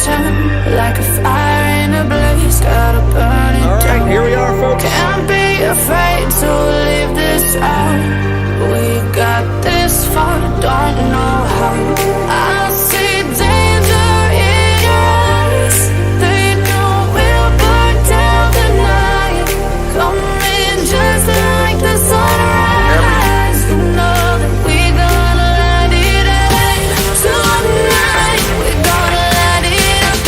passion, like a fire in a blaze, gotta burn it down. Here we are, folks. Can't be afraid to leave this out. We got this far, don't know how. I see danger in your eyes. They know we'll burn down the night. Coming just like the sunrise. You know that we gonna light it up. Tonight we gonna light it up.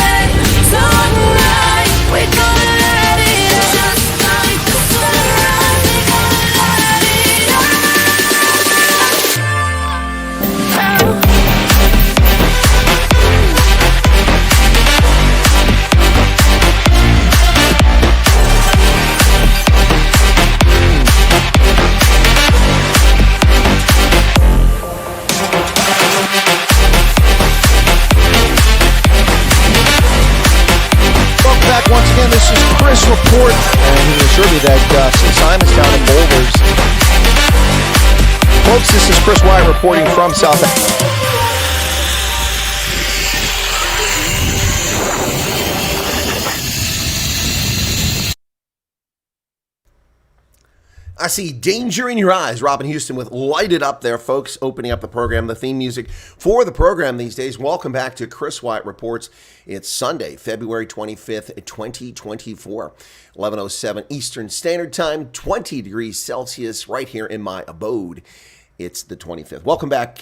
Tonight we gonna light it up. Just like the sunrise, we gonna light it up. Welcome back once again. This is Chris Report, and he assured me that St. Simon's down in Boulders. Folks, this is Chris Wyatt reporting from South Africa. I see danger in your eyes. Robin Houston with Light It Up there, folks, opening up the program, the theme music for the program these days. Welcome back to Chris Wyatt Reports. It's Sunday, February 25th, 2024, 11:07 Eastern Standard Time, 20 degrees Celsius right here in my abode. It's the 25th. Welcome back.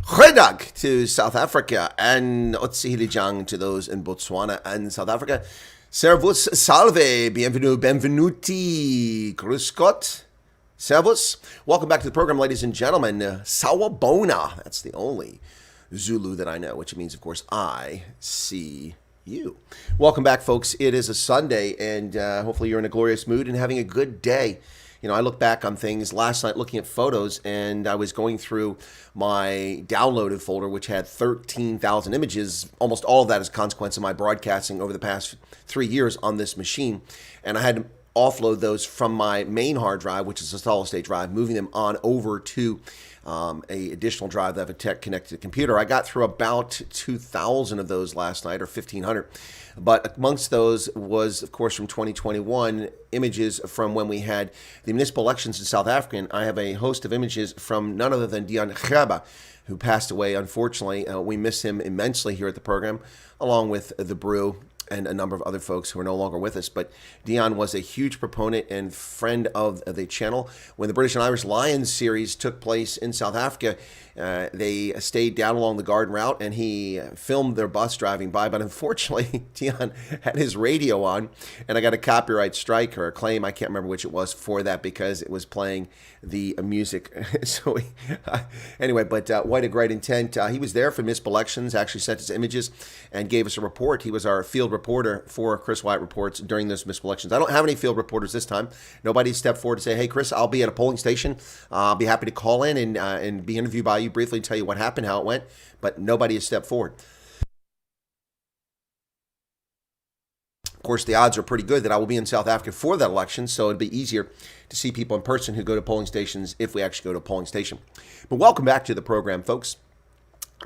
Goeiedag to South Africa and Otsihiligang to those in Botswana and South Africa. Servus, salve, bienvenue, benvenuti, grüß Gott, servus. Welcome back to the program, ladies and gentlemen. Sawabona, that's the only Zulu that I know, which means, of course, I see you. Welcome back, folks. It is a Sunday, and hopefully you're in a glorious mood and having a good day. You know, I look back on things last night looking at photos, and I was going through my downloaded folder, which had 13,000 images. Almost all of that is a consequence of my broadcasting over the past 3 years on this machine. And I had to offload those from my main hard drive, which is a solid state drive, moving them on over to a additional drive that I have a tech connected to the computer. I got through about 2,000 of those last night, or 1,500. But amongst those was, of course, from 2021, images from when we had the municipal elections in South Africa. And I have a host of images from none other than Dion Graba, who passed away, unfortunately. We miss him immensely here at the program, along with the Brew and a number of other folks who are no longer with us. But Dion was a huge proponent and friend of the channel. When the British and Irish Lions series took place in South Africa, they stayed down along the garden route, and he filmed their bus driving by. But unfortunately, Dion had his radio on, and I got a copyright strike or a claim, I can't remember which it was, for that, because it was playing the music. So anyway, but what a great intent. He was there for municipal elections, actually sent us images and gave us a report. He was our field reporter for Chris Wyatt Reports during those municipal elections. I don't have any field reporters this time. Nobody stepped forward to say, hey, Chris, I'll be at a polling station. I'll be happy to call in and be interviewed by you briefly, tell you what happened, how it went. But nobody has stepped forward. Of course, the odds are pretty good that I will be in South Africa for that election, so it'd be easier to see people in person who go to polling stations if we actually go to a polling station. But welcome back to the program, folks.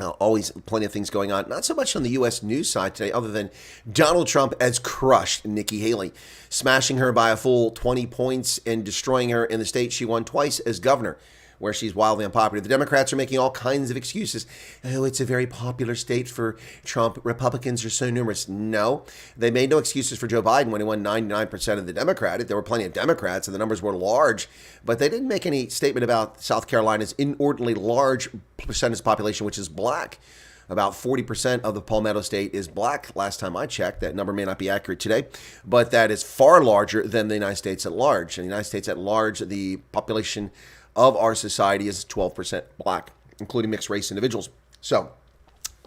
Always plenty of things going on. Not so much on the U.S. news side today, other than Donald Trump has crushed Nikki Haley, smashing her by a full 20 points and destroying her in the state she won twice as governor, where she's wildly unpopular. The Democrats are making all kinds of excuses. Oh, it's a very popular state for Trump. Republicans are so numerous. No, they made no excuses for Joe Biden when he won 99% of the Democratic. There were plenty of Democrats, and the numbers were large, but they didn't make any statement about South Carolina's inordinately large percentage population, which is black. About 40% of the Palmetto State is black. Last time I checked, that number may not be accurate today, but that is far larger than the United States at large. In the United States at large, the population of our society is 12% black, including mixed race individuals. So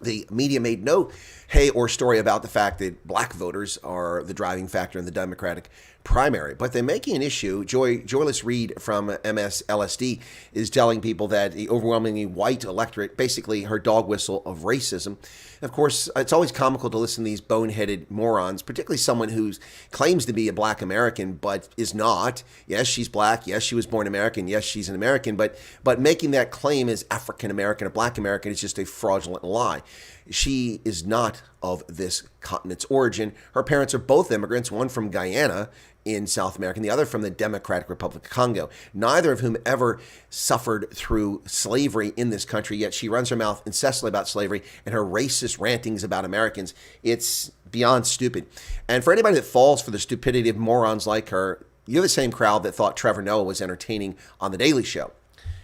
the media made no hay or story about the fact that black voters are the driving factor in the Democratic primary. But they're making an issue. Joyless Reed from MSLSD is telling people that the overwhelmingly white electorate, basically her dog whistle of racism. Of course, it's always comical to listen to these boneheaded morons, particularly someone who claims to be a black American but is not. Yes, she's black. Yes, she was born American. Yes, she's an American. But making that claim as African American or black American is just a fraudulent lie. She is not of this continent's origin. Her parents are both immigrants, one from Guyana in South America and the other from the Democratic Republic of Congo, neither of whom ever suffered through slavery in this country, yet she runs her mouth incessantly about slavery and her racist rantings about Americans. It's beyond stupid. And for anybody that falls for the stupidity of morons like her, you're the same crowd that thought Trevor Noah was entertaining on The Daily Show.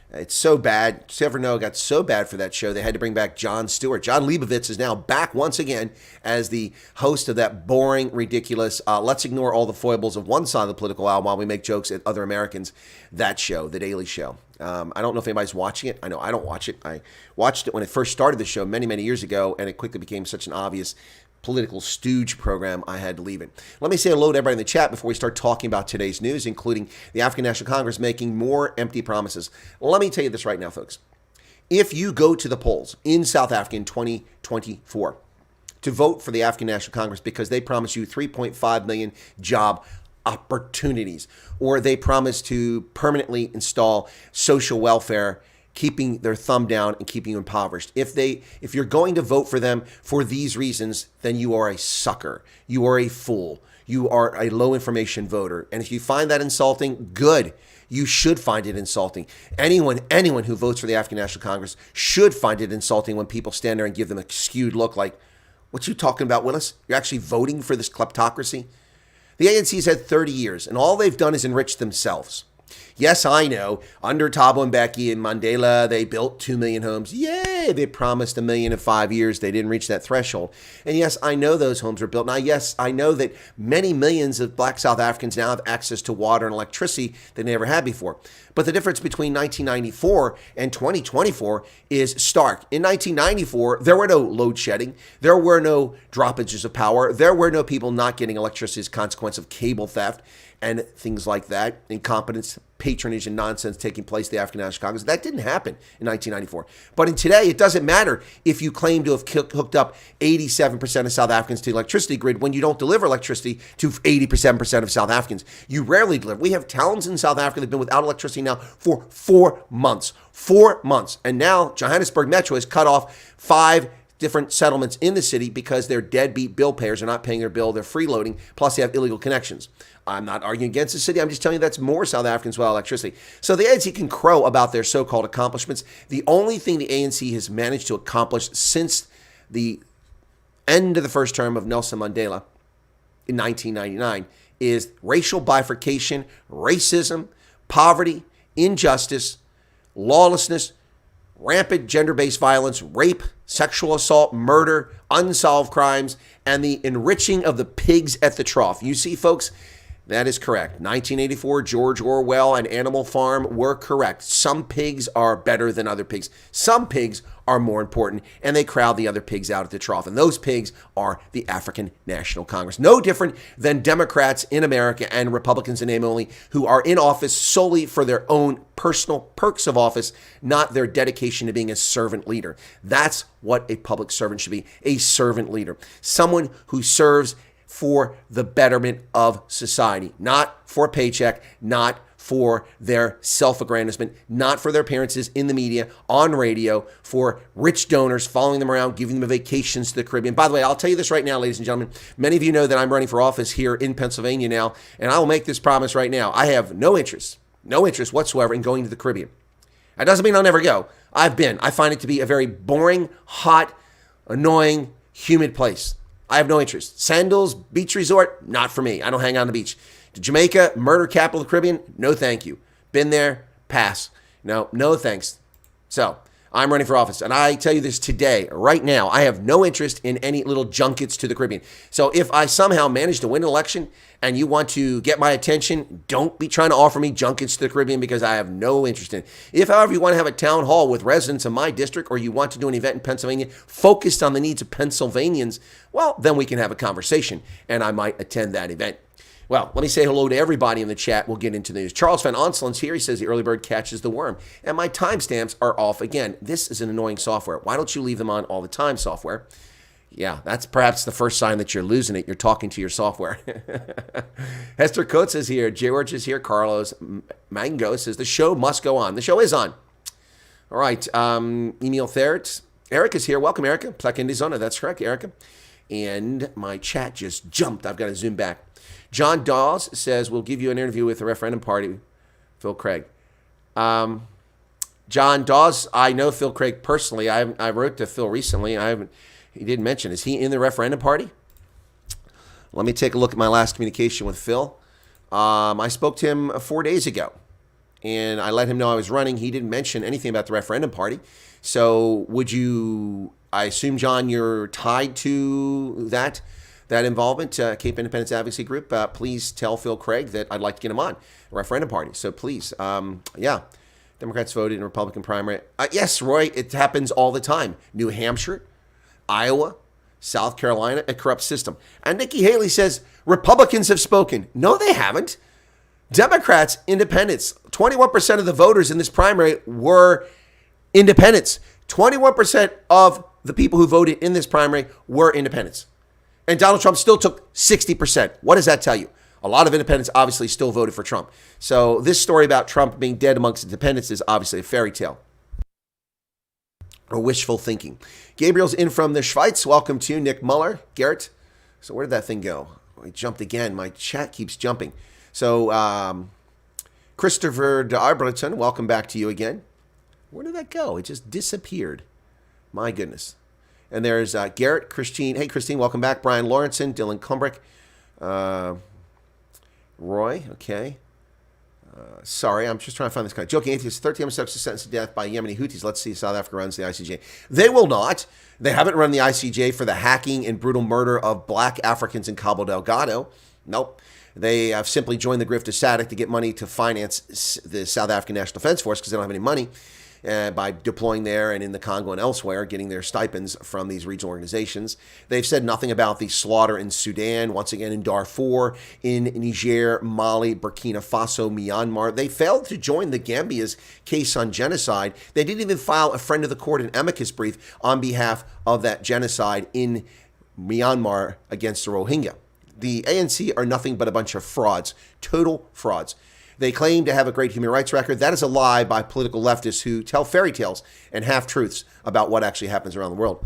It's so bad. Trevor Noah got so bad for that show, they had to bring back Jon Stewart. John Leibovitz is now back once again as the host of that boring, ridiculous, let's ignore all the foibles of one side of the political aisle while we make jokes at other Americans, that show, The Daily Show. I don't know if anybody's watching it. I know I don't watch it. I watched it when it first started the show many, many years ago, and it quickly became such an obvious political stooge program, I had to leave it. Let me say hello to everybody in the chat before we start talking about today's news, including the African National Congress making more empty promises. Let me tell you this right now, folks. If you go to the polls in South Africa in 2024 to vote for the African National Congress because they promise you 3.5 million job opportunities, or they promise to permanently install social welfare, keeping their thumb down and keeping you impoverished. If you're going to vote for them for these reasons, then you are a sucker. You are a fool. You are a low information voter. And if you find that insulting, good. You should find it insulting. Anyone who votes for the African National Congress should find it insulting when people stand there and give them a skewed look like, what you talking about, Willis? You're actually voting for this kleptocracy? The ANC's had 30 years, and all they've done is enrich themselves. Yes, I know. Under Thabo Mbeki and Mandela, they built 2 million homes. Yay! They promised 1 million in 5 years. They didn't reach that threshold. And yes, I know those homes were built. Now, yes, I know that many millions of black South Africans now have access to water and electricity they never had before. But the difference between 1994 and 2024 is stark. In 1994, there were no load shedding. There were no droppages of power. There were no people not getting electricity as a consequence of cable theft and things like that, incompetence, patronage, and nonsense taking place at the African National Congress. That didn't happen in 1994. But in today, it doesn't matter if you claim to have hooked up 87% of South Africans to the electricity grid when you don't deliver electricity to 87% of South Africans. You rarely deliver. We have towns in South Africa that have been without electricity now for 4 months. 4 months. And now Johannesburg Metro has cut off 5 different settlements in the city because their deadbeat bill payers are not paying their bill. They're freeloading, plus they have illegal connections. I'm not arguing against the city. I'm just telling you that's more South Africans without electricity. So the ANC can crow about their so-called accomplishments. The only thing the ANC has managed to accomplish since the end of the first term of Nelson Mandela in 1999 is racial bifurcation, racism, poverty, injustice, lawlessness, rampant gender-based violence, rape, sexual assault, murder, unsolved crimes, and the enriching of the pigs at the trough. You see, folks, that is correct. 1984, George Orwell and Animal Farm were correct. Some pigs are better than other pigs. Some pigs are more important, and they crowd the other pigs out at the trough. And those pigs are the African National Congress. No different than Democrats in America and Republicans in name only who are in office solely for their own personal perks of office, not their dedication to being a servant leader. That's what a public servant should be, a servant leader. Someone who serves for the betterment of society, not for a paycheck, not for their self-aggrandizement, not for their appearances in the media, on radio, for rich donors following them around, giving them vacations to the Caribbean. By the way, I'll tell you this right now, ladies and gentlemen. Many of you know that I'm running for office here in Pennsylvania now, and I will make this promise right now. I have no interest whatsoever in going to the Caribbean. That doesn't mean I'll never go. I've been. I find it to be a very boring, hot, annoying, humid place. I have no interest. Sandals, beach resort, not for me. I don't hang out on the beach. To Jamaica, murder capital of the Caribbean, no thank you. Been there, pass. No thanks. So I'm running for office. And I tell you this today, right now, I have no interest in any little junkets to the Caribbean. So if I somehow manage to win an election and you want to get my attention, don't be trying to offer me junkets to the Caribbean because I have no interest in it. If, however, you want to have a town hall with residents of my district or you want to do an event in Pennsylvania focused on the needs of Pennsylvanians, well, then we can have a conversation and I might attend that event. Well, let me say hello to everybody in the chat. We'll get into the news. Charles Van Onselin's here. He says the early bird catches the worm. And my timestamps are off again. This is an annoying software. Why don't you leave them on all the time, software? Yeah, that's perhaps the first sign that you're losing it. You're talking to your software. Hester Coates is here. George is here. Carlos Mango says the show must go on. The show is on. All right. Emil Thert. Eric is here. Welcome, Erica. Plaquin de Zona. That's correct, Erica. And my chat just jumped. I've got to zoom back. John Dawes says, we'll give you an interview with the referendum party, Phil Craig. John Dawes, I know Phil Craig personally. I wrote to Phil recently. He didn't mention. Is he in the referendum party? Let me take a look at my last communication with Phil. I spoke to him 4 days ago, and I let him know I was running. He didn't mention anything about the referendum party. So would you, I assume, John, you're tied to that involvement, Cape Independence Advocacy Group. Please tell Phil Craig that I'd like to get him on the referendum party. So please, yeah. Democrats voted in Republican primary. Yes, Roy, it happens all the time. New Hampshire, Iowa, South Carolina, a corrupt system. And Nikki Haley says, Republicans have spoken. No, they haven't. Democrats, independents. 21% of the voters in this primary were independents. 21% of the people who voted in this primary were independents. And Donald Trump still took 60%. What does that tell you? A lot of independents obviously still voted for Trump. So this story about Trump being dead amongst independents is obviously a fairy tale or wishful thinking. Gabriel's in from the Schweiz. Welcome to you, Nick Muller. Garrett. So where did that thing go? I jumped again. My chat keeps jumping. So Christopher de Arbreton, welcome back to you again. Where did that go? It just disappeared. My goodness. And there's Garrett, Christine. Hey, Christine, welcome back. Brian Lawrenson, Dylan Kumbrick, Roy, okay. Sorry, I'm just trying to find this guy. Joking atheist, 13 homosexuals sentenced to death by Yemeni Houthis. Let's see if South Africa runs the ICJ. They will not. They haven't run the ICJ for the hacking and brutal murder of black Africans in Cabo Delgado. Nope. They have simply joined the grift of SADC to get money to finance the South African National Defense Force because they don't have any money. By deploying there and in the Congo and elsewhere, getting their stipends from these regional organizations. They've said nothing about the slaughter in Sudan, once again in Darfur, in Niger, Mali, Burkina Faso, Myanmar. They failed to join the Gambia's case on genocide. They didn't even file a friend of the court, an amicus brief, on behalf of that genocide in Myanmar against the Rohingya. The ANC are nothing but a bunch of frauds, total frauds. They claim to have a great human rights record. That is a lie by political leftists who tell fairy tales and half-truths about what actually happens around the world.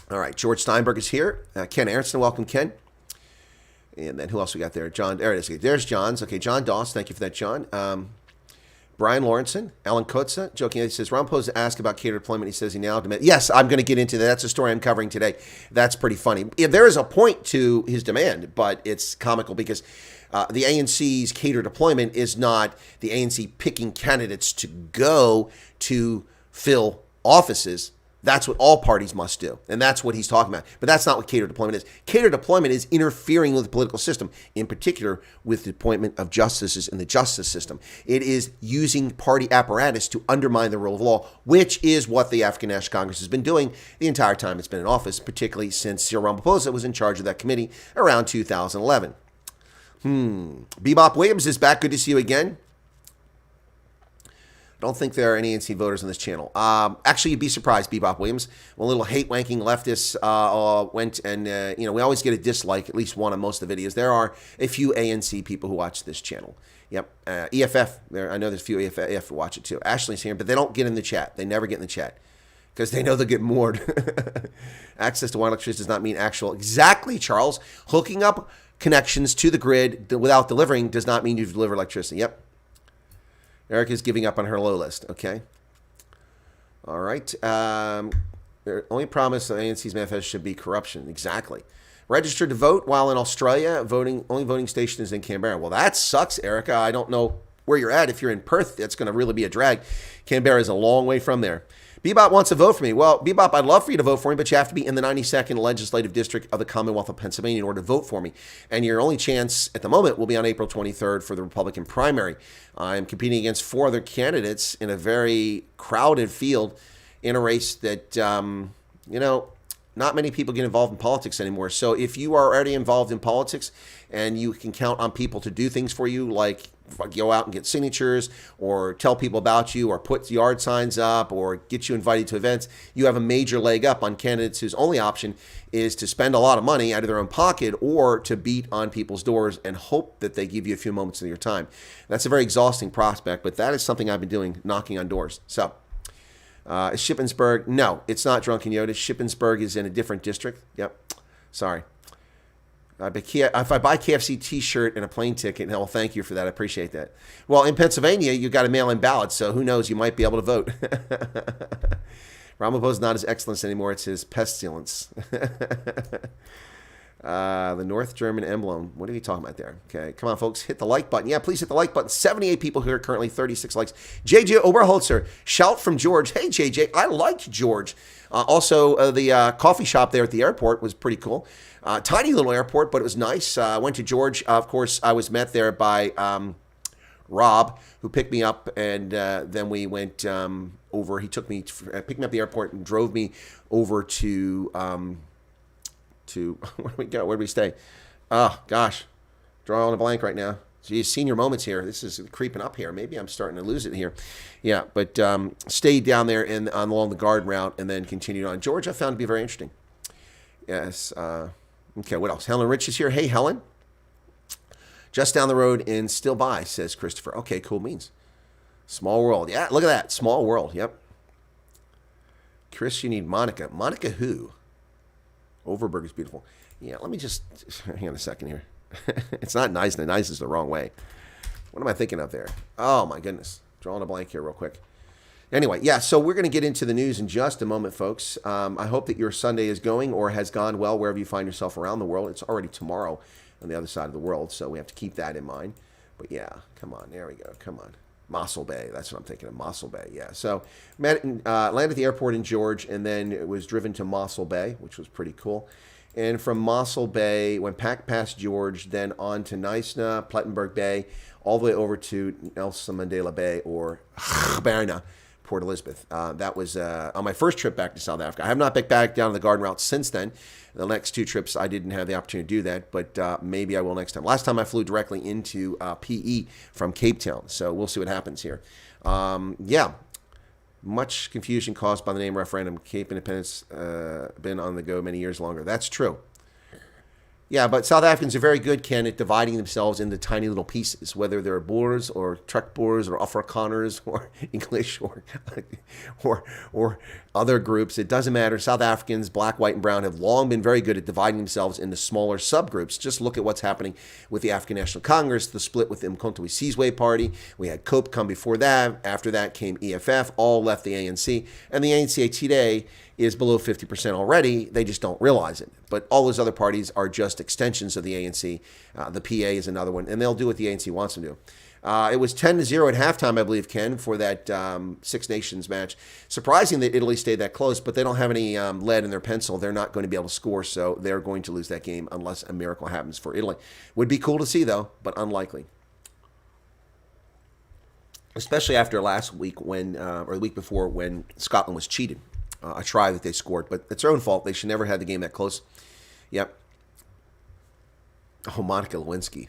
All right, George Steinberg is here. Ken Aronson, welcome, Ken. And then who else we got there? John, there it is. There's John's. Okay, John Doss, thank you for that, John. Brian Lawrenson, Alan Kotza, joking, he says, Ron posed to ask about cater deployment. He says he now demands. Yes, I'm going to get into that. That's a story I'm covering today. That's pretty funny. There is a point to his demand, but it's comical because the ANC's cater deployment is not the ANC picking candidates to go to fill offices. That's what all parties must do. And that's what he's talking about. But that's not what cater deployment is. Cater deployment is interfering with the political system, in particular with the appointment of justices in the justice system. It is using party apparatus to undermine the rule of law, which is what the African National Congress has been doing the entire time it's been in office, particularly since Cyril Ramaphosa was in charge of that committee around 2011. Bebop Williams is back. Good to see you again. I don't think there are any ANC voters on this channel. Actually, you'd be surprised, Bebop Williams. When little hate-wanking leftists went and, we always get a dislike, at least one on most of the videos. There are a few ANC people who watch this channel. Yep. EFF, I know there's a few EFF who watch it too. Ashley's here, but they don't get in the chat. They never get in the chat because they know they'll get moored. Access to wired electricity does not mean actual. Exactly, Charles. Hooking up connections to the grid without delivering does not mean you deliver electricity. Yep. Erica's giving up on her low list. Okay. All right. Their only promise of ANC's manifesto should be corruption. Exactly. Registered to vote while in Australia. Only voting station is in Canberra. Well, that sucks, Erica. I don't know where you're at. If you're in Perth, that's going to really be a drag. Canberra is a long way from there. Bebop wants to vote for me. Well, Bebop, I'd love for you to vote for me, but you have to be in the 92nd Legislative District of the Commonwealth of Pennsylvania in order to vote for me. And your only chance at the moment will be on April 23rd for the Republican primary. I'm competing against 4 other candidates in a very crowded field in a race that, not many people get involved in politics anymore. So if you are already involved in politics and you can count on people to do things for you, like go out and get signatures or tell people about you or put yard signs up or get you invited to events, you have a major leg up on candidates whose only option is to spend a lot of money out of their own pocket or to beat on people's doors and hope that they give you a few moments of your time. That's a very exhausting prospect, but that is something I've been doing, knocking on doors. So, is Shippensburg? No, it's not Drunken Yoda. Shippensburg is in a different district. Yep. Sorry. If I buy KFC t-shirt and a plane ticket, well, thank you for that. I appreciate that. Well, in Pennsylvania, you got a mail-in ballot, so who knows? You might be able to vote. Ramapo's not his excellence anymore. It's his pestilence. The North German emblem. What are we talking about there? Okay, come on, folks. Hit the like button. Yeah, please hit the like button. 78 people here currently, 36 likes. JJ Oberholzer. Shout from George. Hey, JJ. I liked George. Also, the coffee shop there at the airport was pretty cool. Tiny little airport, but it was nice. I went to George. Of course, I was met there by Rob, who picked me up, and then we went over. He took me, picked me up at the airport and drove me over to where do we go? Where do we stay? Oh, gosh. Drawing a blank right now. Geez, senior moments here. This is creeping up here. Maybe I'm starting to lose it here. Yeah, but stayed down there along the guard route and then continued on. George, I found to be very interesting. Yes. Okay, what else? Helen Rich is here. Hey, Helen. Just down the road in Still By, says Christopher. Okay, cool beans. Small world. Yeah, look at that. Small world. Yep. Chris, you need Monica. Monica who? Overberg is beautiful. Yeah, let me just hang on a second here. It's not nice. Nice is the wrong way. What am I thinking of there? Oh, my goodness. Drawing a blank here real quick. Anyway, yeah, so we're going to get into the news in just a moment, folks. I hope that your Sunday is going or has gone well wherever you find yourself around the world. It's already tomorrow on the other side of the world, so we have to keep that in mind. But yeah, come on. There we go. Come on. Mossel Bay. That's what I'm thinking of. Mossel Bay, yeah. So landed at the airport in George, and then it was driven to Mossel Bay, which was pretty cool. And from Mossel Bay, went past George, then on to Neisna, Plettenberg Bay, all the way over to Nelson Mandela Bay or Berna, Port Elizabeth. That was on my first trip back to South Africa. I have not been back down to the garden route since then. The next two trips, I didn't have the opportunity to do that, but maybe I will next time. Last time I flew directly into PE from Cape Town, so we'll see what happens here. Yeah, much confusion caused by the name referendum. Cape Independence been on the go many years longer. That's true. Yeah, but South Africans are very good, Ken, at dividing themselves into tiny little pieces, whether they're Boers or Trek Boers or Afrikaners or English or other groups. It doesn't matter. South Africans, black, white, and brown, have long been very good at dividing themselves into smaller subgroups. Just look at what's happening with the African National Congress, the split with the Umkhonto we Sizwe Party. We had COPE come before that. After that came EFF, all left the ANC. And the ANC today is below 50% already. They just don't realize it. But all those other parties are just extensions of the ANC. The PA is another one, and they'll do what the ANC wants them to do. It was 10-0 at halftime, I believe, Ken, for that Six Nations match. Surprising that Italy stayed that close, but they don't have any lead in their pencil. They're not going to be able to score, so they're going to lose that game unless a miracle happens for Italy. Would be cool to see, though, but unlikely. Especially after last week or the week before when Scotland was cheated. A try that they scored, but it's their own fault. They should never have the game that close. Yep. Oh, Monica Lewinsky.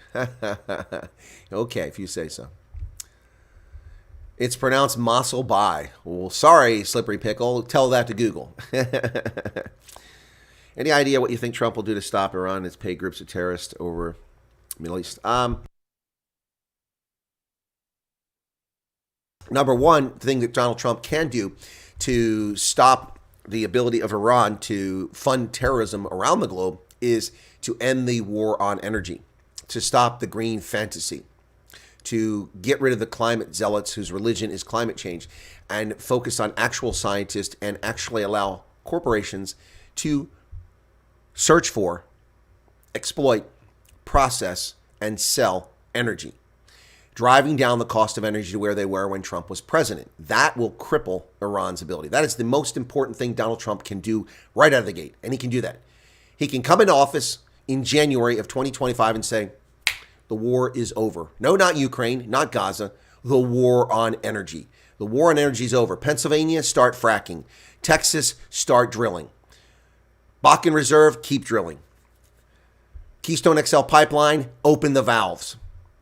Okay, if you say so. It's pronounced Mossel Bay. Well, sorry, Slippery Pickle. Tell that to Google. Any idea what you think Trump will do to stop Iran and its paid groups of terrorists over the Middle East? Number one thing that Donald Trump can do to stop the ability of Iran to fund terrorism around the globe is to end the war on energy, to stop the green fantasy, to get rid of the climate zealots whose religion is climate change, and focus on actual scientists and actually allow corporations to search for, exploit, process, and sell energy, driving down the cost of energy to where they were when Trump was president. That will cripple Iran's ability. That is the most important thing Donald Trump can do right out of the gate, and he can do that. He can come into office in January of 2025 and say, the war is over. No, not Ukraine, not Gaza, the war on energy. The war on energy is over. Pennsylvania, start fracking. Texas, start drilling. Bakken Reserve, keep drilling. Keystone XL pipeline, open the valves.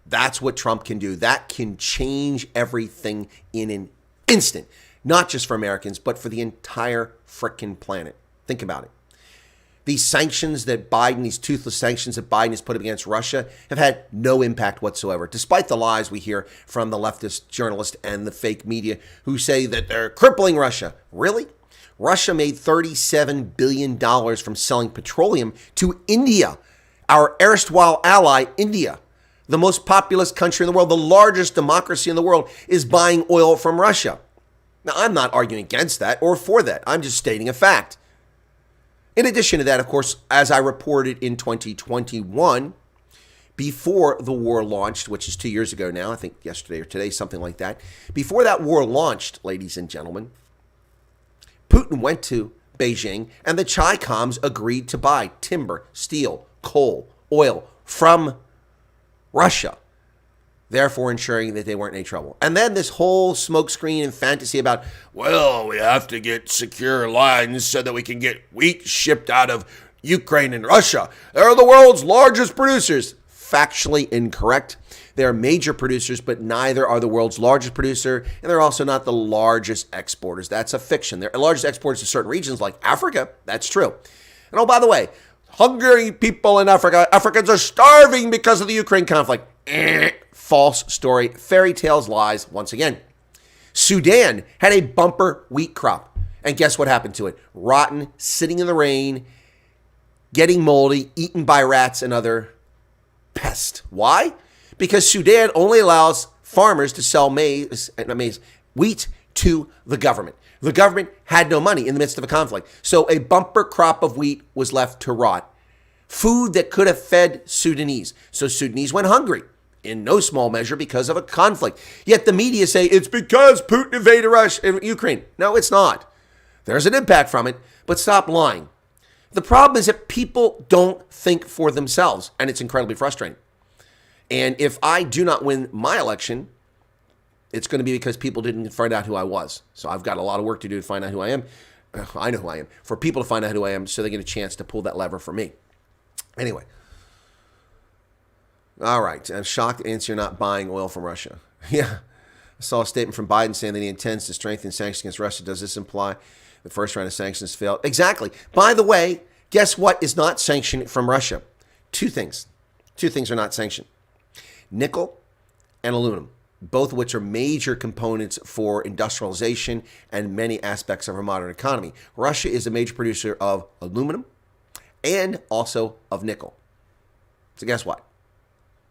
That's what Trump can do. That can change everything in an instant. Not just for Americans, but for the entire frickin' planet. Think about it. These sanctions that Biden, these toothless sanctions that Biden has put up against Russia have had no impact whatsoever, despite the lies we hear from the leftist journalists and the fake media who say that they're crippling Russia. Really? Russia made $37 billion from selling petroleum to India, our erstwhile ally, India. The most populous country in the world, the largest democracy in the world, is buying oil from Russia. Now, I'm not arguing against that or for that. I'm just stating a fact. In addition to that, of course, as I reported in 2021, before the war launched, which is 2 years ago now, I think yesterday or today, something like that. Before that war launched, ladies and gentlemen, Putin went to Beijing and the Chi-Coms agreed to buy timber, steel, coal, oil from Russia, therefore ensuring that they weren't in any trouble. And then this whole smokescreen and fantasy about, well, we have to get secure lines so that we can get wheat shipped out of Ukraine and Russia. They're the world's largest producers. Factually incorrect. They're major producers, but neither are the world's largest producer, and they're also not the largest exporters. That's a fiction. They're the largest exporters to certain regions like Africa. That's true. And oh, by the way, hungry people in Africa, Africans are starving because of the Ukraine conflict. False story. Fairy tales, lies once again. Sudan had a bumper wheat crop. And guess what happened to it? Rotten, sitting in the rain, getting moldy, eaten by rats and other pests. Why? Because Sudan only allows farmers to sell wheat to the government. The government had no money in the midst of a conflict. So a bumper crop of wheat was left to rot. Food that could have fed Sudanese. So Sudanese went hungry, in no small measure because of a conflict. Yet the media say it's because Putin invaded Russia, Ukraine. No, it's not. There's an impact from it, but stop lying. The problem is that people don't think for themselves, and it's incredibly frustrating. And if I do not win my election, it's going to be because people didn't find out who I was. So I've got a lot of work to do to find out who I am. I know who I am. For people to find out who I am so they get a chance to pull that lever for me. Anyway. All right. I'm shocked the ANC are not buying oil from Russia. Yeah. I saw a statement from Biden saying that he intends to strengthen sanctions against Russia. Does this imply the first round of sanctions failed? Exactly. By the way, guess what is not sanctioned from Russia? Two things. Two things are not sanctioned. Nickel and aluminum, both of which are major components for industrialization and many aspects of our modern economy. Russia is a major producer of aluminum and also of nickel. So guess what?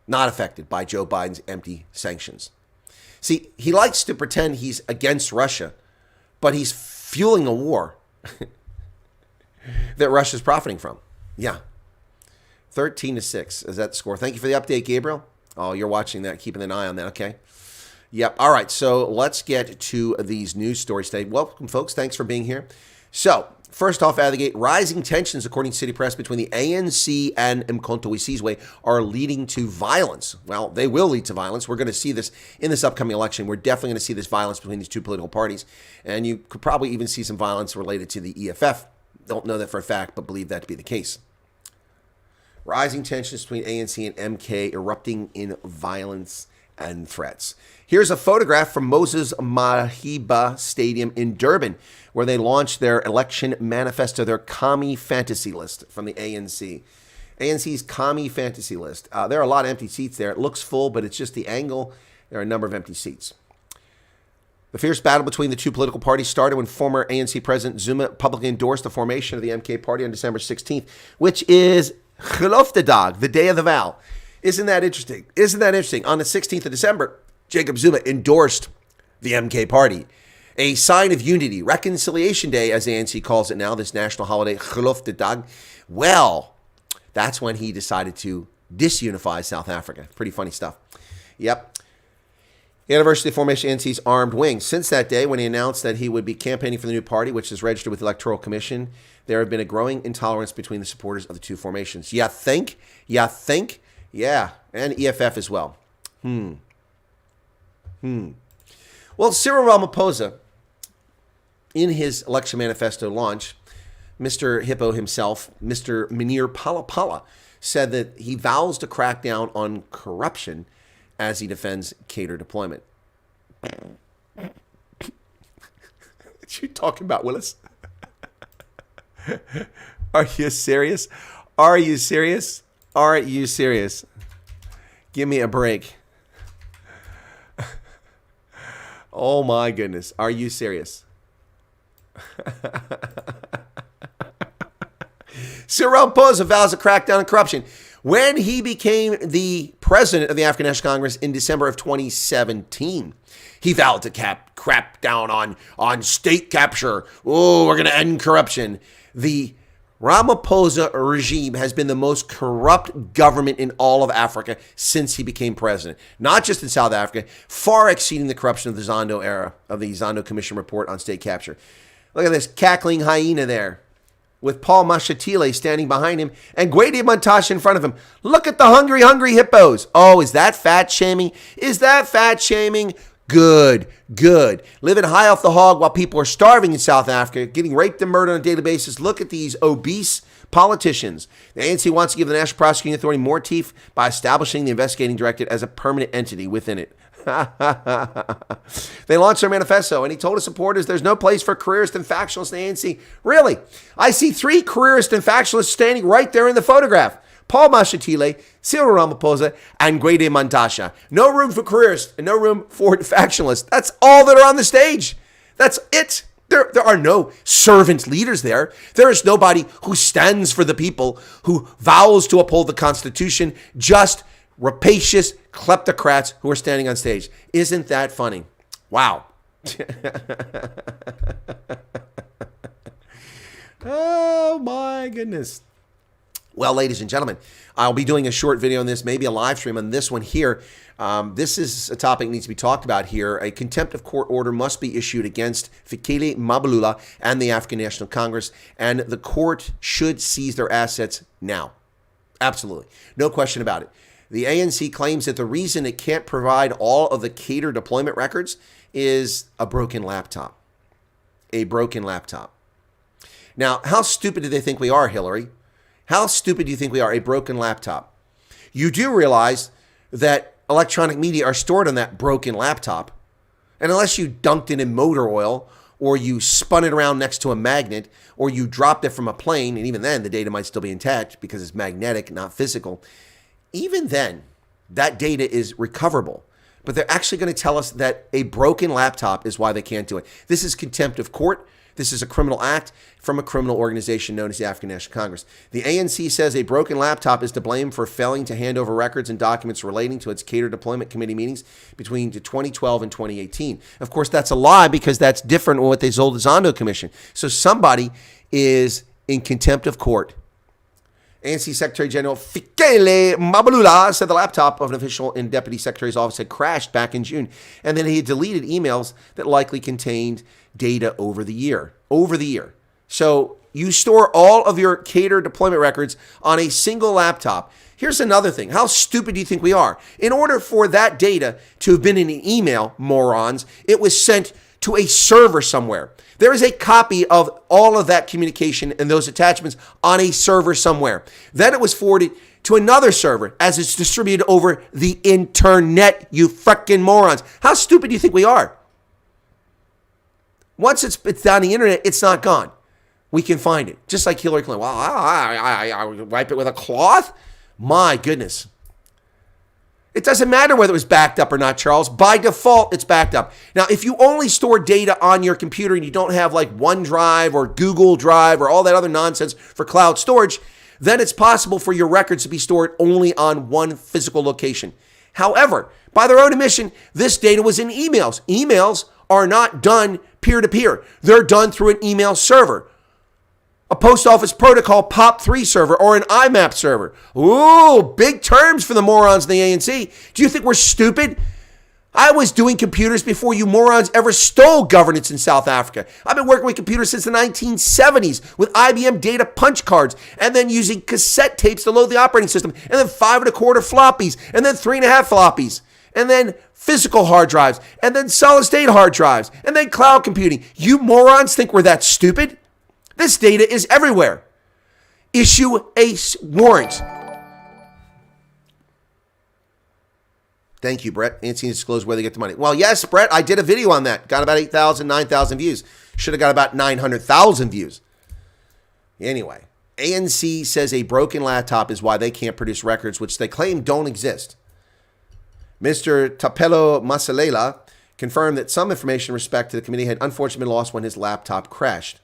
Not affected by Joe Biden's empty sanctions. See, he likes to pretend he's against Russia, but he's fueling a war that Russia's profiting from. Yeah. 13-6 is that the score. Thank you for the update, Gabriel. Oh, you're watching that, keeping an eye on that. Okay. Yep. All right. So let's get to these news stories today. Welcome, folks. Thanks for being here. So first off, out of the gate, rising tensions, according to City Press, between the ANC and Mkhonto we Sizwe are leading to violence. Well, they will lead to violence. We're going to see this in this upcoming election. We're definitely going to see this violence between these two political parties. And you could probably even see some violence related to the EFF. Don't know that for a fact, but believe that to be the case. Rising tensions between ANC and MK erupting in violence and threats. Here's a photograph from Moses Mahiba Stadium in Durban, where they launched their election manifesto, their commie fantasy list from the ANC. ANC's commie fantasy list. There are a lot of empty seats there. It looks full, but it's just the angle. There are a number of empty seats. The fierce battle between the two political parties started when former ANC President Zuma publicly endorsed the formation of the MK party on December 16th, which is Geloftedag, the day of the vow. Isn't that interesting? Isn't that interesting? On the 16th of December, Jacob Zuma endorsed the MK party. A sign of unity, reconciliation day, as the ANC calls it now, this national holiday, Geloftedag. Well, that's when he decided to disunify South Africa. Pretty funny stuff. Yep. The anniversary of the formation of ANC's armed wing. Since that day, when he announced that he would be campaigning for the new party, which is registered with the Electoral Commission, there have been a growing intolerance between the supporters of the two formations. You think? You think? Yeah, and EFF as well. Well, Cyril Ramaphosa, in his election manifesto launch, Mr. Hippo himself, Mr. Munir Palapala, said that he vows to crack down on corruption as he defends cater deployment. What you talking about, Willis? Are you serious? Are you serious? Are you serious? Give me a break. Oh my goodness. Are you serious? Cyril Ramaphosa vows to crack down on corruption. When he became the president of the African National Congress in December of 2017, he vowed to crack down on state capture. Oh, we're going to end corruption. The Ramaphosa regime has been the most corrupt government in all of Africa since he became president. Not just in South Africa, far exceeding the corruption of the Zondo era, of the Zondo Commission report on state capture. Look at this cackling hyena there, with Paul Mashatile standing behind him and Gwede Mantashe in front of him. Look at the hungry hippos. Oh, is that fat shaming? Is that fat shaming? Good. Living high off the hog while people are starving in South Africa, getting raped and murdered on a daily basis. Look at these obese politicians. The ANC wants to give the National Prosecuting Authority more teeth by establishing the Investigating Directorate as a permanent entity within it. They launched their manifesto, and he told his supporters there's no place for careerists and factionalists in the ANC. Really? I see 3 careerists and factionalists standing right there in the photograph. Paul Mashatile, Cyril Ramaphosa, and Gwede Mantashe. No room for careerists and no room for factionalists. That's all that are on the stage. That's it. There are no servant leaders there. There is nobody who stands for the people, who vows to uphold the Constitution, just rapacious kleptocrats who are standing on stage. Isn't that funny? Wow. Oh my goodness. Well, ladies and gentlemen, I'll be doing a short video on this, maybe a live stream on this one here. This is a topic that needs to be talked about here. A contempt of court order must be issued against Fikile Mbalula and the African National Congress, and the court should seize their assets now. Absolutely. No question about it. The ANC claims that the reason it can't provide all of the cater deployment records is a broken laptop. A broken laptop. Now, how stupid do they think we are, Hillary? How stupid do you think we are? A broken laptop. You do realize that electronic media are stored on that broken laptop. And unless you dunked it in motor oil, or you spun it around next to a magnet, or you dropped it from a plane, and even then the data might still be intact because it's magnetic, not physical. Even then, that data is recoverable. But they're actually going to tell us that a broken laptop is why they can't do it. This is contempt of court. This is a criminal act from a criminal organization known as the African National Congress. The ANC says a broken laptop is to blame for failing to hand over records and documents relating to its cater deployment committee meetings between 2012 and 2018. Of course, that's a lie because that's different than what they told the Zondo Commission. So somebody is in contempt of court. ANC Secretary General Fikile Mbalula said the laptop of an official in Deputy Secretary's office had crashed back in June, and then he had deleted emails that likely contained data over the year. So you store all of your cater deployment records on a single laptop. Here's another thing. How stupid do you think we are? In order for that data to have been in an email, morons, it was sent to a server somewhere. There is a copy of all of that communication and those attachments on a server somewhere. Then it was forwarded to another server as it's distributed over the internet, you freaking morons. How stupid do you think we are? Once it's down the internet, it's not gone. We can find it. Just like Hillary Clinton. Well, I wipe it with a cloth? My goodness. It doesn't matter whether it was backed up or not, Charles. By default, it's backed up. Now, if you only store data on your computer and you don't have like OneDrive or Google Drive or all that other nonsense for cloud storage, then it's possible for your records to be stored only on one physical location. However, by their own admission, this data was in emails. Emails are not done peer-to-peer. They're done through an email server. A post office protocol POP3 server or an IMAP server. Ooh, big terms for the morons in the ANC. Do you think we're stupid? I was doing computers before you morons ever stole governance in South Africa. I've been working with computers since the 1970s with IBM data punch cards and then using cassette tapes to load the operating system and then 5 1/4 floppies and then 3.5 floppies and then physical hard drives and then solid state hard drives and then cloud computing. You morons think we're that stupid? This data is everywhere. Issue a warrant. Thank you, Brett. ANC disclose where they get the money. Well, yes, Brett, I did a video on that. Got about 8,000, 9,000 views. Should have got about 900,000 views. Anyway, ANC says a broken laptop is why they can't produce records, which they claim don't exist. Mr. Tapelo Masalela confirmed that some information in respect to the committee had unfortunately been lost when his laptop crashed.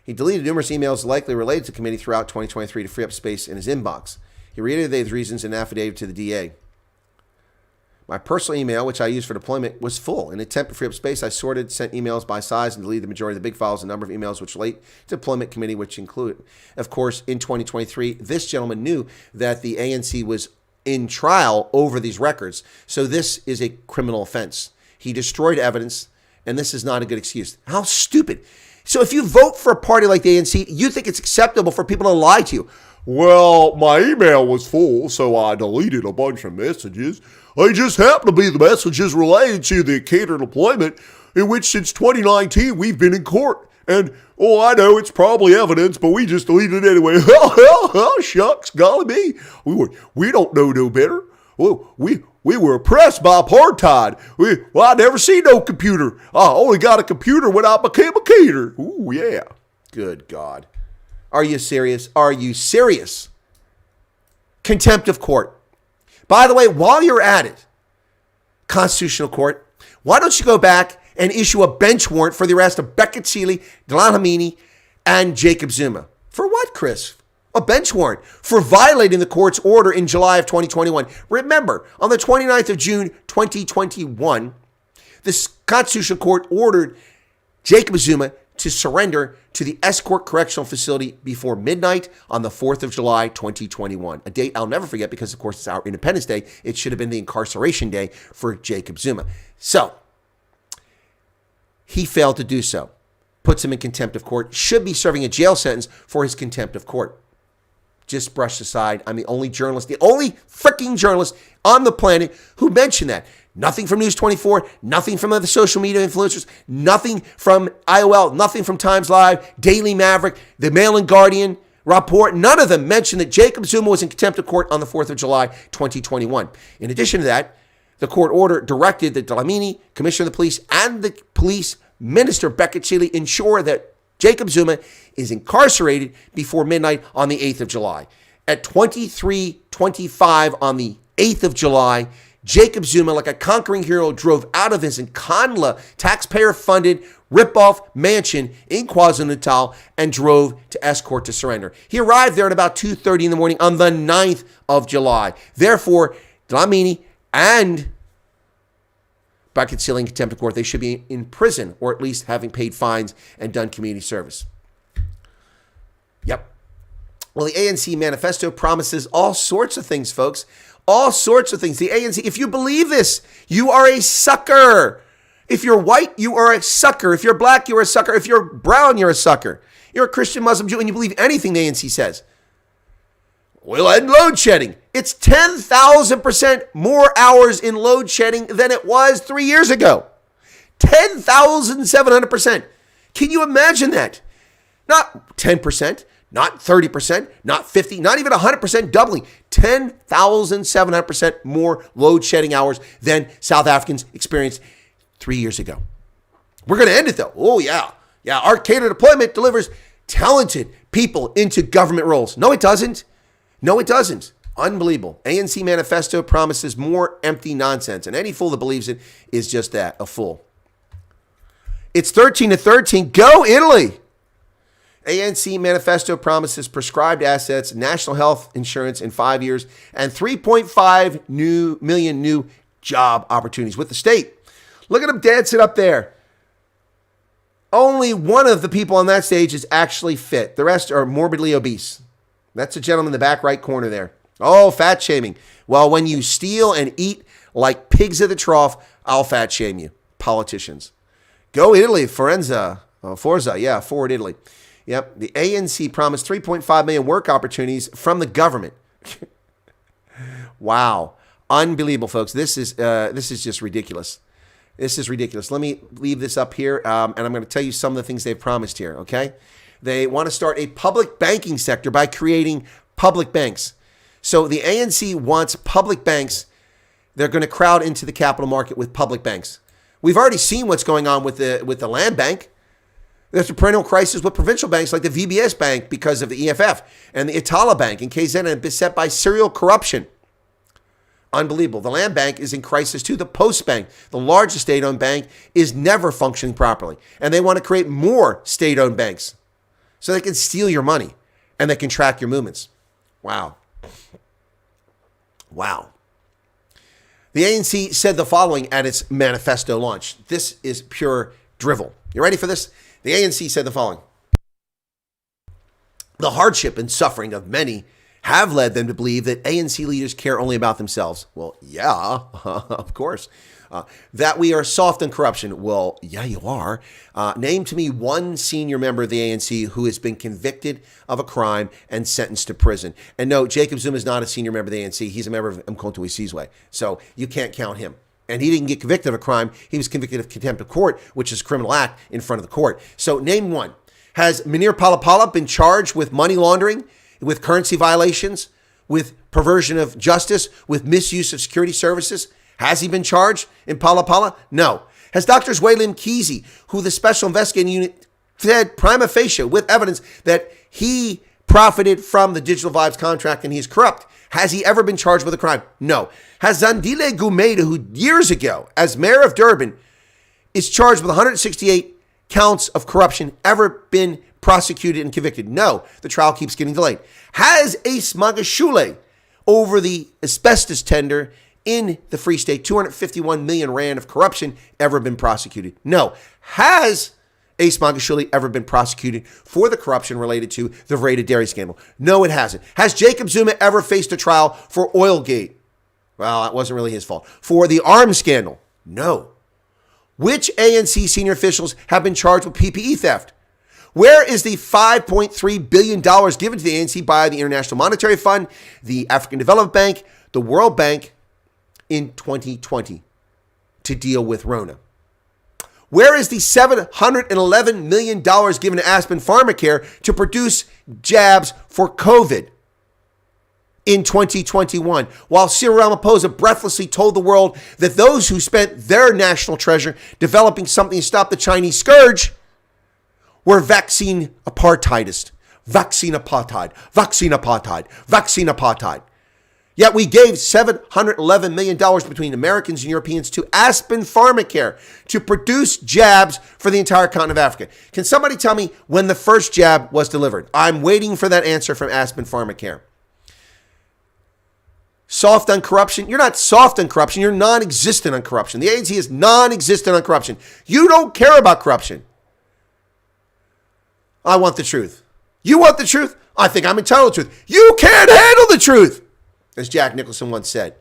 He deleted numerous emails likely related to the committee throughout 2023 to free up space in his inbox. He reiterated his reasons in an affidavit to the DA. My personal email, which I use for deployment, was full. In an attempt to free up space, I sorted, sent emails by size, and deleted the majority of the big files, a number of emails which relate to deployment committee, which include, of course, in 2023, this gentleman knew that the ANC was in trial over these records. So this is a criminal offense. He destroyed evidence, and this is not a good excuse. How stupid. So if you vote for a party like the ANC, you think it's acceptable for people to lie to you. Well, my email was full, so I deleted a bunch of messages. They just happen to be the messages related to the catered deployment, in which since 2019 we've been in court. And, I know it's probably evidence, but we just deleted it anyway. Shucks, golly me. We don't know no better. Well, we were oppressed by apartheid. I never seen no computer. I only got a computer when I became a caterer. Ooh, yeah. Good God. Are you serious? Are you serious? Contempt of court. By the way, while you're at it, Constitutional Court, why don't you go back and issue a bench warrant for the arrest of Beckett Seeley, Dlamini, and Jacob Zuma? For what, Chris? A bench warrant for violating the court's order in July of 2021. Remember, on the 29th of June, 2021, the Constitutional Court ordered Jacob Zuma to surrender to the Escort Correctional Facility before midnight on the 4th of July, 2021. A date I'll never forget because, of course, it's our Independence Day. It should have been the incarceration day for Jacob Zuma. So, he failed to do so. Puts him in contempt of court. Should be serving a jail sentence for his contempt of court. Just brushed aside. I'm the only freaking journalist on the planet who mentioned that. Nothing from News 24, nothing from other social media influencers, nothing from IOL, nothing from Times Live, Daily Maverick, the Mail and Guardian, Rapport. None of them mentioned that Jacob Zuma was in contempt of court on the 4th of July, 2021. In addition to that, the court order directed that Dlamini, Commissioner of the Police, and the Police Minister Beckett Seeley ensure that Jacob Zuma is incarcerated before midnight on the 8th of July. At 23:25 on the 8th of July, Jacob Zuma, like a conquering hero, drove out of his Nkanla taxpayer-funded rip-off mansion in KwaZulu-Natal and drove to Escort to surrender. He arrived there at about 2:30 in the morning on the 9th of July. Therefore, Dlamini and Beckett Seeley in contempt of court, they should be in prison or at least having paid fines and done community service. Yep. Well, the ANC manifesto promises all sorts of things, folks. All sorts of things. The ANC, if you believe this, you are a sucker. If you're white, you are a sucker. If you're black, you're a sucker. If you're brown, you're a sucker. You're a Christian, Muslim, Jew, and you believe anything the ANC says. We'll end load shedding. It's 10,000% more hours in load shedding than it was 3 years ago. 10,700%. Can you imagine that? Not 10%, not 30%, not 50%, not even 100% doubling. 10,700% more load shedding hours than South Africans experienced 3 years ago. We're going to end it though. Oh yeah. Yeah, our catered deployment delivers talented people into government roles. No, it doesn't. No, it doesn't. Unbelievable. ANC manifesto promises more empty nonsense, and any fool that believes it is just that, a fool. It's 13-13. Go Italy. ANC manifesto promises prescribed assets, national health insurance in 5 years, and 3.5 million new job opportunities with the state. Look at them dancing up there. Only one of the people on that stage is actually fit. The rest are morbidly obese. That's a gentleman in the back right corner there. Oh, fat shaming. Well, when you steal and eat like pigs at the trough, I'll fat shame you. Politicians. Go Italy, Forza, forward Italy. Yep, the ANC promised 3.5 million work opportunities from the government. Wow. Unbelievable, folks. This is just ridiculous. This is ridiculous. Let me leave this up here, and I'm going to tell you some of the things they've promised here, okay? They want to start a public banking sector by creating public banks. So the ANC wants public banks. They're going to crowd into the capital market with public banks. We've already seen what's going on with the land bank. There's a perennial crisis with provincial banks like the VBS Bank because of the EFF and the Itala Bank in KZN beset by serial corruption. Unbelievable. The land bank is in crisis too. The Post Bank, the largest state-owned bank, is never functioning properly. And they want to create more state-owned banks so they can steal your money and they can track your movements. Wow. Wow. The ANC said the following at its manifesto launch. This is pure drivel. You ready for this? The ANC said the following. The hardship and suffering of many have led them to believe that ANC leaders care only about themselves. Well, yeah, of course. That we are soft on corruption. Well, yeah, you are. Name to me one senior member of the ANC who has been convicted of a crime and sentenced to prison. And no, Jacob Zuma is not a senior member of the ANC. He's a member of Mkhonto we Sizwe. So you can't count him. And he didn't get convicted of a crime. He was convicted of contempt of court, which is a criminal act in front of the court. So name one. Has Munir Palapala been charged with money laundering, with currency violations, with perversion of justice, with misuse of security services? Has he been charged in Palapala? No. Has Dr. Zweli Mkhize, who the Special Investigating Unit said prima facie with evidence that he profited from the Digital Vibes contract and he's corrupt, has he ever been charged with a crime? No. Has Zandile Gumeda, who years ago, as mayor of Durban, is charged with 168 counts of corruption, ever been prosecuted and convicted? No. The trial keeps getting delayed. Has Ace Magashule, over the asbestos tender in the Free State, 251 million rand of corruption, ever been prosecuted? No. Has Ace Magashule ever been prosecuted for the corruption related to the Vereda dairy scandal? No, it hasn't. Has Jacob Zuma ever faced a trial for Oilgate? Well, that wasn't really his fault. For the arms scandal? No. Which ANC senior officials have been charged with PPE theft? Where is the $5.3 billion given to the ANC by the International Monetary Fund, the African Development Bank, the World Bank in 2020 to deal with Rona? Where is the $711 million given to Aspen Pharmacare to produce jabs for COVID in 2021? While Cyril Ramaphosa breathlessly told the world that those who spent their national treasure developing something to stop the Chinese scourge were vaccine apartheidist. Vaccine apartheid. Vaccine apartheid. Vaccine apartheid. Yet we gave $711 million between Americans and Europeans to Aspen Pharmacare to produce jabs for the entire continent of Africa. Can somebody tell me when the first jab was delivered? I'm waiting for that answer from Aspen Pharmacare. Soft on corruption? You're not soft on corruption. You're non-existent on corruption. The ANC is non-existent on corruption. You don't care about corruption. I want the truth. You want the truth? I think I'm entitled to the truth. You can't handle the truth, as Jack Nicholson once said.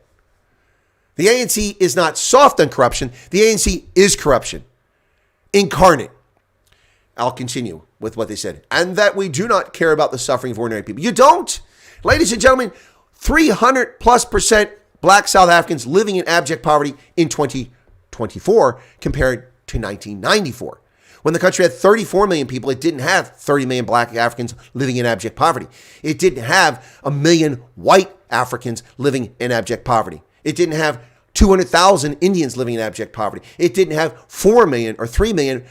The ANC is not soft on corruption. The ANC is corruption incarnate. I'll continue with what they said. And that we do not care about the suffering of ordinary people. You don't. Ladies and gentlemen, 300+% black South Africans living in abject poverty in 2024 compared to 1994. When the country had 34 million people, it didn't have 30 million black Africans living in abject poverty. It didn't have 1 million white Africans living in abject poverty. It didn't have 200,000 Indians living in abject poverty. It didn't have 4 million or 3 million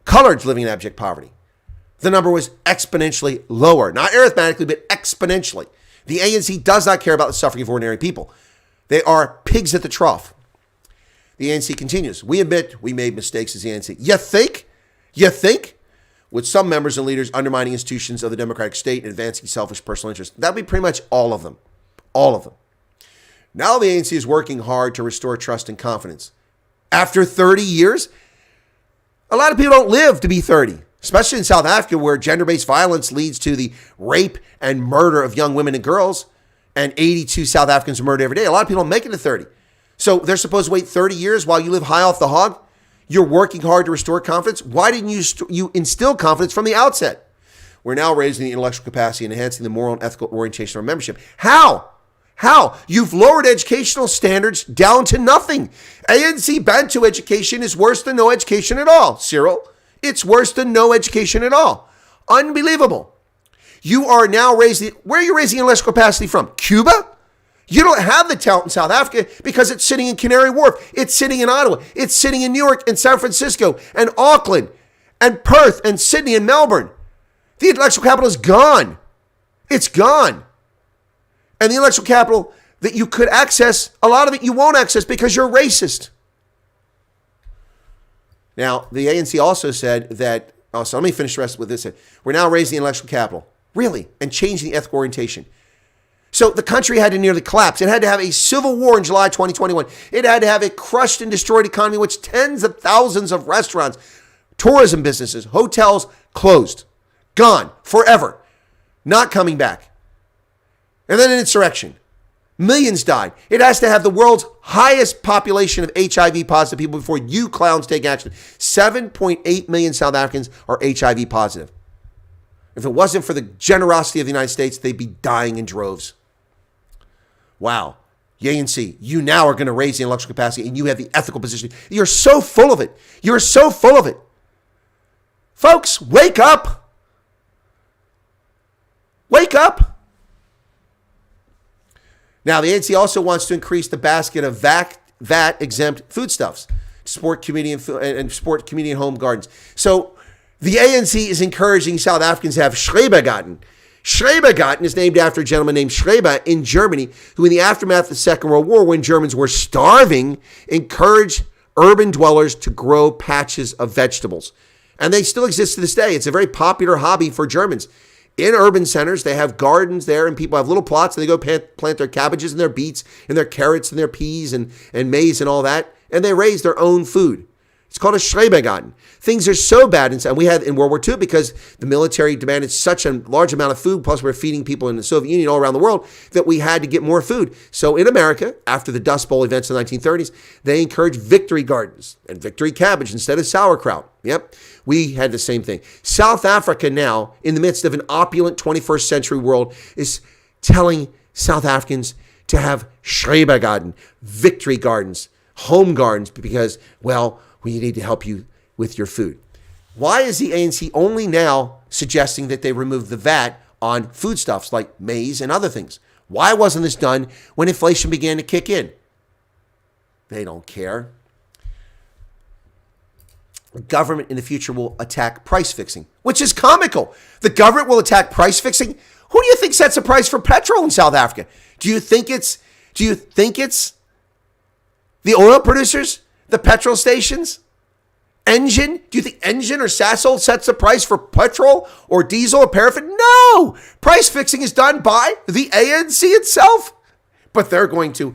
coloreds living in abject poverty. The number was exponentially lower, not arithmetically, but exponentially. The ANC does not care about the suffering of ordinary people. They are pigs at the trough. The ANC continues. We admit we made mistakes as the ANC. You think? You think? With some members and leaders undermining institutions of the democratic state and advancing selfish personal interests. That would be pretty much all of them. All of them. Now the ANC is working hard to restore trust and confidence. After 30 years, a lot of people don't live to be 30, especially in South Africa, where gender-based violence leads to the rape and murder of young women and girls, and 82 South Africans are murdered every day. A lot of people don't make it to 30. So they're supposed to wait 30 years while you live high off the hog? You're working hard to restore confidence. Why didn't you instill confidence from the outset? We're now raising the intellectual capacity and enhancing the moral and ethical orientation of our membership. How? How? You've lowered educational standards down to nothing. ANC Bantu education is worse than no education at all, Cyril. It's worse than no education at all. Unbelievable. You are now where are you raising electrical capacity from? Cuba? You don't have the talent in South Africa because it's sitting in Canary Wharf. It's sitting in Ottawa. It's sitting in New York and San Francisco and Auckland and Perth and Sydney and Melbourne. The intellectual capital is gone. It's gone. And the intellectual capital that you could access, a lot of it you won't access because you're racist. Now, the ANC also said that, so let me finish the rest with this. We're now raising the intellectual capital. Really? And changing the ethnic orientation. So the country had to nearly collapse. It had to have a civil war in July 2021. It had to have a crushed and destroyed economy, which tens of thousands of restaurants, tourism businesses, hotels closed, gone forever, not coming back. And then an insurrection. Millions died. It has to have the world's highest population of HIV positive people before you clowns take action. 7.8 million South Africans are HIV positive. If it wasn't for the generosity of the United States, they'd be dying in droves. Wow. ANC, you now are going to raise the intellectual capacity and you have the ethical position. You're so full of it. You're so full of it. Folks, wake up. Wake up. Now, the ANC also wants to increase the basket of VAT-exempt foodstuffs to support community and support community and home gardens. So the ANC is encouraging South Africans to have Schrebergarten. Schrebergarten is named after a gentleman named Schreber in Germany, who in the aftermath of the Second World War, when Germans were starving, encouraged urban dwellers to grow patches of vegetables. And they still exist to this day. It's a very popular hobby for Germans. In urban centers, they have gardens there and people have little plots and they go plant their cabbages and their beets and their carrots and their peas and maize and all that. And they raise their own food. It's called a Schrebergarten. Things are so bad inside. We had in World War II because the military demanded such a large amount of food, plus we're feeding people in the Soviet Union all around the world, that we had to get more food. So in America, after the Dust Bowl events in the 1930s, they encouraged victory gardens and victory cabbage instead of sauerkraut. Yep, we had the same thing. South Africa now, in the midst of an opulent 21st century world, is telling South Africans to have Schrebergarten, victory gardens, home gardens, because, well, we need to help you with your food. Why is the ANC only now suggesting that they remove the VAT on foodstuffs like maize and other things? Why wasn't this done when inflation began to kick in? They don't care. The government in the future will attack price fixing, which is comical. The government will attack price fixing? Who do you think sets the price for petrol in South Africa? Do you think it's the oil producers? The petrol stations? Engine? Do you think Engine or Sasol sets the price for petrol or diesel or paraffin? No! Price fixing is done by the ANC itself. But they're going to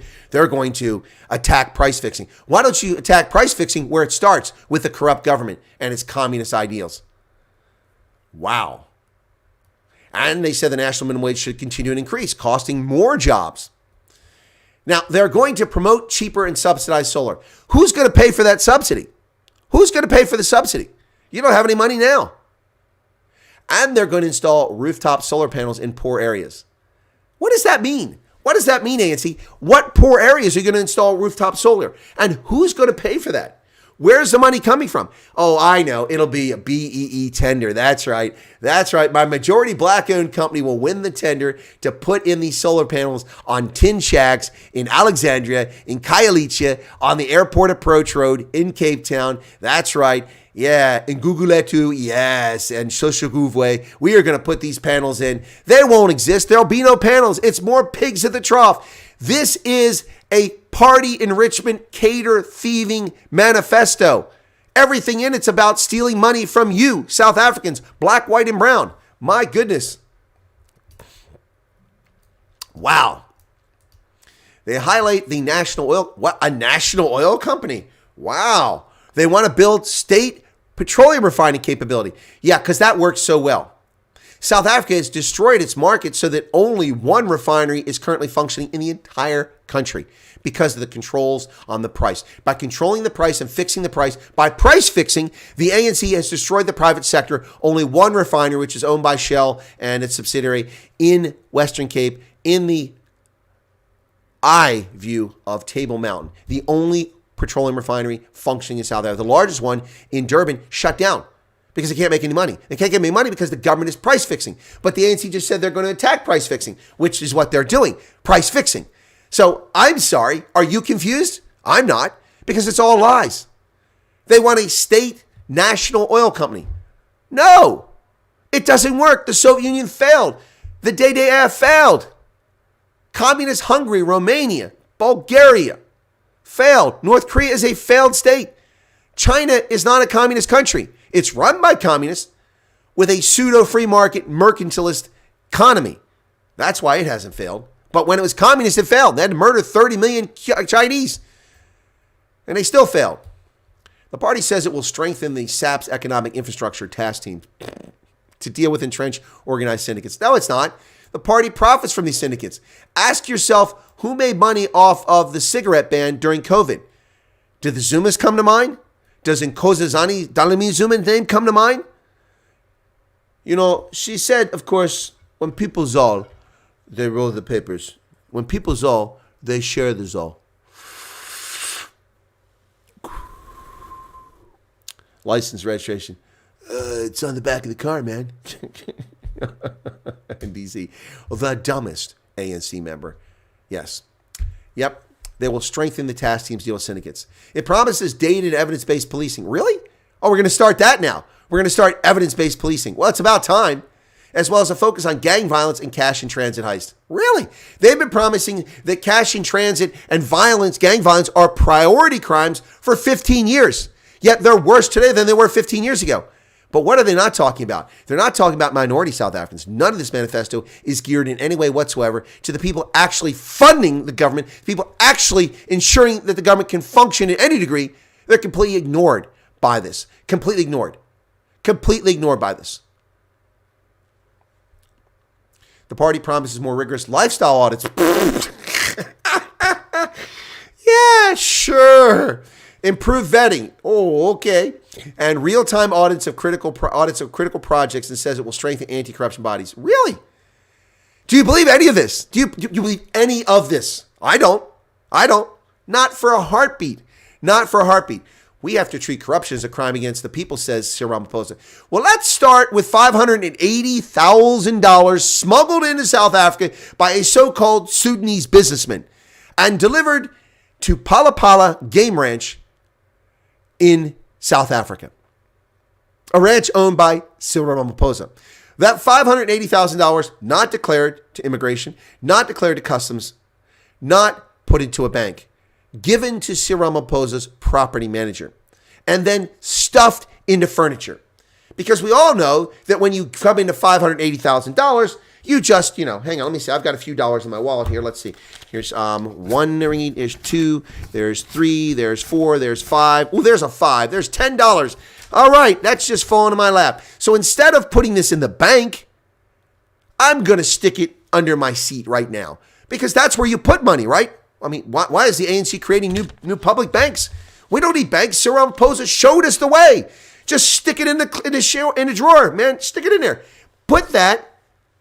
attack price fixing. Why don't you attack price fixing where it starts, with the corrupt government and its communist ideals? Wow. And they said the national minimum wage should continue to increase, costing more jobs. Now, they're going to promote cheaper and subsidized solar. Who's going to pay for that subsidy? Who's going to pay for the subsidy? You don't have any money now. And they're going to install rooftop solar panels in poor areas. What does that mean? What does that mean, ANC? What poor areas are you going to install rooftop solar? And who's going to pay for that? Where's the money coming from? Oh, I know. It'll be a BEE tender. That's right. That's right. My majority black-owned company will win the tender to put in these solar panels on tin shacks in Alexandria, in Khayelitsha, on the airport approach road in Cape Town. That's right. Yeah, in Guguletu, yes, and Soshanguve, we are going to put these panels in. They won't exist. There'll be no panels. It's more pigs at the trough. This is a party enrichment, cater, thieving manifesto. Everything in it's about stealing money from you, South Africans, black, white, and brown. My goodness. Wow. They highlight the national oil. What? A national oil company? Wow. They want to build state petroleum refining capability. Yeah, because that works so well. South Africa has destroyed its market so that only one refinery is currently functioning in the entire country because of the controls on the price. By controlling the price and fixing the price, by price fixing, the ANC has destroyed the private sector. Only one refinery, which is owned by Shell and its subsidiary in Western Cape, in the eye view of Table Mountain. The only petroleum refinery functioning in South Africa. The largest one in Durban shut down because they can't make any money. They can't get any money because the government is price fixing. But the ANC just said they're going to attack price fixing, which is what they're doing, price fixing. So I'm sorry. Are you confused? I'm not, because it's all lies. They want a state national oil company. No, it doesn't work. The Soviet Union failed. The DDR failed. Communist Hungary, Romania, Bulgaria failed. North Korea is a failed state. China is not a communist country. It's run by communists with a pseudo-free market mercantilist economy. That's why it hasn't failed. But when it was communist, it failed. They had to murder 30 million Chinese. And they still failed. The party says it will strengthen the SAP's economic infrastructure task team to deal with entrenched organized syndicates. No, it's not. The party profits from these syndicates. Ask yourself who made money off of the cigarette ban during COVID. Did the Zumas come to mind? Does Nkosazana Dlamini Zuma's name come to mind? You know, she said, of course, when people zol, they roll the papers. When people zol, they share the zol. License registration. It's on the back of the car, man. In D.C. The dumbest ANC member. Yes. Yep. They will strengthen the task team's deal with syndicates. It promises data and evidence-based policing. Really? Oh, we're going to start that now. We're going to start evidence-based policing. Well, it's about time. As well as a focus on gang violence and cash in transit heist. Really? They've been promising that cash in transit and violence, gang violence, are priority crimes for 15 years. Yet they're worse today than they were 15 years ago. But what are they not talking about? They're not talking about minority South Africans. None of this manifesto is geared in any way whatsoever to the people actually funding the government, people actually ensuring that the government can function in any degree. They're completely ignored by this. Completely ignored. Completely ignored by this. The party promises more rigorous lifestyle audits. Yeah, sure. Improved vetting. Oh, okay. And real-time audits of critical projects, and says it will strengthen anti-corruption bodies. Really? Do you believe any of this? Do you believe any of this? I don't. Not for a heartbeat. Not for a heartbeat. We have to treat corruption as a crime against the people, says Cyril Ramaphosa. Well, let's start with $580,000 smuggled into South Africa by a so-called Sudanese businessman and delivered to Pala Pala Game Ranch in South Africa. A ranch owned by Cyril Ramaphosa. That $580,000 not declared to immigration, not declared to customs, not put into a bank, given to Cyril Ramaphosa's property manager, and then stuffed into furniture. Because we all know that when you come into $580,000, you just, hang on, let me see. I've got a few dollars in my wallet here. Let's see. Here's one ringgit, there's two, there's three, there's four, there's five. Oh, there's a five. There's $10. All right, that's just falling in my lap. So instead of putting this in the bank, I'm going to stick it under my seat right now. Because that's where you put money, right? I mean, why is the ANC creating new public banks? We don't need banks. Cyril Ramaphosa showed us the way. Just stick it in the drawer, man. Stick it in there. Put that.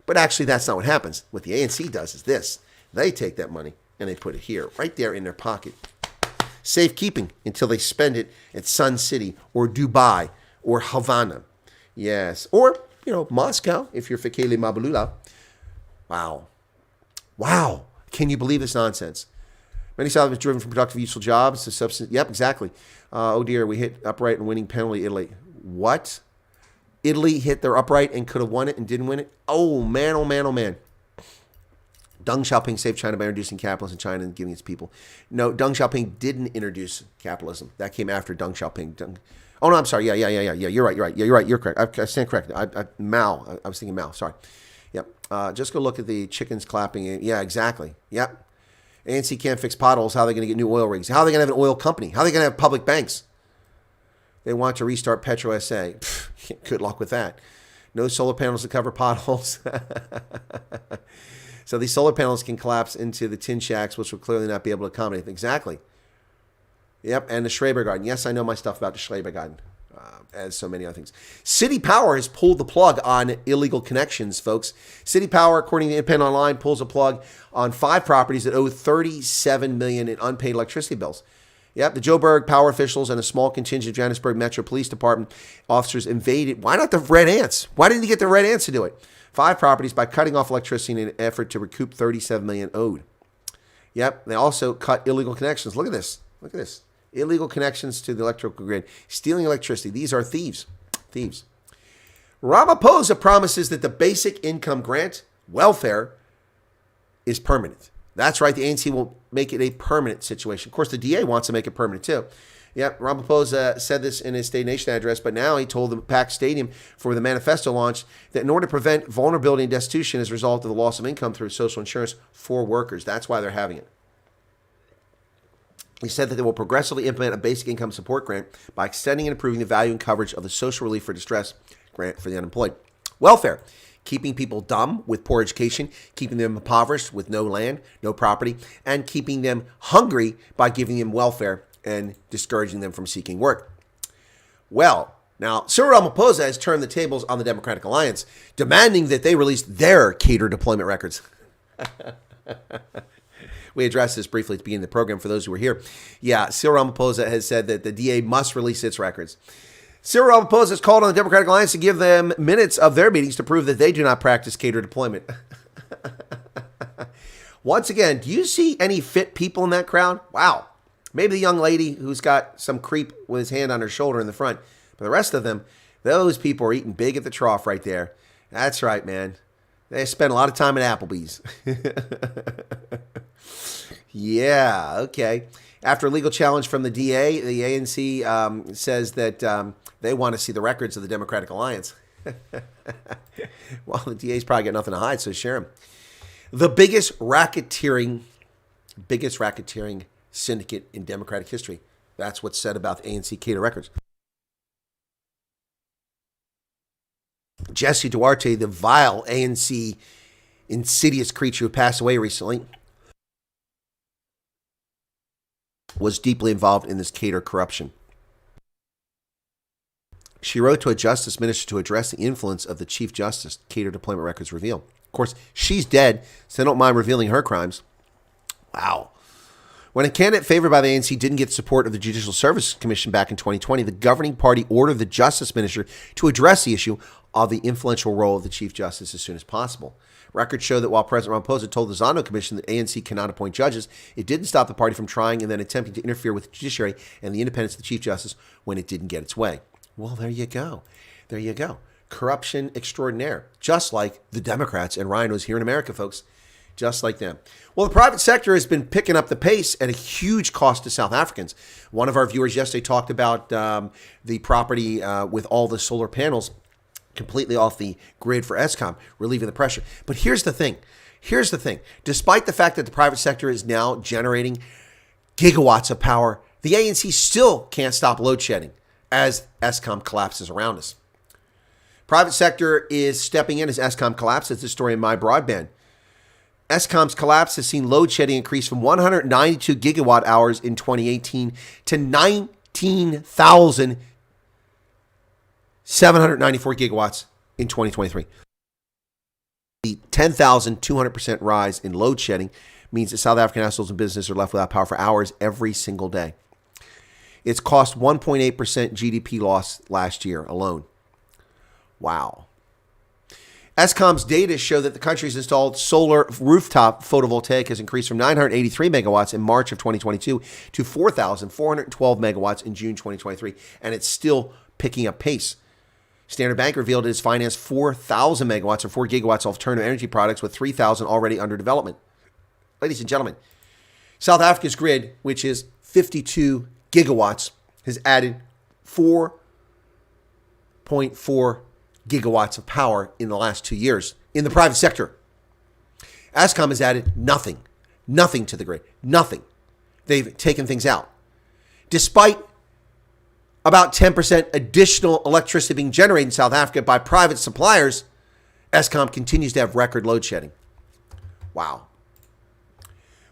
But actually, that's not what happens. What the ANC does is this. They take that money and they put it here, right there in their pocket. Safekeeping until they spend it at Sun City or Dubai or Havana. Yes. Or, Moscow, if you're Fikele Mabalula. Wow. Can you believe this nonsense? Many South Africans driven from productive, useful jobs to substance. Yep, exactly. Oh dear, we hit upright and winning penalty Italy. What? Italy hit their upright and could have won it and didn't win it? Oh man. Deng Xiaoping saved China by introducing capitalism in China and giving its people. No, Deng Xiaoping didn't introduce capitalism. That came after Deng Xiaoping. Oh no, I'm sorry. Yeah. You're right. Yeah, you're right. You're correct. I stand corrected. Mao. I was thinking Mao. Sorry. Yep. Just go look at the chickens clapping. Yeah, exactly. Yep. ANC can't fix potholes. How are they going to get new oil rigs? How are they going to have an oil company? How are they going to have public banks? They want to restart Petro SA. Good luck with that. No solar panels to cover potholes. So these solar panels can collapse into the tin shacks, which will clearly not be able to accommodate. Exactly. Yep, and the Schrebergarten. Yes, I know my stuff about the Schrebergarten, as so many other things. City Power has pulled the plug on illegal connections, folks. City Power, according to Independent Online, pulls a plug on 5 properties that owe $37 million in unpaid electricity bills. Yep, the Joburg power officials and a small contingent of Johannesburg Metro Police Department officers invaded. Why not the Red Ants? Why didn't you get the Red Ants to do it? 5 properties by cutting off electricity in an effort to recoup $37 million owed. Yep, they also cut illegal connections. Look at this. Look at this. Illegal connections to the electrical grid. Stealing electricity. These are thieves. Thieves. Ramaphosa promises that the basic income grant, welfare, is permanent. That's right. The ANC will make it a permanent situation. Of course, the DA wants to make it permanent too. Yep, Ramaphosa said this in his State of the Nation address, but now he told the packed stadium for the manifesto launch that in order to prevent vulnerability and destitution as a result of the loss of income through social insurance for workers, that's why they're having it. He said that they will progressively implement a basic income support grant by extending and improving the value and coverage of the social relief for distress grant for the unemployed. Welfare, keeping people dumb with poor education, keeping them impoverished with no land, no property, and keeping them hungry by giving them welfare and discouraging them from seeking work. Well, now, Cyril Ramaphosa has turned the tables on the Democratic Alliance, demanding that they release their cater deployment records. We addressed this briefly at the beginning of the program for those who were here. Yeah, Cyril Ramaphosa has said that the DA must release its records. Cyril Ramaphosa has called on the Democratic Alliance to give them minutes of their meetings to prove that they do not practice cater deployment. Once again, do you see any fit people in that crowd? Wow. Maybe the young lady who's got some creep with his hand on her shoulder in the front. But the rest of them, those people are eating big at the trough right there. That's right, man. They spend a lot of time at Applebee's. Yeah, okay. After a legal challenge from the DA, the ANC says that they want to see the records of the Democratic Alliance. Well, the DA's probably got nothing to hide, so share them. The biggest racketeering syndicate in Democratic history. That's what's said about the ANC Cater records. Jesse Duarte, the vile ANC insidious creature who passed away recently, was deeply involved in this Cater corruption. She wrote to a justice minister to address the influence of the Chief Justice, Cater deployment records reveal. Of course, she's dead, so they don't mind revealing her crimes. Wow. When a candidate favored by the ANC didn't get support of the Judicial Service Commission back in 2020, the governing party ordered the justice minister to address the issue of the influential role of the Chief Justice as soon as possible. Records show that while President Ramaphosa told the Zondo Commission that ANC cannot appoint judges, it didn't stop the party from trying and then attempting to interfere with the judiciary and the independence of the Chief Justice when it didn't get its way. Well, there you go. There you go. Corruption extraordinaire, just like the Democrats and rhinos here in America, folks. Just like them. Well, the private sector has been picking up the pace at a huge cost to South Africans. One of our viewers yesterday talked about the property with all the solar panels completely off the grid for Eskom, relieving the pressure. But here's the thing. Here's the thing. Despite the fact that the private sector is now generating gigawatts of power, the ANC still can't stop load shedding as Eskom collapses around us. Private sector is stepping in as Eskom collapses. This story in My Broadband. Eskom's collapse has seen load shedding increase from 192 gigawatt hours in 2018 to 19,794 gigawatts in 2023. The 10,200% rise in load shedding means that South African households and businesses are left without power for hours every single day. It's cost 1.8% GDP loss last year alone. Wow. Eskom's data show that the country's installed solar rooftop photovoltaic has increased from 983 megawatts in March of 2022 to 4,412 megawatts in June 2023, and it's still picking up pace. Standard Bank revealed it has financed 4,000 megawatts or 4 gigawatts of alternative energy products with 3,000 already under development. Ladies and gentlemen, South Africa's grid, which is 52 gigawatts, has added 4.4 gigawatts of power in the last 2 years in the private sector. Eskom has added nothing to the grid, nothing. They've taken things out. Despite about 10% additional electricity being generated in South Africa by private suppliers, Eskom continues to have record load shedding. Wow.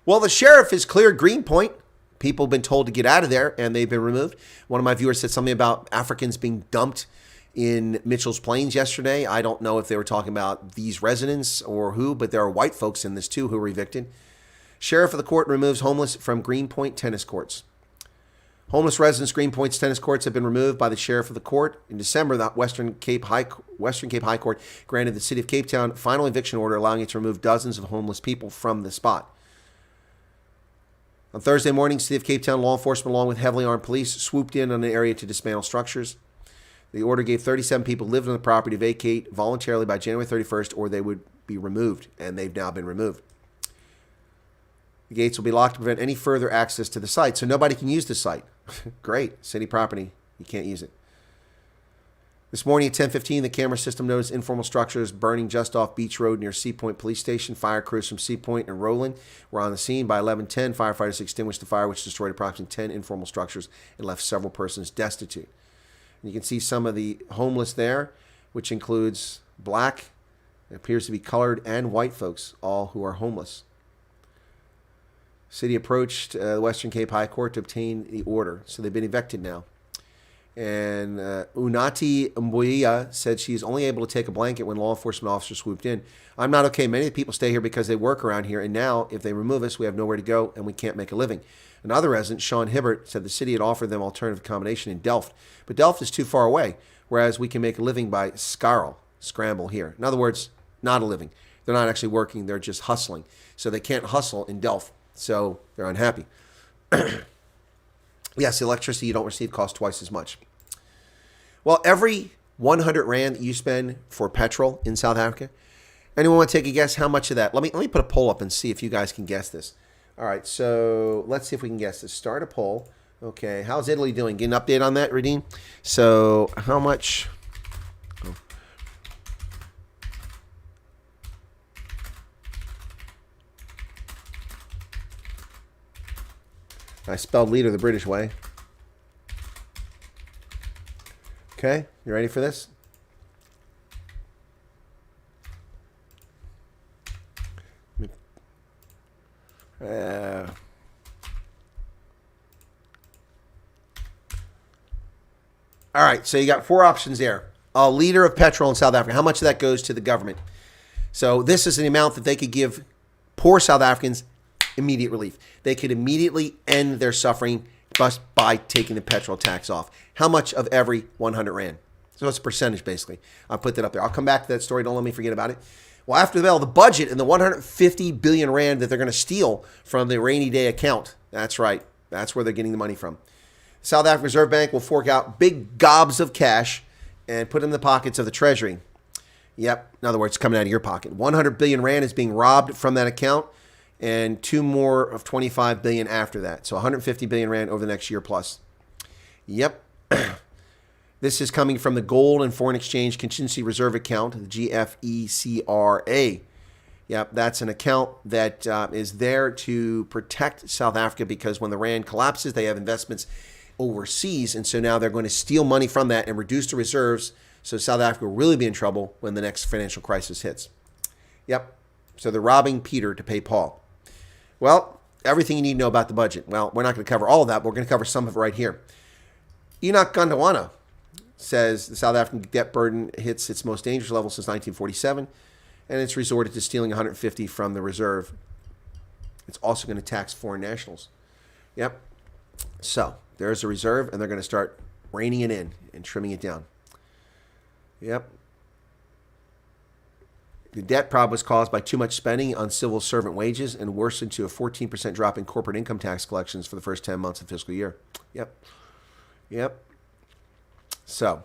Well, the sheriff has cleared Greenpoint. People have been told to get out of there, and they've been removed. One of my viewers said something about Africans being dumped in Mitchell's Plains yesterday. I don't know if they were talking about these residents or who, but there are white folks in this too who were evicted. Sheriff of the court removes homeless from Greenpoint tennis courts. Homeless residents' Greenpoint's tennis courts have been removed by the sheriff of the court. In December, the Western Cape High Court granted the city of Cape Town final eviction order, allowing it to remove dozens of homeless people from the spot. On Thursday morning, City of Cape Town law enforcement, along with heavily armed police, swooped in on the area to dismantle structures. The order gave 37 people who lived on the property to vacate voluntarily by January 31st, or they would be removed, and they've now been removed. The gates will be locked to prevent any further access to the site, so nobody can use the site. Great. City property. You can't use it. This morning at 10:15, the camera system noticed informal structures burning just off Beach Road near Sea Point Police Station. Fire crews from Sea Point and Roland were on the scene. By 11:10, firefighters extinguished the fire, which destroyed approximately 10 informal structures and left several persons destitute. And you can see some of the homeless there, which includes black, it appears to be colored, and white folks, all who are homeless. City approached the Western Cape High Court to obtain the order, so they've been evicted now. And Unati Mbuia said she is only able to take a blanket when law enforcement officers swooped in. I'm not okay. Many of the people stay here because they work around here, and now if they remove us, we have nowhere to go and we can't make a living. Another resident, Sean Hibbert, said the city had offered them alternative accommodation in Delft, but Delft is too far away, whereas we can make a living by scramble here. In other words, not a living. They're not actually working, they're just hustling. So they can't hustle in Delft. So they're unhappy. Yes, the electricity you don't receive costs twice as much. Well, every 100 Rand that you spend for petrol in South Africa, anyone want to take a guess how much of that? Let me put a poll up and see if you guys can guess this. All right, so let's see if we can guess this. Start a poll. Okay, how's Italy doing? Get an update on that, Radine? So how much... I spelled leader the British way. Okay, you ready for this? All right, so you got four options there. A liter of petrol in South Africa. How much of that goes to the government? So this is an amount that they could give poor South Africans immediate relief. They could immediately end their suffering just by taking the petrol tax off. How much of every 100 Rand? So it's a percentage, basically. I'll put that up there. I'll come back to that story. Don't let me forget about it. Well, after the bell, the budget and the 150 billion Rand that they're going to steal from the rainy day account. That's right. That's where they're getting the money from. South African Reserve Bank will fork out big gobs of cash and put them in the pockets of the Treasury. Yep. In other words, coming out of your pocket. 100 billion Rand is being robbed from that account, and two more of 25 billion after that. So 150 billion Rand over the next year plus. Yep. This is coming from the Gold and Foreign Exchange Contingency Reserve Account, the GFECRA. Yep, that's an account that is there to protect South Africa because when the Rand collapses, they have investments overseas. And so now they're going to steal money from that and reduce the reserves. So South Africa will really be in trouble when the next financial crisis hits. Yep. So they're robbing Peter to pay Paul. Well, everything you need to know about the budget. Well, we're not going to cover all of that, but we're going to cover some of it right here. Enoch Gondwana says the South African debt burden hits its most dangerous level since 1947, and it's resorted to stealing 150 from the reserve. It's also going to tax foreign nationals. Yep. So there's a reserve, and they're going to start reining it in and trimming it down. Yep. The debt problem was caused by too much spending on civil servant wages and worsened to a 14% drop in corporate income tax collections for the first 10 months of the fiscal year. Yep. Yep. So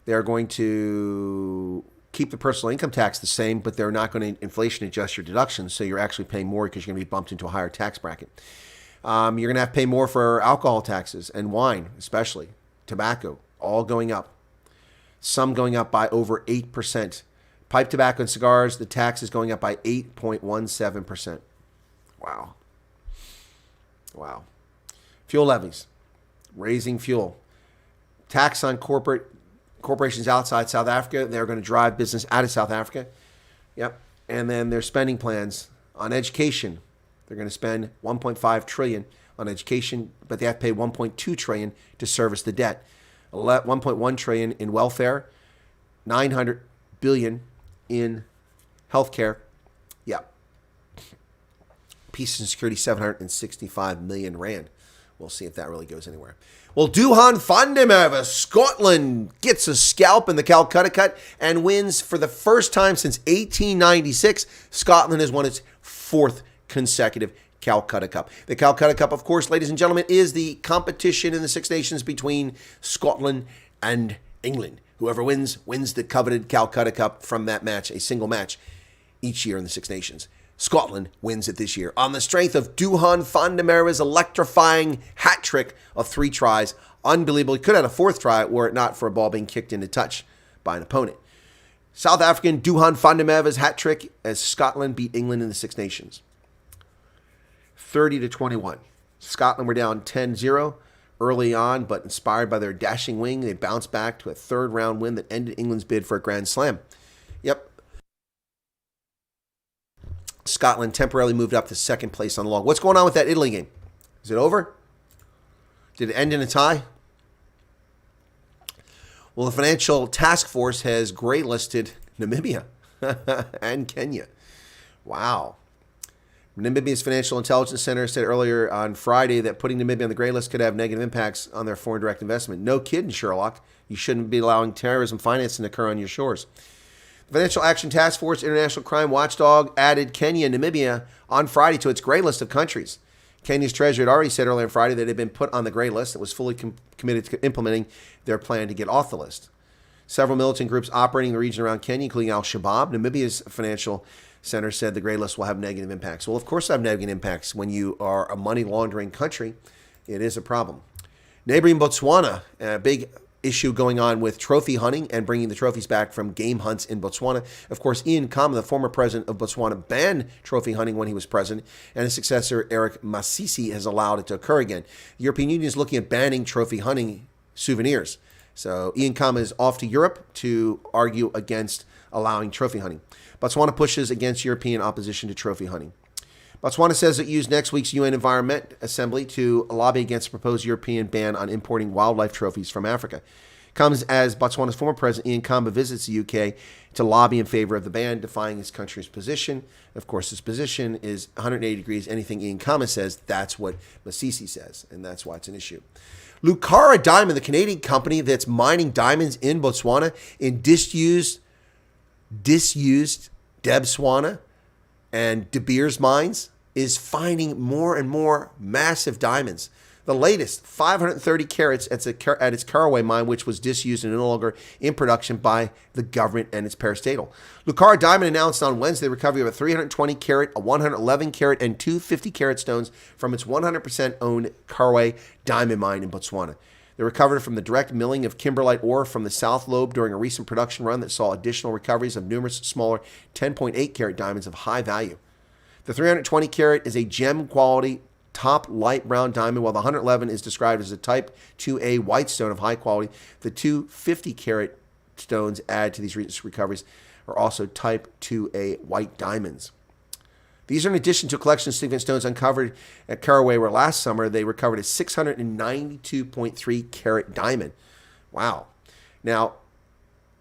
they're going to keep the personal income tax the same, but they're not going to inflation adjust your deductions, so you're actually paying more because you're going to be bumped into a higher tax bracket. You're going to have to pay more for alcohol taxes and wine, especially tobacco, all going up. Some going up by over 8%. Pipe tobacco and cigars, the tax is going up by 8.17%. Wow. Wow. Fuel levies, raising fuel. Tax on corporations outside South Africa. They're going to drive business out of South Africa. Yep. And then their spending plans on education. They're going to spend 1.5 trillion on education, but they have to pay 1.2 trillion to service the debt. 1.1 trillion in welfare, 900 billion in healthcare. Yeah. Peace and security, 765 million Rand. we'll see if that really goes anywhere. Well, Duhan Fandemeva of Scotland gets a scalp in the Calcutta Cup and wins for the first time since 1896. Scotland has won its fourth consecutive Calcutta Cup. The Calcutta Cup, of course, ladies and gentlemen, is the competition in the Six Nations between Scotland and England. Whoever wins the coveted Calcutta Cup from that match, a single match each year in the Six Nations. Scotland wins it this year on the strength of Duhan Fandemeva's electrifying hat trick of 3 tries. Unbelievable. He could have had a 4th try were it not for a ball being kicked into touch by an opponent. South African Duhan Fandemeva's hat trick as Scotland beat England in the Six Nations. 30-21. Scotland were down 10-0 early on, but inspired by their dashing wing, they bounced back to a 3rd round win that ended England's bid for a Grand Slam. Yep. Scotland temporarily moved up to 2nd place on the log. What's going on with that Italy game? Is it over? Did it end in a tie? Well, the Financial Task Force has grey-listed Namibia and Kenya. Wow. Namibia's Financial Intelligence Center said earlier on Friday that putting Namibia on the gray list could have negative impacts on their foreign direct investment. No kidding, Sherlock. You shouldn't be allowing terrorism financing to occur on your shores. The Financial Action Task Force International Crime Watchdog added Kenya and Namibia on Friday to its gray list of countries. Kenya's treasurer had already said earlier on Friday that it had been put on the gray list that was fully committed to implementing their plan to get off the list. Several militant groups operating in the region around Kenya, including Al-Shabaab, Namibia's Financial Center said the gray list will have negative impacts. Well, of course it'll have negative impacts. When you are a money laundering country, it is a problem. Neighboring Botswana, a big issue going on with trophy hunting and bringing the trophies back from game hunts in Botswana. Of course, Ian Khama, the former president of Botswana, banned trophy hunting when he was president, and his successor, Eric Masisi, has allowed it to occur again. The European Union is looking at banning trophy hunting souvenirs. So Ian Khama is off to Europe to argue against allowing trophy hunting. Botswana pushes against European opposition to trophy hunting. Botswana says it used next week's UN Environment Assembly to lobby against a proposed European ban on importing wildlife trophies from Africa. Comes as Botswana's former president Ian Khama visits the UK to lobby in favor of the ban, defying his country's position. Of course, his position is 180 degrees. Anything Ian Khama says, that's what Masisi says, and that's why it's an issue. Lucara Diamond, the Canadian company that's mining diamonds in Botswana in disused Debswana and De Beers mines, is finding more and more massive diamonds. The latest, 530 carats at its Caraway mine, which was disused and no longer in production by the government and its parastatal. Lucara Diamond announced on Wednesday the recovery of a 320 carat, a 111 carat, and two 50 carat stones from its 100% owned Caraway diamond mine in Botswana. They recovered from the direct milling of kimberlite ore from the South Lobe during a recent production run that saw additional recoveries of numerous smaller 10.8 carat diamonds of high value. The 320 carat is a gem quality top light brown diamond, while the 111 is described as a type 2A white stone of high quality. The two 50 carat stones add to these recent recoveries are also type 2A white diamonds. These are in addition to a collection of significant stones uncovered at Caraway, where last summer they recovered a 692.3 carat diamond. Wow. Now,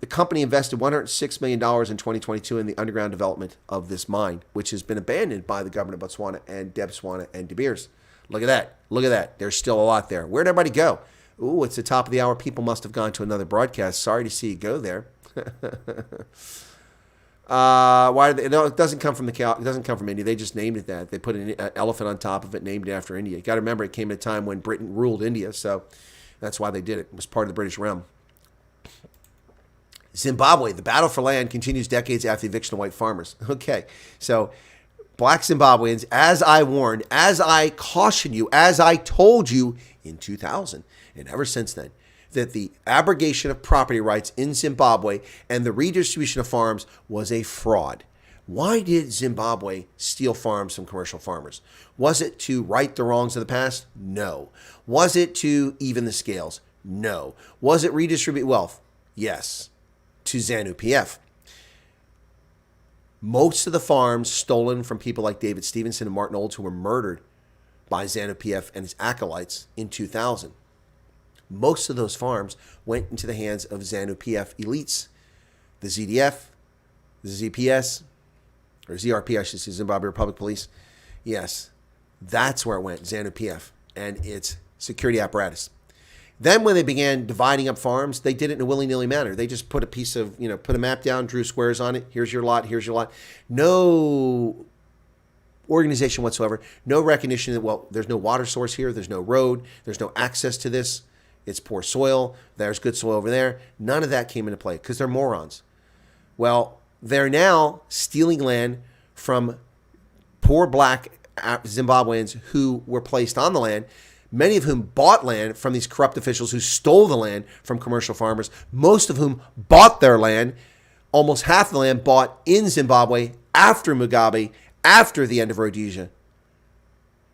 the company invested $106 million in 2022 in the underground development of this mine, which has been abandoned by the government of Botswana and Debswana and De Beers. Look at that. Look at that. There's still a lot there. Where'd everybody go? Ooh, it's the top of the hour. People must have gone to another broadcast. Sorry to see you go there. Why? No, it doesn't come from it doesn't come from India. They just named it that. They put an elephant on top of it, named it after India. You got to remember, it came at a time when Britain ruled India, so that's why they did it. It was part of the British realm. Zimbabwe, the battle for land continues decades after the eviction of white farmers. Okay, so black Zimbabweans, as I warned, as I cautioned you, as I told you in 2000, and ever since then, that the abrogation of property rights in Zimbabwe and the redistribution of farms was a fraud. Why did Zimbabwe steal farms from commercial farmers? Was it to right the wrongs of the past? No. Was it to even the scales? No. Was it redistribute wealth? Yes. To ZANU-PF. Most of the farms stolen from people like David Stevenson and Martin Olds, who were murdered by ZANU-PF and his acolytes in 2000. Most of those farms went into the hands of ZANU-PF elites, the ZDF, the ZPS, or ZRP, I should say, Zimbabwe Republic Police. Yes, that's where it went, ZANU-PF. And it's security apparatus. Then when they began dividing up farms, they did it in a willy-nilly manner. They just put a piece of, put a map down, drew squares on it. Here's your lot, here's your lot. No organization whatsoever. No recognition that, well, there's no water source here. There's no road. There's no access to this. It's poor soil. There's good soil over there. None of that came into play because they're morons. Well, they're now stealing land from poor black Zimbabweans who were placed on the land, many of whom bought land from these corrupt officials who stole the land from commercial farmers, most of whom bought their land, almost half the land bought in Zimbabwe after Mugabe, after the end of Rhodesia.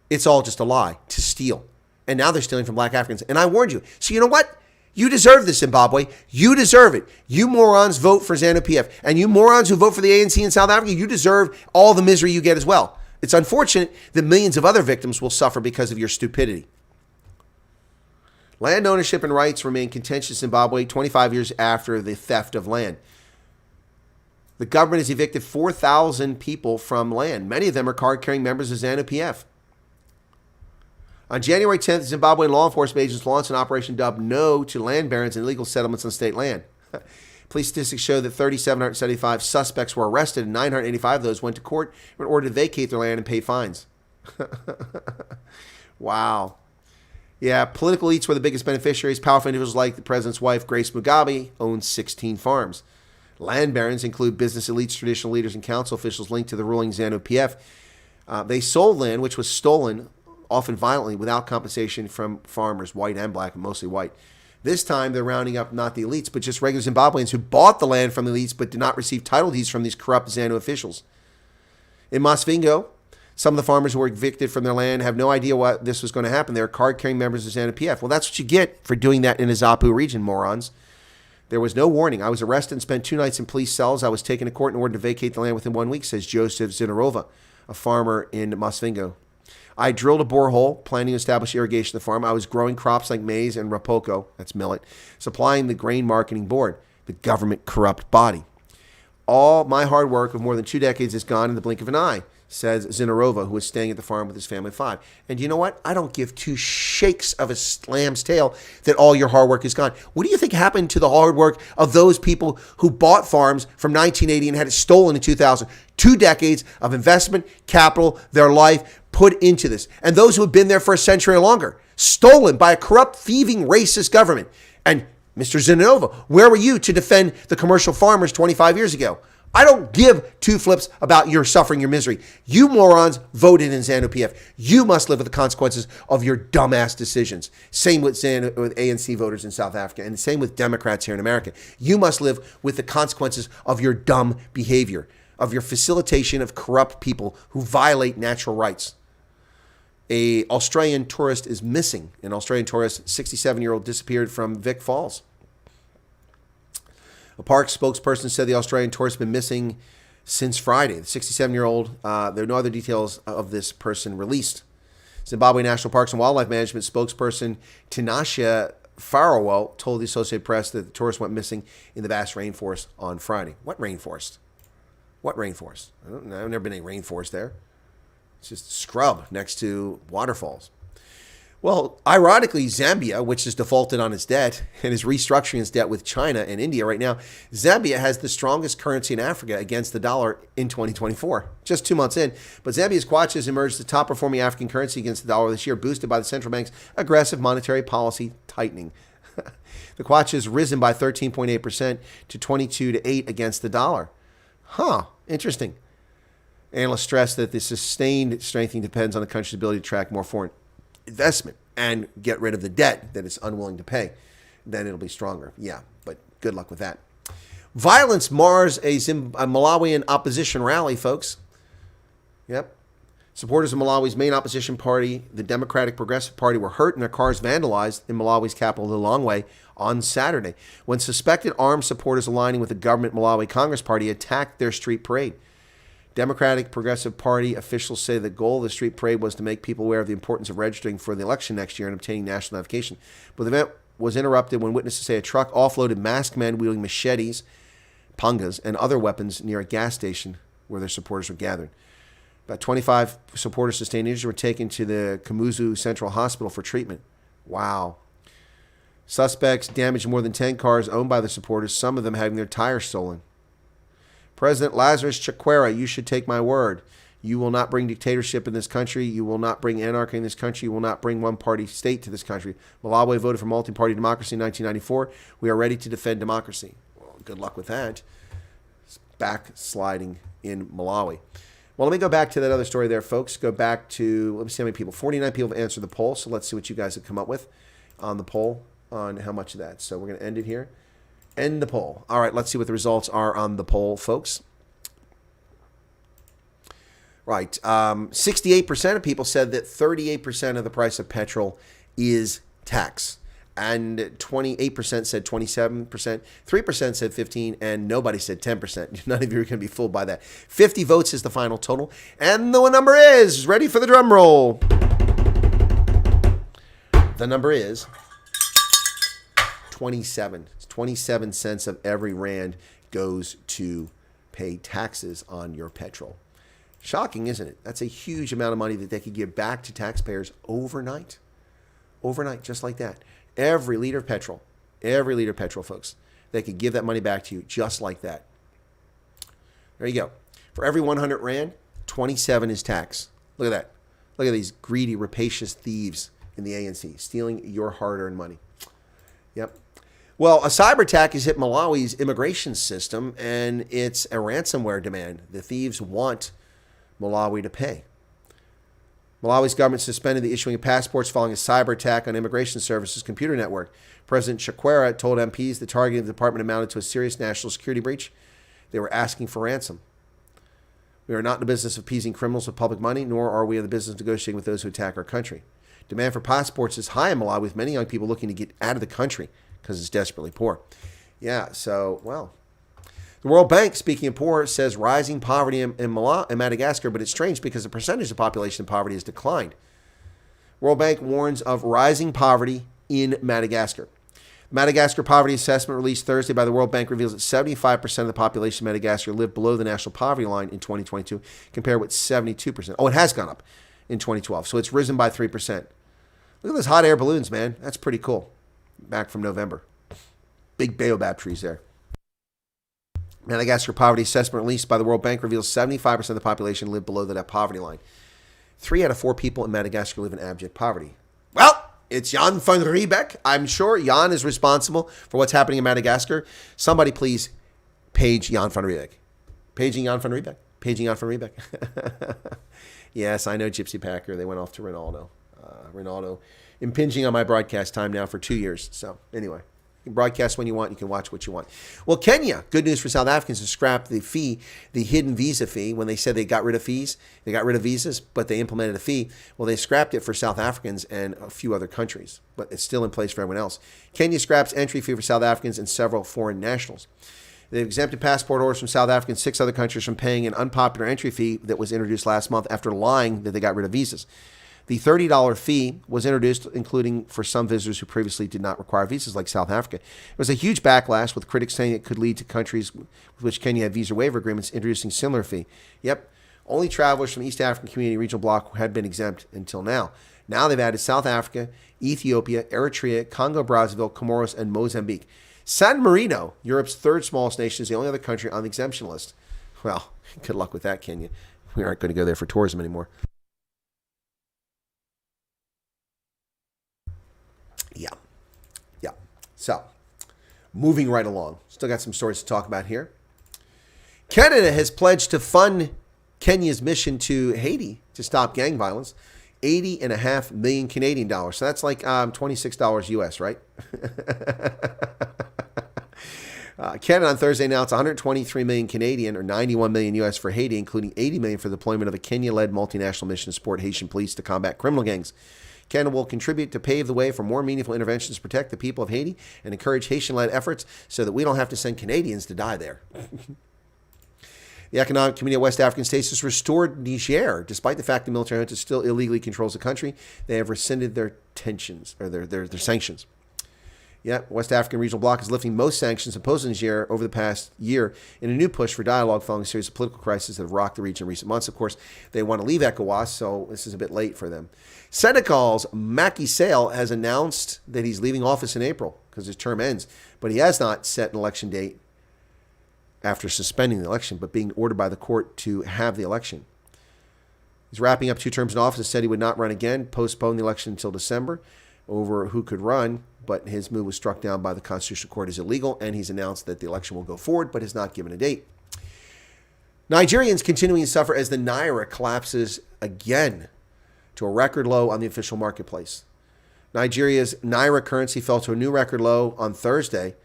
It's all just a lie to steal. And now they're stealing from black Africans. And I warned you. So you know what? You deserve this, Zimbabwe. You deserve it. You morons vote for ZANU-PF. And you morons who vote for the ANC in South Africa, you deserve all the misery you get as well. It's unfortunate that millions of other victims will suffer because of your stupidity. Land ownership and rights remain contentious in Zimbabwe 25 years after the theft of land. The government has evicted 4,000 people from land. Many of them are card-carrying members of ZANU-PF. On January 10th, Zimbabwean law enforcement agents launched an operation dubbed No to Land Barons and Illegal Settlements on State Land. Police statistics show that 3,775 suspects were arrested and 985 of those went to court in order to vacate their land and pay fines. Wow. Yeah, political elites were the biggest beneficiaries. Powerful individuals like the president's wife, Grace Mugabe, own 16 farms. Land barons include business elites, traditional leaders, and council officials linked to the ruling ZANU-PF. They sold land which was stolen, often violently, without compensation from farmers, white and black, and mostly white. This time, they're rounding up not the elites, but just regular Zimbabweans who bought the land from the elites but did not receive title deeds from these corrupt ZANU officials. In Masvingo, some of the farmers who were evicted from their land have no idea what this was going to happen. They're card-carrying members of ZANU-PF. Well, that's what you get for doing that in the Zapu region, morons. There was no warning. I was arrested and spent 2 nights in police cells. I was taken to court in order to vacate the land within 1 week, says Joseph Zinarova, a farmer in Masvingo. I drilled a borehole, planning to establish irrigation of the farm. I was growing crops like maize and rapoko, that's millet, supplying the grain marketing board, the government corrupt body. All my hard work of more than 2 decades is gone in the blink of an eye, says Zinarova, who is staying at the farm with his family of 5. And you know what? I don't give 2 shakes of a lamb's tail that all your hard work is gone. What do you think happened to the hard work of those people who bought farms from 1980 and had it stolen in 2000? 2 decades of investment, capital, their life put into this. And those who have been there for a century or longer, stolen by a corrupt, thieving, racist government. And Mr. Zinarova, where were you to defend the commercial farmers 25 years ago? I don't give 2 flips about your suffering, your misery. You morons voted in ZANU-PF. You must live with the consequences of your dumbass decisions. Same with ANC voters in South Africa, and same with Democrats here in America. You must live with the consequences of your dumb behavior, of your facilitation of corrupt people who violate natural rights. An Australian tourist is missing. An Australian tourist, 67-year-old, disappeared from Vic Falls. A park spokesperson said the Australian tourist has been missing since Friday. The 67-year-old, there are no other details of this person released. Zimbabwe National Parks and Wildlife Management spokesperson Tinashe Farawo told the Associated Press that the tourist went missing in the vast rainforest on Friday. What rainforest? What rainforest? I've never been in a rainforest there. It's just scrub next to waterfalls. Well, ironically, Zambia, which has defaulted on its debt and is restructuring its debt with China and India right now, Zambia has the strongest currency in Africa against the dollar in 2024. Just 2 months in. But Zambia's kwacha has emerged the top-performing African currency against the dollar this year, boosted by the central bank's aggressive monetary policy tightening. The kwacha has risen by 13.8% to 22 to 8 against the dollar. Interesting. Analysts stress that the sustained strengthening depends on the country's ability to attract more foreign investment and get rid of the debt that it's unwilling to pay. Then it'll be stronger. Yeah, but good luck with that. Violence mars a Malawian opposition rally, folks. Yep. Supporters of Malawi's main opposition party, the Democratic Progressive Party, were hurt and their cars vandalized in Malawi's capital, Lilongwe, on Saturday when suspected armed supporters aligning with the government Malawi Congress Party attacked their street parade. Democratic Progressive Party officials say the goal of the street parade was to make people aware of the importance of registering for the election next year and obtaining national identification. But the event was interrupted when witnesses say a truck offloaded masked men wielding machetes, pangas, and other weapons near a gas station where their supporters were gathered. About 25 supporters sustained injuries were taken to the Kamuzu Central Hospital for treatment. Wow. Suspects damaged more than 10 cars owned by the supporters, some of them having their tires stolen. President Lazarus Chakwera, you should take my word. You will not bring dictatorship in this country. You will not bring anarchy in this country. You will not bring one-party state to this country. Malawi voted for multi-party democracy in 1994. We are ready to defend democracy. Well, good luck with that. It's backsliding in Malawi. Well, let me go back to that other story there, folks. Go back to, let me see how many people. 49 people have answered the poll, so let's see what you guys have come up with on the poll on how much of that. So we're going to end it here. End the poll. All right, let's see what the results are on the poll, folks. Right. 68% of people said that 38% of the price of petrol is tax. And 28% said 27%, 3% said 15%, and nobody said 10%. None of you are going to be fooled by that. 50 votes is the final total. And the number is, ready for the drum roll. The number is 27. 27 cents of every rand goes to pay taxes on your petrol. Shocking, isn't it? That's a huge amount of money that they could give back to taxpayers overnight. Overnight, just like that. Every liter of petrol, folks, they could give that money back to you just like that. There you go. For every 100 rand, 27 is tax. Look at that. Look at these greedy, rapacious thieves in the ANC stealing your hard-earned money. Yep. Well, a cyber attack has hit Malawi's immigration system, and it's a ransomware demand. The thieves want Malawi to pay. Malawi's government suspended the issuing of passports following a cyber attack on Immigration Services computer network. President Chakwera told MPs the targeting of the department amounted to a serious national security breach. They were asking for ransom. We are not in the business of appeasing criminals with public money, nor are we in the business of negotiating with those who attack our country. Demand for passports is high in Malawi, with many young people looking to get out of the country because it's desperately poor. Yeah, so, well. The World Bank, speaking of poor, says rising poverty in Madagascar, but it's strange because the percentage of population in poverty has declined. World Bank warns of rising poverty in Madagascar. Madagascar Poverty Assessment released Thursday by the World Bank reveals that 75% of the population of Madagascar lived below the national poverty line in 2022, compared with 72%. Oh, it has gone up in 2012, so it's risen by 3%. Look at those hot air balloons, man. That's pretty cool. Back from November. Big baobab trees there. Madagascar Poverty Assessment released by the World Bank reveals 75% of the population live below that poverty line. 3 out of 4 people in Madagascar live in abject poverty. Well, it's Jan van Riebeck. I'm sure Jan is responsible for what's happening in Madagascar. Somebody please page Jan van Riebeck. Paging Jan van Riebeck. Paging Jan van Riebeck. Yes, I know Gypsy Packer. They went off to Ronaldo. Ronaldo impinging on my broadcast time now for 2 years. So anyway. You can broadcast when you want. You can watch what you want. Well, Kenya, good news for South Africans, to scrap the fee, the hidden visa fee. When they said they got rid of fees, they got rid of visas, but they implemented a fee. Well, they scrapped it for South Africans and a few other countries, but it's still in place for everyone else. Kenya scraps entry fee for South Africans and several foreign nationals. They've exempted passport holders from South Africa and 6 other countries from paying an unpopular entry fee that was introduced last month after lying that they got rid of visas. The $30 fee was introduced, including for some visitors who previously did not require visas, like South Africa. It was a huge backlash, with critics saying it could lead to countries with which Kenya had visa waiver agreements introducing similar fee. Yep, only travelers from the East African Community Regional Bloc had been exempt until now. Now they've added South Africa, Ethiopia, Eritrea, Congo-Brazzaville, Comoros, and Mozambique. San Marino, Europe's 3rd smallest nation, is the only other country on the exemption list. Well, good luck with that, Kenya. We aren't going to go there for tourism anymore. Yeah. So, moving right along. Still got some stories to talk about here. Canada has pledged to fund Kenya's mission to Haiti to stop gang violence. $80.5 million Canadian dollars. So that's like $26 US, right? Canada on Thursday announced 123 million Canadian, or 91 million US, for Haiti, including 80 million for the deployment of a Kenya-led multinational mission to support Haitian police to combat criminal gangs. Canada will contribute to pave the way for more meaningful interventions to protect the people of Haiti and encourage Haitian-led efforts so that we don't have to send Canadians to die there. The Economic Community of West African States has restored Niger, despite the fact the military junta still illegally controls the country. They have rescinded their tensions, or their sanctions. Yep, West African Regional Bloc is lifting most sanctions imposed on Niger over the past year in a new push for dialogue following a series of political crises that have rocked the region in recent months. Of course, they want to leave ECOWAS, so this is a bit late for them. Senegal's Macky Sall has announced that he's leaving office in April because his term ends, but he has not set an election date after suspending the election, but being ordered by the court to have the election. He's wrapping up 2 terms in office and said he would not run again, postponed the election until December over who could run, but his move was struck down by the Constitutional Court as illegal, and he's announced that the election will go forward, but has not given a date. Nigerians continuing to suffer as the Naira collapses again to a record low on the official marketplace. Nigeria's Naira currency fell to a new record low on Thursday,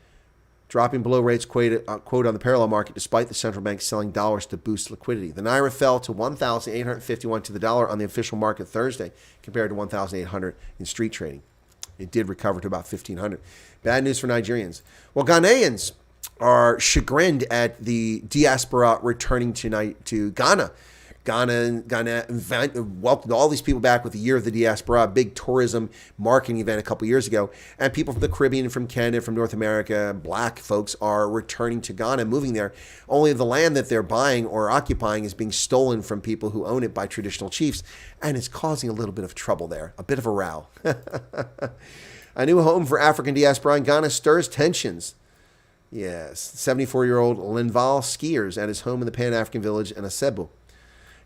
dropping below rates quoted on the parallel market despite the central bank selling dollars to boost liquidity. The Naira fell to 1,851 to the dollar on the official market Thursday compared to 1,800 in street trading. It did recover to about 1,500. Bad news for Nigerians. Well, Ghanaians are chagrined at the diaspora returning tonight to Ghana. Ghana welcomed all these people back with the Year of the Diaspora, a big tourism marketing event a couple years ago. And people from the Caribbean, from Canada, from North America, black folks are returning to Ghana, moving there. Only the land that they're buying or occupying is being stolen from people who own it by traditional chiefs. And it's causing a little bit of trouble there, a bit of a row. A new home for African diaspora in Ghana stirs tensions. Yes, 74-year-old Linval skiers at his home in the Pan-African village in Asebu.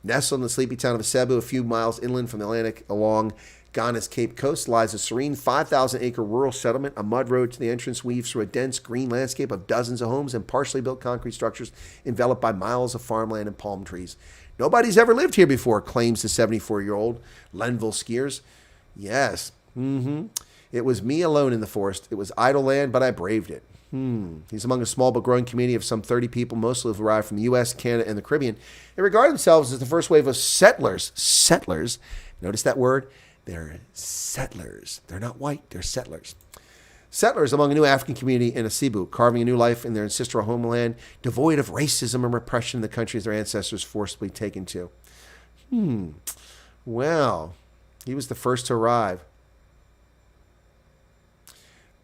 Nestled in the sleepy town of Asebu, a few miles inland from the Atlantic along Ghana's Cape Coast, lies a serene 5,000-acre rural settlement. A mud road to the entrance weaves through a dense green landscape of dozens of homes and partially built concrete structures enveloped by miles of farmland and palm trees. Nobody's ever lived here before, claims the 74-year-old Lenville skiers. Yes, it was me alone in the forest. It was idle land, but I braved it. He's among a small but growing community of some 30 people, most who have arrived from the U.S., Canada, and the Caribbean. They regard themselves as the first wave of settlers. Settlers. Notice that word? They're settlers. They're not white. They're settlers. Settlers among a new African community in Asebu, carving a new life in their ancestral homeland, devoid of racism and repression in the countries their ancestors forcibly taken to. Well, he was the first to arrive.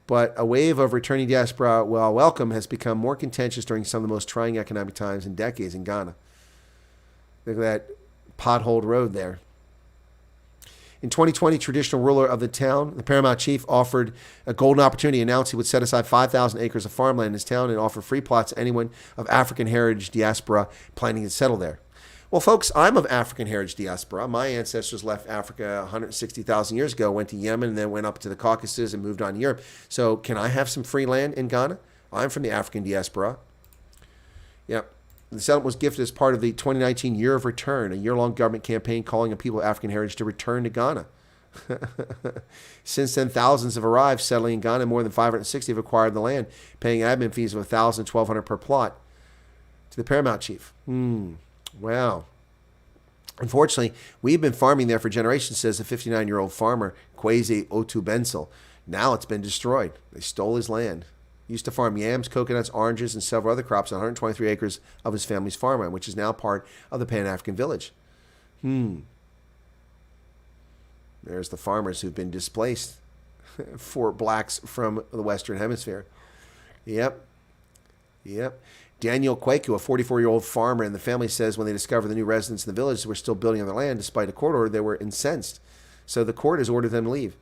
But a wave of returning diaspora, while welcome, has become more contentious during some of the most trying economic times in decades in Ghana. Look at that potholed road there. In 2020, traditional ruler of the town, the paramount chief, offered a golden opportunity. He announced he would set aside 5,000 acres of farmland in his town and offer free plots to anyone of African heritage diaspora planning to settle there. Well, folks, I'm of African heritage diaspora. My ancestors left Africa 160,000 years ago, went to Yemen, and then went up to the Caucasus and moved on to Europe. So can I have some free land in Ghana? I'm from the African diaspora. Yep. The settlement was gifted as part of the 2019 Year of Return, a year-long government campaign calling on people of African heritage to return to Ghana. Since then, thousands have arrived settling in Ghana. More than 560 have acquired the land, paying admin fees of $1,000 to $1,200 per plot to the paramount chief. Wow. Unfortunately, we've been farming there for generations, says the 59-year-old farmer, Kwesi Otubensel. Now it's been destroyed. They stole his land. He used to farm yams, coconuts, oranges, and several other crops on 123 acres of his family's farmland, which is now part of the Pan-African village. There's the farmers who've been displaced for blacks from the Western Hemisphere. Yep. Daniel Kwaku, a 44-year-old farmer in the family, says when they discovered the new residents in the village were still building on their land despite a court order, they were incensed. So the court has ordered them to leave.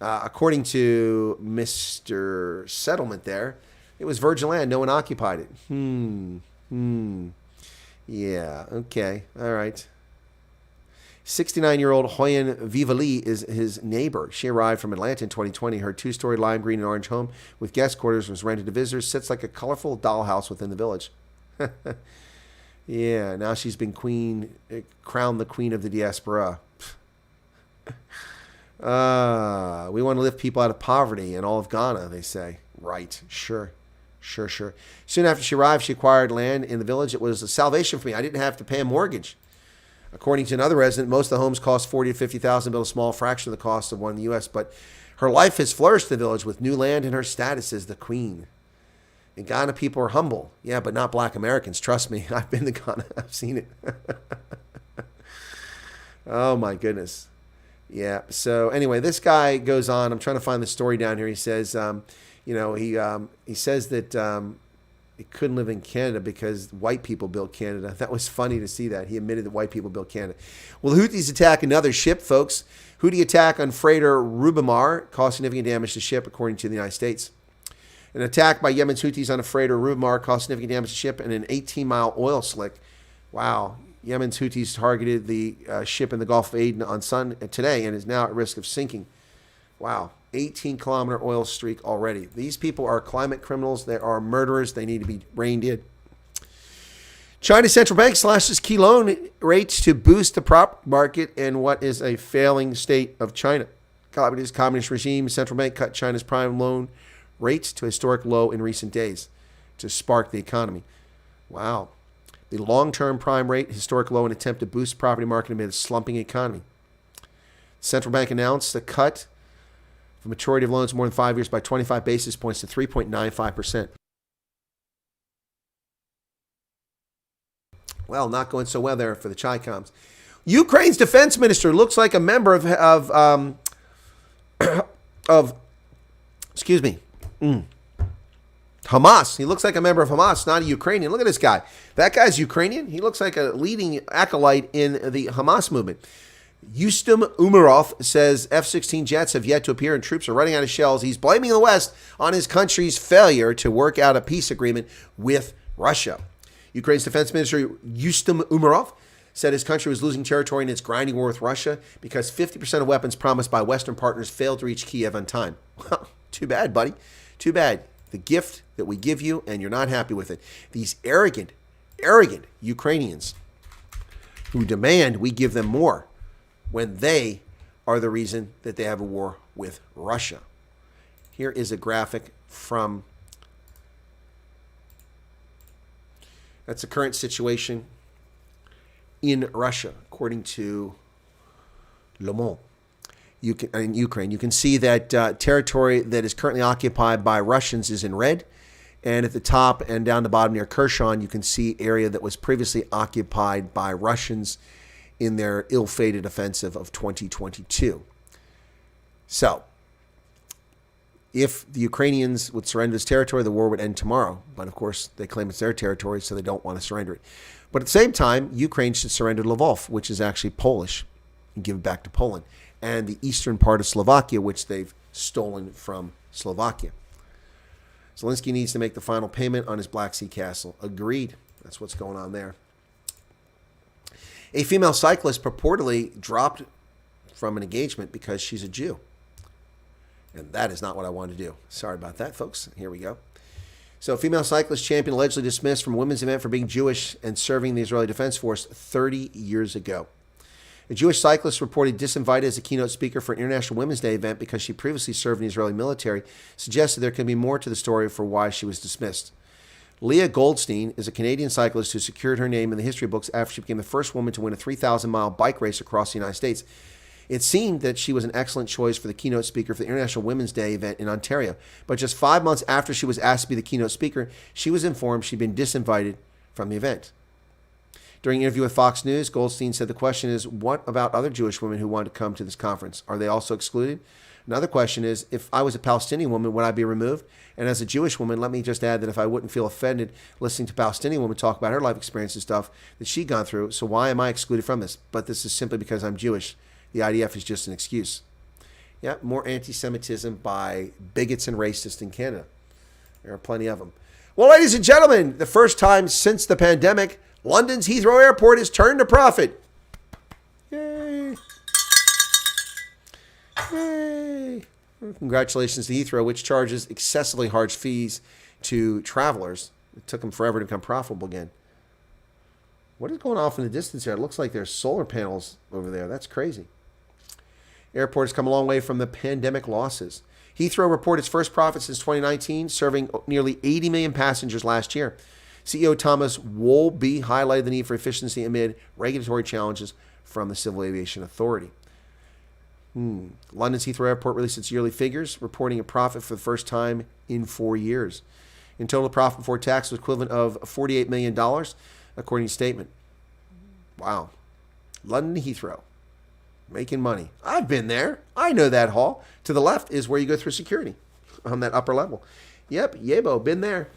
According to Mr. Settlement there, it was virgin land. No one occupied it. Yeah, okay. All right. 69-year-old Hoyen Vivali is his neighbor. She arrived from Atlanta in 2020. Her two-story lime green and orange home with guest quarters was rented to visitors. Sits like a colorful dollhouse within the village. Yeah, now she's been crowned the queen of the diaspora. We want to lift people out of poverty in all of Ghana, they say. Right, sure. Soon after she arrived, she acquired land in the village. It was a salvation for me. I didn't have to pay a mortgage. According to another resident, most of the homes cost $40,000 to $50,000, but a small fraction of the cost of one in the U.S. But her life has flourished in the village with new land and her status as the queen. In Ghana, people are humble. Yeah, but not black Americans. Trust me. I've been to Ghana. I've seen it. Oh, my goodness. Yeah. So anyway, this guy goes on. I'm trying to find the story down here. He says, he says that he couldn't live in Canada because white people built Canada. That was funny to see that. He admitted that white people built Canada. Well, the Houthis attack another ship, folks. Houthi attack on freighter Rubamar caused significant damage to the ship, according to the United States. An attack by Yemen's Houthis on a freighter Rubamar caused significant damage to the ship and an 18-mile oil slick. Wow. Yemen's Houthis targeted the ship in the Gulf of Aden on today and is now at risk of sinking. Wow. 18-kilometer oil streak already. These people are climate criminals. They are murderers. They need to be reined in. China's central bank slashes key loan rates to boost the prop market in what is a failing state of China. Communist regime central bank cut China's prime loan rates to a historic low in recent days to spark the economy. Wow. The long-term prime rate, historic low, in attempt to boost property market amid a slumping economy. The central bank announced the cut for maturity of loans more than 5 years by 25 basis points to 3.95%. Well, not going so well there for the Chi-Coms. Ukraine's defense minister looks like a member of Hamas. He looks like a member of Hamas, not a Ukrainian. Look at this guy. That guy's Ukrainian. He looks like a leading acolyte in the Hamas movement. Ustam Umarov says F-16 jets have yet to appear and troops are running out of shells. He's blaming the West on his country's failure to work out a peace agreement with Russia. Ukraine's defense minister Ustam Umarov said his country was losing territory in its grinding war with Russia because 50% of weapons promised by Western partners failed to reach Kiev on time. Well, too bad, buddy. Too bad. The gift that we give you and you're not happy with it. These arrogant Ukrainians who demand we give them more when they are the reason that they have a war with Russia. Here is a graphic from that's the current situation in Russia, according to Le Monde. In Ukraine, you can see that territory that is currently occupied by Russians is in red, and at the top and down the bottom near Kherson, you can see area that was previously occupied by Russians in their ill-fated offensive of 2022. So, if the Ukrainians would surrender this territory, the war would end tomorrow. But of course, they claim it's their territory, so they don't want to surrender it. But at the same time, Ukraine should surrender Lvov, which is actually Polish, and give it back to Poland, and the eastern part of Slovakia, which they've stolen from Slovakia. Zelensky needs to make the final payment on his Black Sea castle. Agreed. That's what's going on there. A female cyclist purportedly dropped from an engagement because she's a Jew. And that is not what I wanted to do. Sorry about that, folks. Here we go. So, a female cyclist champion allegedly dismissed from a women's event for being Jewish and serving the Israeli Defense Force 30 years ago. A Jewish cyclist reported disinvited as a keynote speaker for an International Women's Day event because she previously served in the Israeli military, suggested there could be more to the story for why she was dismissed. Leah Goldstein is a Canadian cyclist who secured her name in the history books after she became the first woman to win a 3,000-mile bike race across the United States. It seemed that she was an excellent choice for the keynote speaker for the International Women's Day event in Ontario. But just 5 months after she was asked to be the keynote speaker, she was informed she'd been disinvited from the event. During an interview with Fox News, Goldstein said the question is, what about other Jewish women who want to come to this conference? Are they also excluded? Another question is, if I was a Palestinian woman, would I be removed? And as a Jewish woman, let me just add that if I wouldn't feel offended listening to a Palestinian woman talk about her life experience and stuff that she'd gone through, so why am I excluded from this? But this is simply because I'm Jewish. The IDF is just an excuse. Yeah, more anti-Semitism by bigots and racists in Canada. There are plenty of them. Well, ladies and gentlemen, the first time since the pandemic, London's Heathrow Airport has turned a profit. Yay. Yay. Congratulations to Heathrow, which charges excessively harsh fees to travelers. It took them forever to become profitable again. What is going off in the distance here? It looks like there's solar panels over there. That's crazy. Airport has come a long way from the pandemic losses. Heathrow reported its first profit since 2019, serving nearly 80 million passengers last year. CEO Thomas Wolby highlighted the need for efficiency amid regulatory challenges from the Civil Aviation Authority. London's Heathrow Airport released its yearly figures, reporting a profit for the first time in 4 years. In total, profit before tax was equivalent of $48 million, according to the statement. Wow. London Heathrow. making money. I've been there. I know that hall. To the left is where you go through security on that upper level. Yep, Yabo, been there.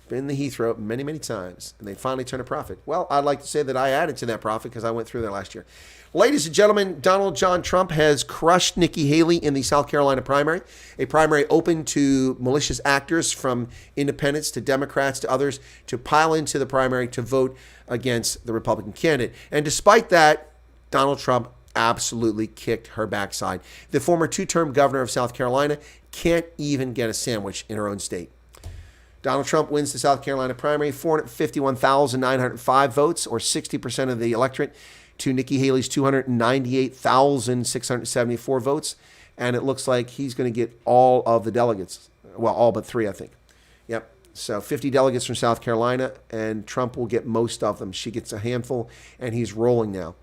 Been the Heathrow many, many times. And they finally turn a profit. Well, I'd like to say that I added to that profit because I went through there last year. Ladies and gentlemen, Donald John Trump has crushed Nikki Haley in the South Carolina primary, a primary open to malicious actors from independents to Democrats to others to pile into the primary to vote against the Republican candidate. And despite that, Donald Trump absolutely kicked her backside. The former two-term governor of South Carolina can't even get a sandwich in her own state. Donald Trump wins the South Carolina primary, 451,905 votes, or 60% of the electorate, to Nikki Haley's 298,674 votes. And it looks like he's going to get all of the delegates. Well, all but 3, I think. Yep. So 50 delegates from South Carolina, and Trump will get most of them. She gets a handful, and he's rolling now.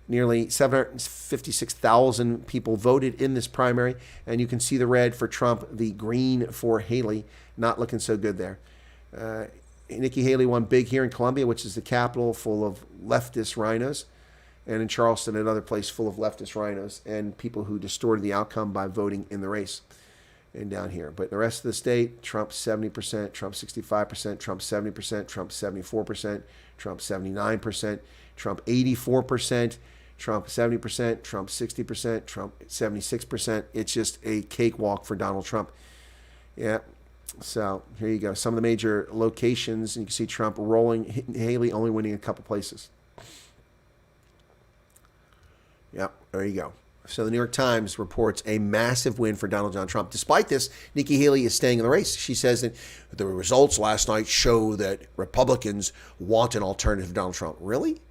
Nearly 756,000 people voted in this primary, and you can see the red for Trump, the green for Haley. Not looking so good there. Nikki Haley won big here in Columbia, which is the capital full of leftist rhinos, and in Charleston, another place full of leftist rhinos and people who distorted the outcome by voting in the race. And down here. But the rest of the state, Trump 70%, Trump 65%, Trump 70%, Trump 74%, Trump 79%, Trump 84%, Trump 70%, Trump 60%, Trump 76%. It's just a cakewalk for Donald Trump. Yeah. So here you go. Some of the major locations, and you can see Trump rolling, Haley only winning a couple places. Yep, there you go. So the New York Times reports a massive win for Donald John Trump. Despite this, Nikki Haley is staying in the race. She says that the results last night show that Republicans want an alternative to Donald Trump. Really?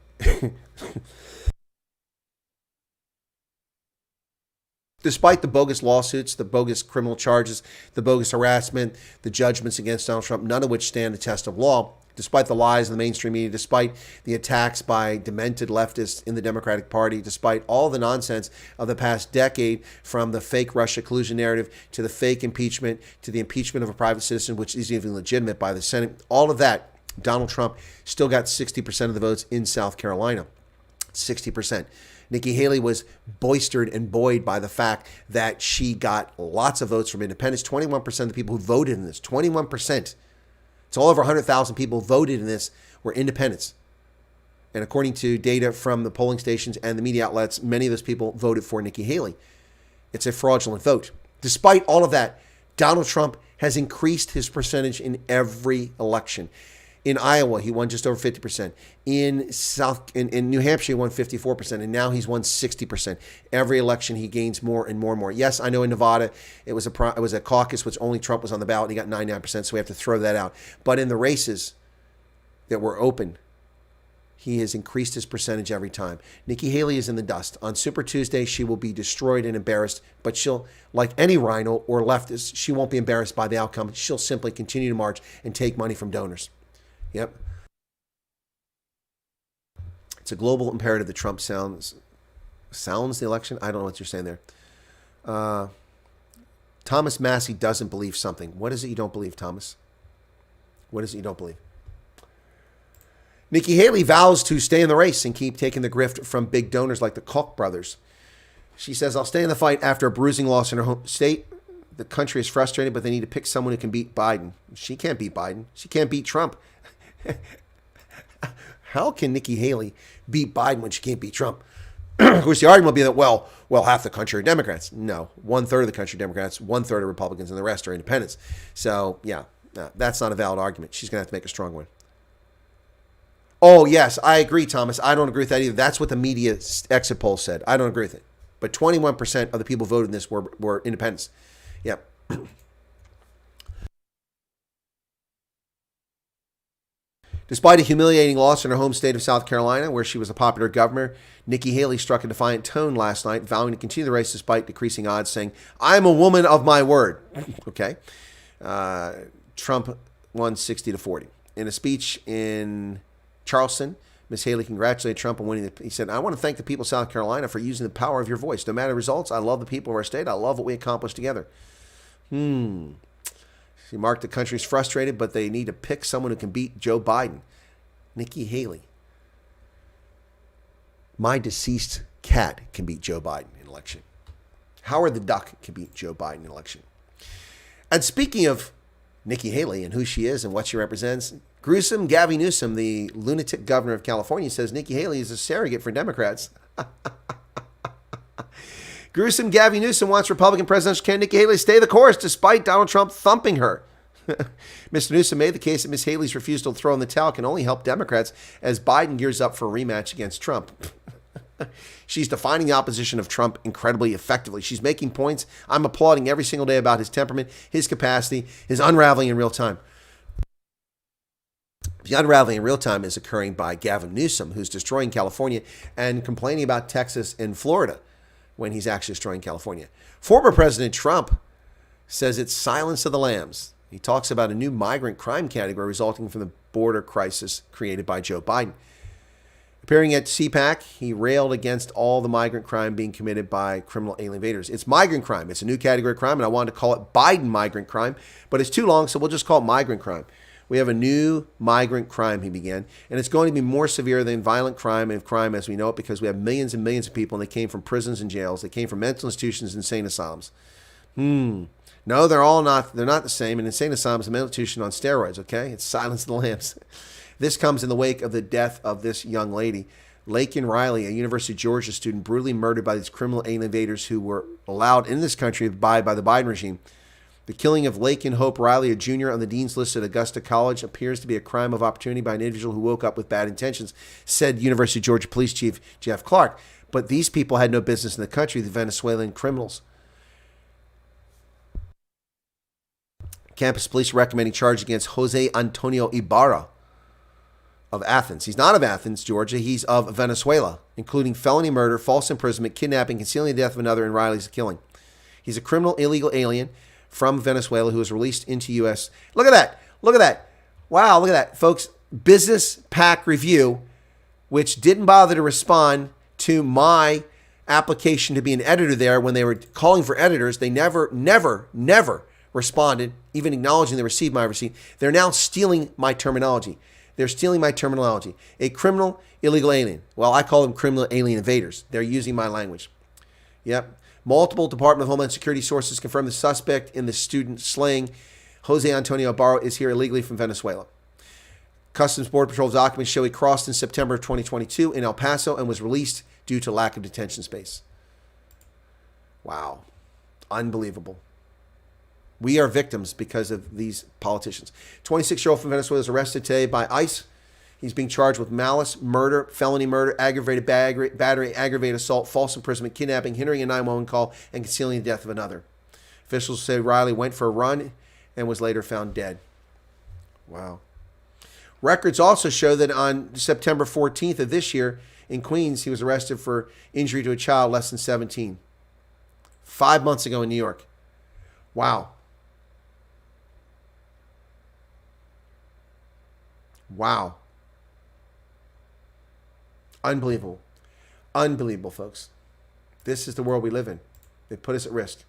Despite the bogus lawsuits, the bogus criminal charges, the bogus harassment, the judgments against Donald Trump, none of which stand the test of law, despite the lies of the mainstream media, despite the attacks by demented leftists in the Democratic Party, despite all the nonsense of the past decade, from the fake Russia collusion narrative to the fake impeachment to the impeachment of a private citizen, which is even legitimate by the Senate, all of that, Donald Trump still got 60% of the votes in South Carolina. 60%. Nikki Haley was boistered and buoyed by the fact that she got lots of votes from independents. 21% of the people who voted in this, 21%. It's all over 100,000 people voted in this were independents. And according to data from the polling stations and the media outlets, many of those people voted for Nikki Haley. It's a fraudulent vote. Despite all of that, Donald Trump has increased his percentage in every election. In Iowa, he won just over 50%. In New Hampshire, he won 54%, and now he's won 60%. Every election, he gains more and more and more. Yes, I know in Nevada, it was a caucus which only Trump was on the ballot, and he got 99%, so we have to throw that out. But in the races that were open, he has increased his percentage every time. Nikki Haley is in the dust. On Super Tuesday, she will be destroyed and embarrassed, but she'll, like any rhino or leftist, she won't be embarrassed by the outcome. She'll simply continue to march and take money from donors. Yep. It's a global imperative that Trump sounds the election. I don't know what you're saying there. Thomas Massey doesn't believe something. What is it you don't believe, Thomas? What is it you don't believe? Nikki Haley vows to stay in the race and keep taking the grift from big donors like the Koch brothers. She says, I'll stay in the fight after a bruising loss in her home state. The country is frustrated, but they need to pick someone who can beat Biden. She can't beat Biden. She can't beat Trump. How can Nikki Haley beat Biden when she can't beat Trump? Of course, the argument will be that, well, half the country are Democrats. No, 1/3 of the country are Democrats, 1/3 are Republicans, and the rest are independents. So, yeah, that's not a valid argument. She's going to have to make a strong one. Oh, yes, I agree, Thomas. I don't agree with that either. That's what the media exit poll said. I don't agree with it. But 21% of the people voted in this were independents. Yep. Despite a humiliating loss in her home state of South Carolina, where she was a popular governor, Nikki Haley struck a defiant tone last night, vowing to continue the race despite decreasing odds, saying, I'm a woman of my word. Okay. Trump won 60-40. In a speech in Charleston, Ms. Haley congratulated Trump on winning. He said, I want to thank the people of South Carolina for using the power of your voice. No matter the results, I love the people of our state. I love what we accomplished together. She marked the country's frustrated, but they need to pick someone who can beat Joe Biden. Nikki Haley. My deceased cat can beat Joe Biden in election. Howard the Duck can beat Joe Biden in election. And speaking of Nikki Haley and who she is and what she represents, gruesome Gavin Newsom, the lunatic governor of California, says Nikki Haley is a surrogate for Democrats. Gruesome Gavin Newsom wants Republican presidential candidate Nikki Haley to stay the course despite Donald Trump thumping her. Mr. Newsom made the case that Ms. Haley's refusal to throw in the towel can only help Democrats as Biden gears up for a rematch against Trump. She's defining the opposition of Trump incredibly effectively. She's making points. I'm applauding every single day about his temperament, his capacity, his unraveling in real time. The unraveling in real time is occurring by Gavin Newsom, who's destroying California and complaining about Texas and Florida when he's actually destroying California. Former President Trump says it's silence of the lambs. He talks about a new migrant crime category resulting from the border crisis created by Joe Biden. Appearing at CPAC, he railed against all the migrant crime being committed by criminal alien invaders. It's migrant crime. It's a new category of crime, and I wanted to call it Biden migrant crime, but it's too long, so we'll just call it migrant crime. We have a new migrant crime, he began, and it's going to be more severe than violent crime and crime as we know it because we have millions and millions of people, and they came from prisons and jails. They came from mental institutions and insane asylums. No, they're not the same. An insane asylum is a mental institution on steroids, okay? It's silence of the lambs. This comes in the wake of the death of this young lady, Laken Riley, a University of Georgia student, brutally murdered by these criminal alien invaders who were allowed in this country by the Biden regime. The killing of Laken Hope Riley, a junior on the dean's list at Augusta College, appears to be a crime of opportunity by an individual who woke up with bad intentions, said University of Georgia Police Chief Jeff Clark. But these people had no business in the country, the Venezuelan criminals. Campus police recommending charge against Jose Antonio Ibarra of Athens. He's not of Athens, Georgia. He's of Venezuela, including felony murder, false imprisonment, kidnapping, concealing the death of another, and Riley's killing. He's a criminal illegal alien from Venezuela who was released into U.S. Look at that. Look at that. Wow, look at that. Folks, Business Pack Review, which didn't bother to respond to my application to be an editor there when they were calling for editors. They never responded, even acknowledging they received my receipt. They're now stealing my terminology. They're stealing my terminology. A criminal illegal alien. Well, I call them criminal alien invaders. They're using my language. Yep. Multiple Department of Homeland Security sources confirm the suspect in the student slaying Jose Antonio Ibarra is here illegally from Venezuela. Customs Border Patrol documents show he crossed in September of 2022 in El Paso and was released due to lack of detention space. Wow. Unbelievable. We are victims because of these politicians. 26-year-old from Venezuela is arrested today by ICE. He's being charged with malice, murder, felony murder, aggravated battery, aggravated assault, false imprisonment, kidnapping, hindering a 911 call, and concealing the death of another. Officials say Riley went for a run and was later found dead. Wow. Records also show that on September 14th of this year in Queens, he was arrested for injury to a child less than 17. 5 months ago in New York. Wow. Wow. Unbelievable. Unbelievable, folks. This is the world we live in. They put us at risk.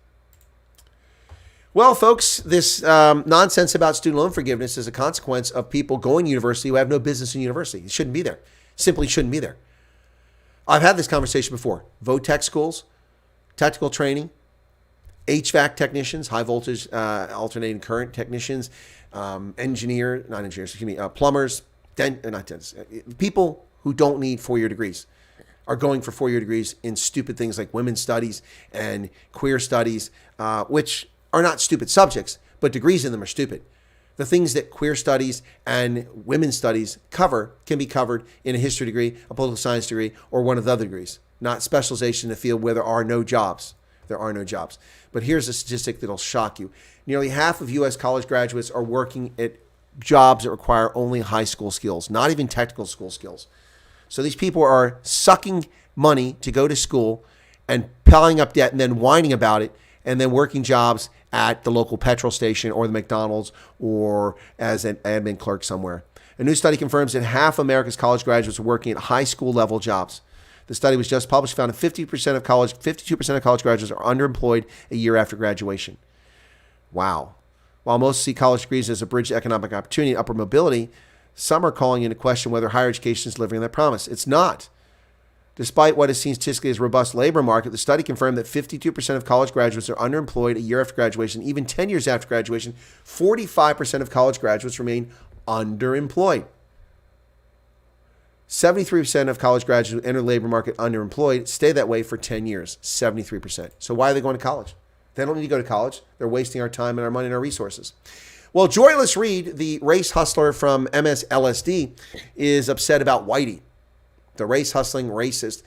Well, folks, this nonsense about student loan forgiveness is a consequence of people going to university who have no business in university. It shouldn't be there. Simply shouldn't be there. I've had this conversation before. VOTEC schools, technical training, HVAC technicians, high voltage alternating current technicians, plumbers, people who don't need 4-year degrees are going for 4-year degrees in stupid things like women's studies and queer studies, which are not stupid subjects, but degrees in them are stupid. The things that queer studies and women's studies cover can be covered in a history degree, a political science degree, or one of the other degrees, not specialization in a field where there are no jobs. There are no jobs. But here's a statistic that'll shock you. Nearly half of U.S. college graduates are working at jobs that require only high school skills, not even technical school skills. So these people are sucking money to go to school and piling up debt and then whining about it and then working jobs at the local petrol station or the McDonald's or as an admin clerk somewhere. A new study confirms that half of America's college graduates are working at high school level jobs. The study was just published, found that 52% of college graduates are underemployed a year after graduation. Wow. While most see college degrees as a bridge to economic opportunity and upward mobility, some are calling into question whether higher education is delivering that promise. It's not. Despite what is seen statistically as a robust labor market, the study confirmed that 52% of college graduates are underemployed a year after graduation. Even 10 years after graduation, 45% of college graduates remain underemployed. 73% of college graduates who enter the labor market underemployed stay that way for 10 years, 73%. So why are they going to college? They don't need to go to college. They're wasting our time and our money and our resources. Well, Joyless Reed, the race hustler from MSLSD, is upset about Whitey. The race hustling racist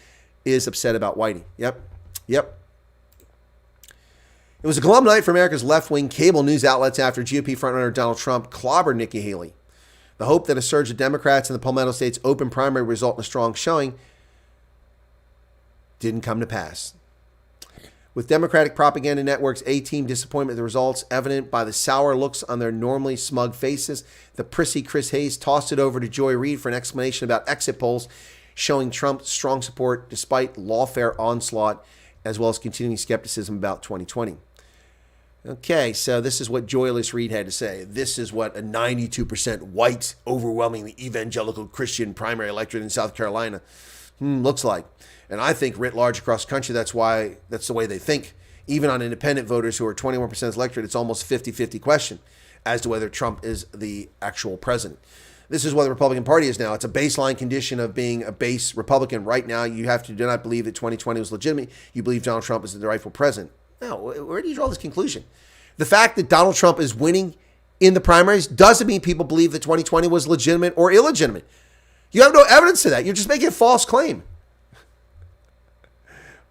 is upset about Whitey. Yep. It was a glum night for America's left-wing cable news outlets after GOP frontrunner Donald Trump clobbered Nikki Haley. The hope that a surge of Democrats in the Palmetto State's open primary result in a strong showing didn't come to pass. With Democratic propaganda networks' A-team disappointment with the results evident by the sour looks on their normally smug faces, the prissy Chris Hayes tossed it over to Joy Reid for an explanation about exit polls showing Trump's strong support despite lawfare onslaught, as well as continuing skepticism about 2020. Okay, so this is what Joyless Reed had to say. This is what a 92% white, overwhelmingly evangelical Christian primary electorate in South Carolina looks like. And I think writ large across the country, that's the way they think. Even on independent voters who are 21% of the electorate, it's almost 50-50 question as to whether Trump is the actual president. This is what the Republican Party is now. It's a baseline condition of being a base Republican. Right now, you have to do not believe that 2020 was legitimate. You believe Donald Trump is the rightful president. No, where do you draw this conclusion? The fact that Donald Trump is winning in the primaries doesn't mean people believe that 2020 was legitimate or illegitimate. You have no evidence to that. You're just making a false claim.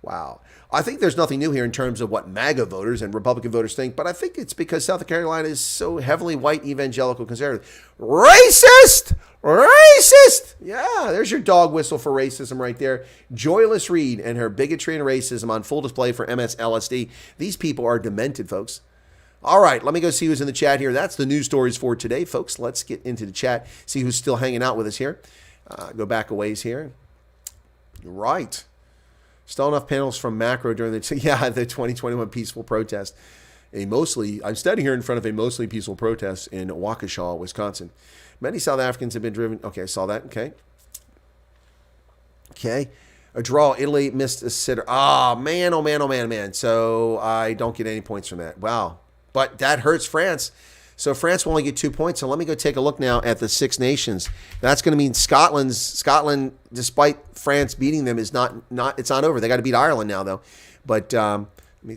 Wow. I think there's nothing new here in terms of what MAGA voters and Republican voters think, but I think it's because South Carolina is so heavily white, evangelical, conservative. Racist! Racist! Yeah, there's your dog whistle for racism right there. Joyless Reed and her bigotry and racism on full display for MSLSD. These people are demented, folks. All right, let me go see who's in the chat here. That's the news stories for today, folks. Let's get into the chat, see who's still hanging out with us here. Go back a ways here. Right. Still enough panels from Macro during the 2021 peaceful protest. I'm standing here in front of a mostly peaceful protest in Waukesha, Wisconsin. Many South Africans have been driven. Okay, I saw that. Okay. A draw. Italy missed a sitter. Oh man. So I don't get any points from that. Wow. But that hurts France. So France will only get 2 points. So let me go take a look now at the Six Nations. That's going to mean Scotland, despite France beating them, is not. It's not over. They got to beat Ireland now, though. But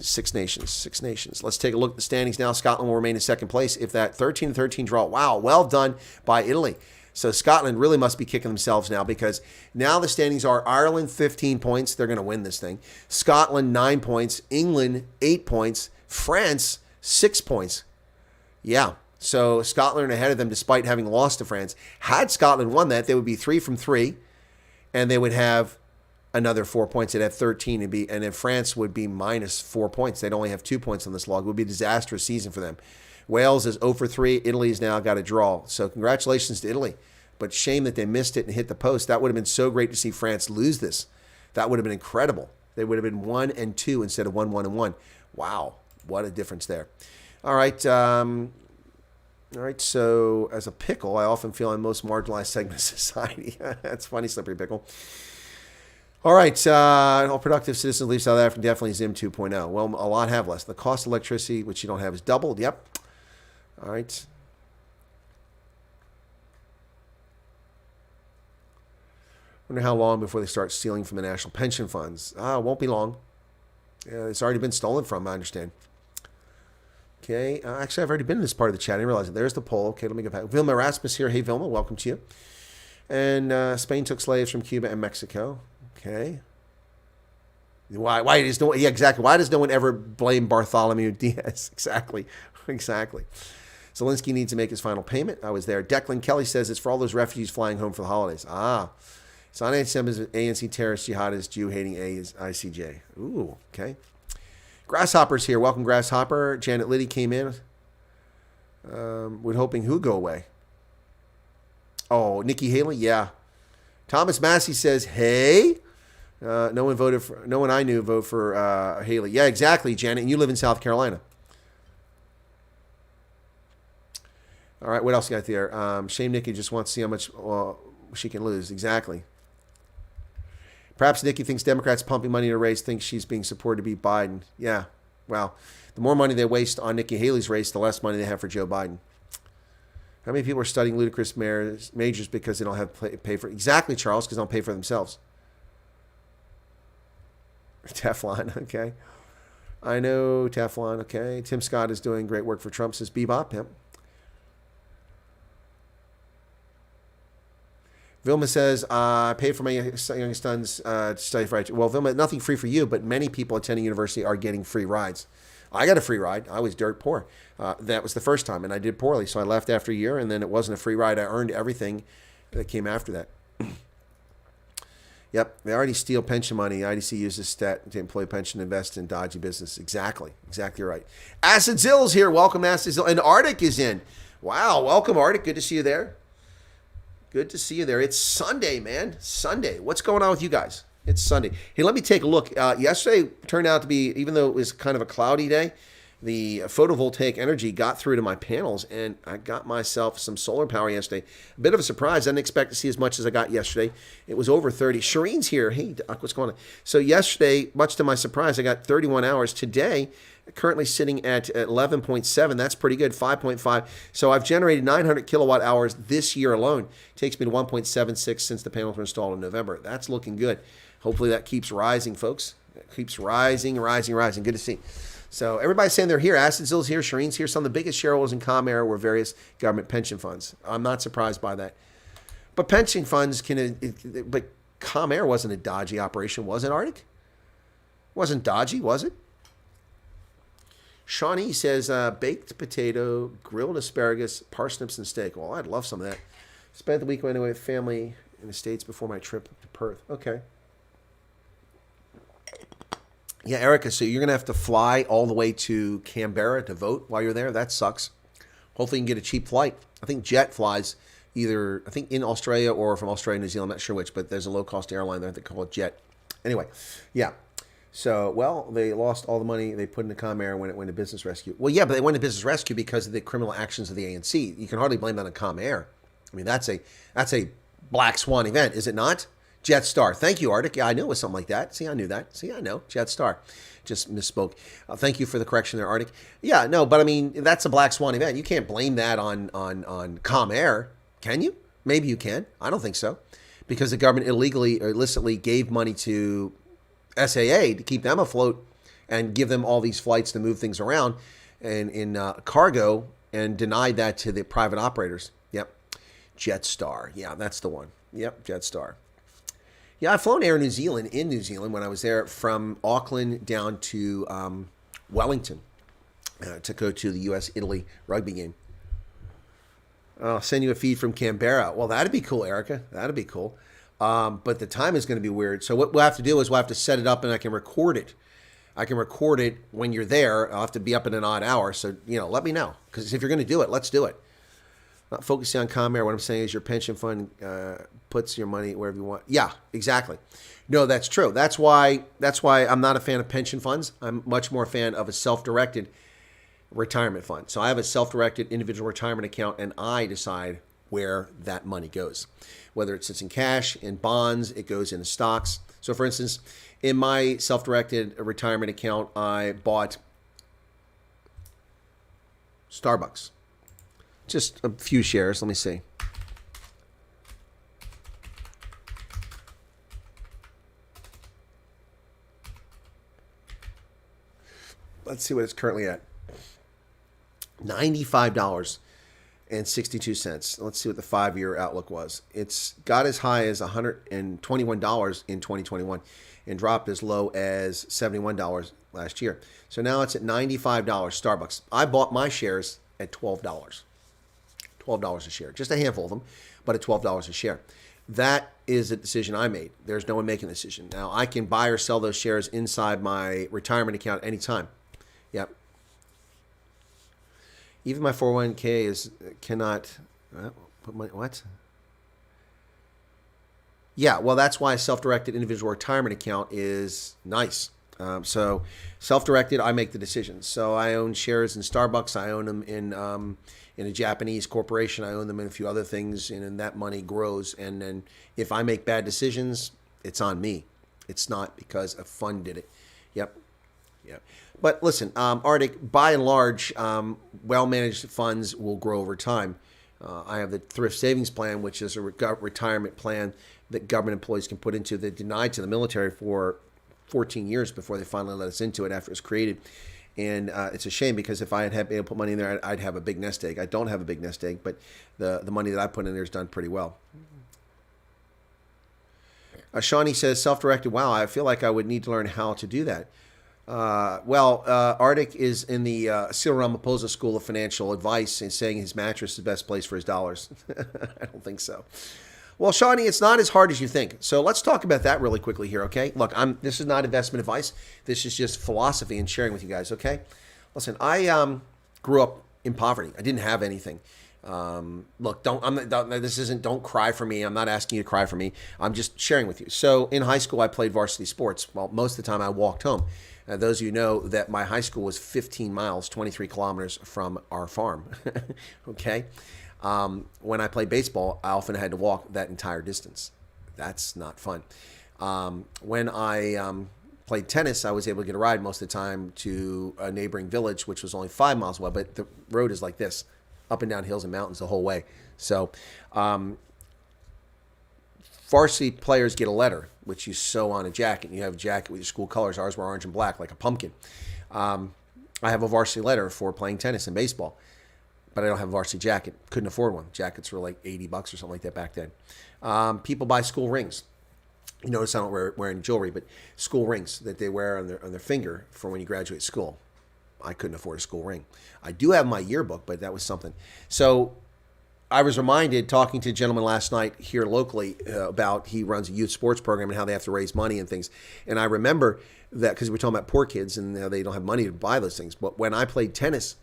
Six Nations. Let's take a look at the standings now. Scotland will remain in second place if that 13-13 draw. Wow, well done by Italy. So Scotland really must be kicking themselves now, because now the standings are Ireland 15 points. They're going to win this thing. Scotland 9 points. England 8 points. France 6 points. Yeah, so Scotland are ahead of them despite having lost to France. Had Scotland won that, they would be 3 from 3, and they would have another 4 points. They'd have 13, and then France would be minus 4 points. They'd only have 2 points on this log. It would be a disastrous season for them. Wales is 0 for 3. Italy's now got a draw. So congratulations to Italy. But shame that they missed it and hit the post. That would have been so great to see France lose this. That would have been incredible. They would have been 1 and 2 instead of 1, 1 and 1. Wow, what a difference there. All right, so as a pickle, I often feel I'm most marginalized segment of society. That's funny, Slippery Pickle. All right, all productive citizens leave South Africa, definitely Zim 2.0. Well, a lot have less. The cost of electricity, which you don't have, is doubled. Yep. All right. Wonder how long before they start stealing from the national pension funds. It won't be long. Yeah, it's already been stolen from, I understand. Okay, actually, I've already been in this part of the chat. I didn't realize it. There's the poll. Okay, let me go back. Vilma Erasmus here. Hey, Vilma, welcome to you. And Spain took slaves from Cuba and Mexico. Okay. Why does no one? Yeah, exactly. Why does no one ever blame Bartholomew Diaz? Exactly. Zelensky needs to make his final payment. I was there. Declan Kelly says it's for all those refugees flying home for the holidays. It's on ANC terrorist jihadist Jew-hating ICJ. Ooh, okay. Grasshopper's here. Welcome, Grasshopper. Janet Liddy came in. We're hoping who go away? Oh, Nikki Haley? Yeah. Thomas Massey says, hey. No one I knew voted for Haley. Yeah, exactly, Janet. And you live in South Carolina. All right, what else you got there? Shame Nikki just wants to see how much she can lose. Exactly. Perhaps Nikki thinks Democrats pumping money in a race thinks she's being supported to beat Biden. Yeah, well, the more money they waste on Nikki Haley's race, the less money they have for Joe Biden. How many people are studying ludicrous majors because they don't have pay for? Exactly, Charles, because they don't pay for themselves. Teflon, okay. I know Teflon, okay. Tim Scott is doing great work for Trump, says Bebop. Yep. Vilma says, I paid for my youngest sons to study for IT. Well, Vilma, nothing free for you, but many people attending university are getting free rides. I got a free ride. I was dirt poor. That was the first time, and I did poorly, so I left after a year, and then it wasn't a free ride. I earned everything that came after that. Yep, they already steal pension money. IDC uses stat to employ pension, invest in dodgy business. Exactly right. Acid Zill's here. Welcome, Acid Zill. And Arctic is in. Wow, welcome, Arctic. Good to see you there. Good to see you there. It's Sunday, man. Sunday. What's going on with you guys? It's Sunday. Hey, let me take a look. Yesterday turned out to be, even though it was kind of a cloudy day, the photovoltaic energy got through to my panels, and I got myself some solar power yesterday. A bit of a surprise. I didn't expect to see as much as I got yesterday. It was over 30. Shireen's here. Hey, Doc, what's going on? So yesterday, much to my surprise, I got 31 hours. Today, currently sitting at 11.7. That's pretty good, 5.5. So I've generated 900 kilowatt hours this year alone. It takes me to 1.76 since the panels were installed in November. That's looking good. Hopefully that keeps rising, folks. It keeps rising. Good to see. So everybody's saying they're here. Acid Zill's here. Shireen's here. Some of the biggest shareholders in ComAir were various government pension funds. I'm not surprised by that. But pension funds but ComAir wasn't a dodgy operation, was it, Arctic? Wasn't dodgy, was it? Shawnee says, baked potato, grilled asparagus, parsnips, and steak. Well, I'd love some of that. Spent the weekend away with family in the States before my trip to Perth. Okay. Yeah, Erica, so you're going to have to fly all the way to Canberra to vote while you're there? That sucks. Hopefully you can get a cheap flight. I think Jet flies either, I think in Australia or from Australia, New Zealand. I'm not sure which, but there's a low-cost airline there. They call it Jet. Anyway, yeah. So, well, they lost all the money they put into ComAir when it went to business rescue. Well, yeah, but they went to business rescue because of the criminal actions of the ANC. You can hardly blame that on ComAir. I mean, that's a black swan event, is it not? Jetstar. Thank you, Arctic. Yeah, I knew it was something like that. See, I knew that. See, I know. Jetstar. Just misspoke. Thank you for the correction there, Arctic. Yeah, no, but I mean, that's a black swan event. You can't blame that on ComAir, can you? Maybe you can. I don't think so. Because the government illegally or illicitly gave money to SAA to keep them afloat and give them all these flights to move things around and in cargo and denied that to the private operators. Yep. Jetstar. Yeah, that's the one. Yep, Jetstar. Yeah, I've flown Air New Zealand in New Zealand when I was there from Auckland down to Wellington to go to the U.S.-Italy rugby game. I'll send you a feed from Canberra. Well, that'd be cool, Erica. That'd be cool. But the time is going to be weird. So what we'll have to do is we'll have to set it up and I can record it. I can record it when you're there. I'll have to be up in an odd hour. So, let me know. Because if you're going to do it, let's do it. Not focusing on ComAir. What I'm saying is your pension fund puts your money wherever you want. Yeah, exactly. No, that's true. That's why I'm not a fan of pension funds. I'm much more a fan of a self-directed retirement fund. So I have a self-directed individual retirement account, and I decide where that money goes. Whether it sits in cash, in bonds, it goes into stocks. So, for instance, in my self-directed retirement account, I bought Starbucks. Just a few shares. Let me see. Let's see what it's currently at. $95.62. Let's see what the 5-year outlook was. It's got as high as $121 in 2021 and dropped as low as $71 last year. So now it's at $95 Starbucks. I bought my shares at $12. $12 a share. Just a handful of them, but at $12 a share. That is a decision I made. There's no one making a decision. Now, I can buy or sell those shares inside my retirement account anytime. Yep. Even my 401k cannot put money. What? Yeah, well, that's why a self-directed individual retirement account is nice. So self-directed, I make the decisions. So I own shares in Starbucks. I own them in a Japanese corporation. I own them in a few other things, and then that money grows. And then if I make bad decisions, it's on me. It's not because a fund did it. Yep. Yeah. But listen, Arctic, by and large, well-managed funds will grow over time. I have the thrift savings plan, which is a retirement plan that government employees can put into that denied to the military for 14 years before they finally let us into it after it was created. And it's a shame because if I had been able to put money in there, I'd have a big nest egg. I don't have a big nest egg, but the money that I put in there is done pretty well. Shawnee says, self-directed. Wow, I feel like I would need to learn how to do that. Arctic is in the Cyril Ramaphosa School of Financial Advice and saying his mattress is the best place for his dollars. I don't think so. Well, Shawnee, it's not as hard as you think. So let's talk about that really quickly here, okay? Look, this is not investment advice. This is just philosophy and sharing with you guys, okay? Listen, I grew up in poverty. I didn't have anything. Look, don't cry for me. I'm not asking you to cry for me. I'm just sharing with you. So in high school, I played varsity sports. Well, most of the time I walked home. Those of you know that my high school was 15 miles, 23 kilometers from our farm, okay? When I played baseball, I often had to walk that entire distance. That's not fun. When I played tennis, I was able to get a ride most of the time to a neighboring village, which was only 5 miles away, but the road is like this, up and down hills and mountains the whole way. So varsity players get a letter, which you sew on a jacket. You have a jacket with your school colors. Ours were orange and black, like a pumpkin. I have a varsity letter for playing tennis and baseball, but I don't have a varsity jacket. Couldn't afford one. Jackets were like $80 or something like that back then. People buy school rings. You notice I don't wear any jewelry, but school rings that they wear on their finger for when you graduate school. I couldn't afford a school ring. I do have my yearbook, but that was something. So I was reminded, talking to a gentleman last night here locally about he runs a youth sports program and how they have to raise money and things. And I remember that because we're talking about poor kids and they don't have money to buy those things. But when I played tennis,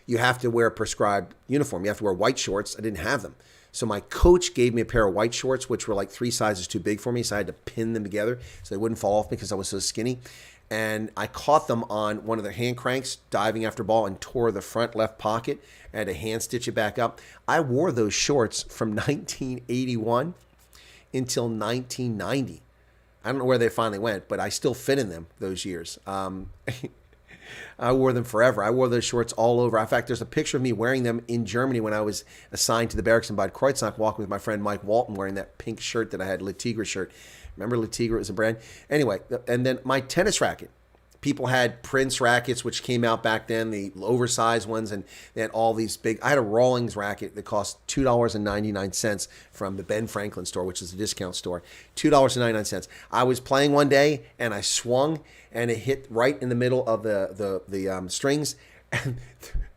you have to wear a prescribed uniform. You have to wear white shorts. I didn't have them. So my coach gave me a pair of white shorts, which were like 3 sizes too big for me. So I had to pin them together so they wouldn't fall off because I was so skinny. And I caught them on one of their hand cranks, diving after ball, and tore the front left pocket. I had to hand stitch it back up. I wore those shorts from 1981 until 1990. I don't know where they finally went, but I still fit in them those years. I wore them forever. I wore those shorts all over. In fact, there's a picture of me wearing them in Germany when I was assigned to the barracks in Bad Kreuznach, walking with my friend Mike Walton wearing that pink shirt that I had, Le Tigre shirt. Remember Le Tigre was a brand? Anyway, and then my tennis racket. People had Prince rackets, which came out back then, the oversized ones, and they had all these big. I had a Rawlings racket that cost $2.99 from the Ben Franklin store, which is a discount store. $2.99. I was playing one day, and I swung, and it hit right in the middle of the strings, and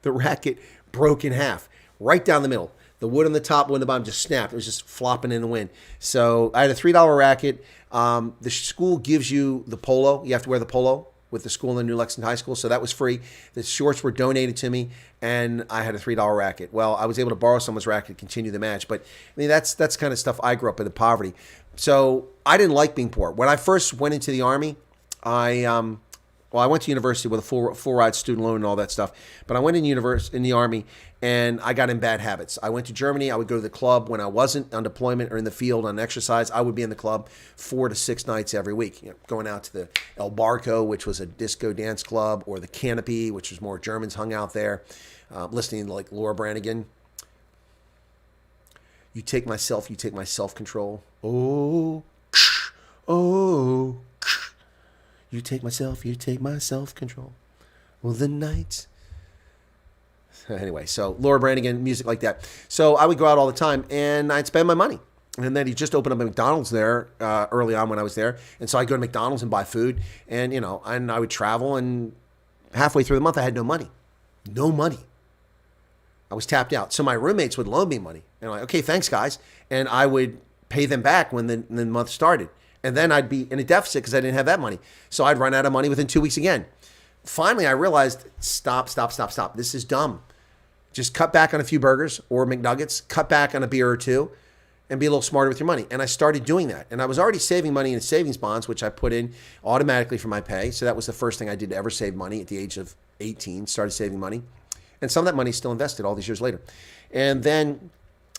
the racket broke in half, right down the middle. The wood on the top, wood on the bottom just snapped. It was just flopping in the wind. So I had a $3 racket. The school gives you the polo. You have to wear the polo with the school in the New Lexington High School, so that was free. The shorts were donated to me, and I had a $3 racket. Well, I was able to borrow someone's racket to continue the match, but I mean that's kind of stuff. I grew up in the poverty, so I didn't like being poor. When I first went into the Army, I went to university with a full ride student loan and all that stuff, but I went in the Army, and I got in bad habits. I went to Germany. I would go to the club when I wasn't on deployment or in the field on exercise. I would be in the club 4 to 6 nights every week, going out to the El Barco, which was a disco dance club, or the Canopy, which was more Germans hung out there, listening to like Laura Branigan. You take my self-control. Oh, oh. You take my self-control. Well, the night. Anyway, so Laura Branigan, music like that. So I would go out all the time, and I'd spend my money. And then he just opened up a McDonald's there early on when I was there. And so I'd go to McDonald's and buy food. And, and I would travel, and halfway through the month, I had no money. No money. I was tapped out. So my roommates would loan me money. And I'm like, okay, thanks, guys. And I would pay them back when the month started. And then I'd be in a deficit because I didn't have that money. So I'd run out of money within 2 weeks again. Finally, I realized, stop. This is dumb. Just cut back on a few burgers or McNuggets, cut back on a beer or two, and be a little smarter with your money. And I started doing that. And I was already saving money in savings bonds, which I put in automatically for my pay. So that was the first thing I did to ever save money at the age of 18, started saving money. And some of that money is still invested all these years later. And then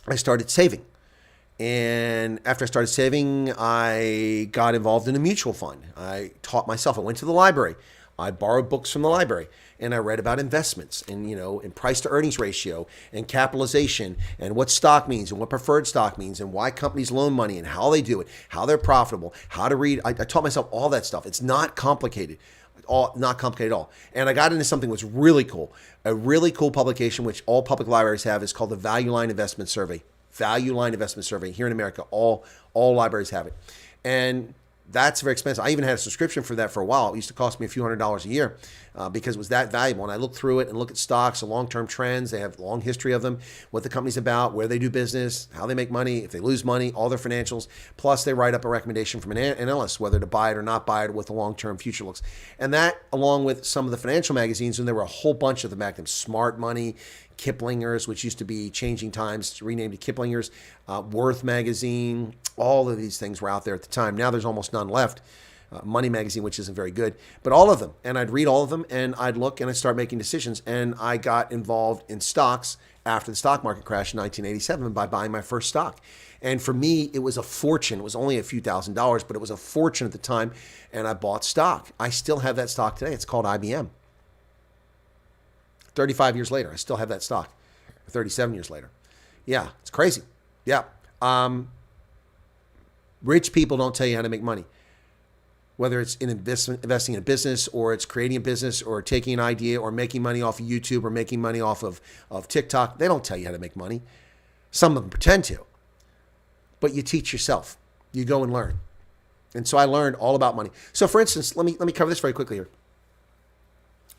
I started saving. And after I started saving, I got involved in a mutual fund. I taught myself. I went to the library. I borrowed books from the library, and I read about investments and, and price to earnings ratio and capitalization and what stock means and what preferred stock means and why companies loan money and how they do it, how they're profitable, how to read. I taught myself all that stuff. It's not complicated. Not complicated at all. And I got into something that's really cool. A really cool publication, which all public libraries have, is called the Value Line Investment Survey. Value Line Investment Survey. Here in America, all libraries have it. And that's very expensive. I even had a subscription for that for a while. It used to cost me a few $100s a year because it was that valuable. And I looked through it and look at stocks, the long-term trends. They have a long history of them, what the company's about, where they do business, how they make money, if they lose money, all their financials. Plus, they write up a recommendation from an analyst, whether to buy it or not buy it, what the long-term future looks. And that, along with some of the financial magazines, and there were a whole bunch of them back then, Smart Money, Kiplinger's, which used to be Changing Times, renamed to Kiplinger's, Worth Magazine, all of these things were out there at the time. Now there's almost none left. Money Magazine, which isn't very good, but all of them. And I'd read all of them and I'd look and I'd start making decisions. And I got involved in stocks after the stock market crashed in 1987 by buying my first stock. And for me, it was a fortune. It was only a few $1,000s, but it was a fortune at the time. And I bought stock. I still have that stock today. It's called IBM. 35 years later, I still have that stock. 37 years later. Yeah, it's crazy. Yeah. Rich people don't tell you how to make money. Whether it's in investing in a business, or it's creating a business, or taking an idea, or making money off of YouTube, or making money off of TikTok, they don't tell you how to make money. Some of them pretend to. But you teach yourself. You go and learn. And so I learned all about money. So for instance, let me cover this very quickly here.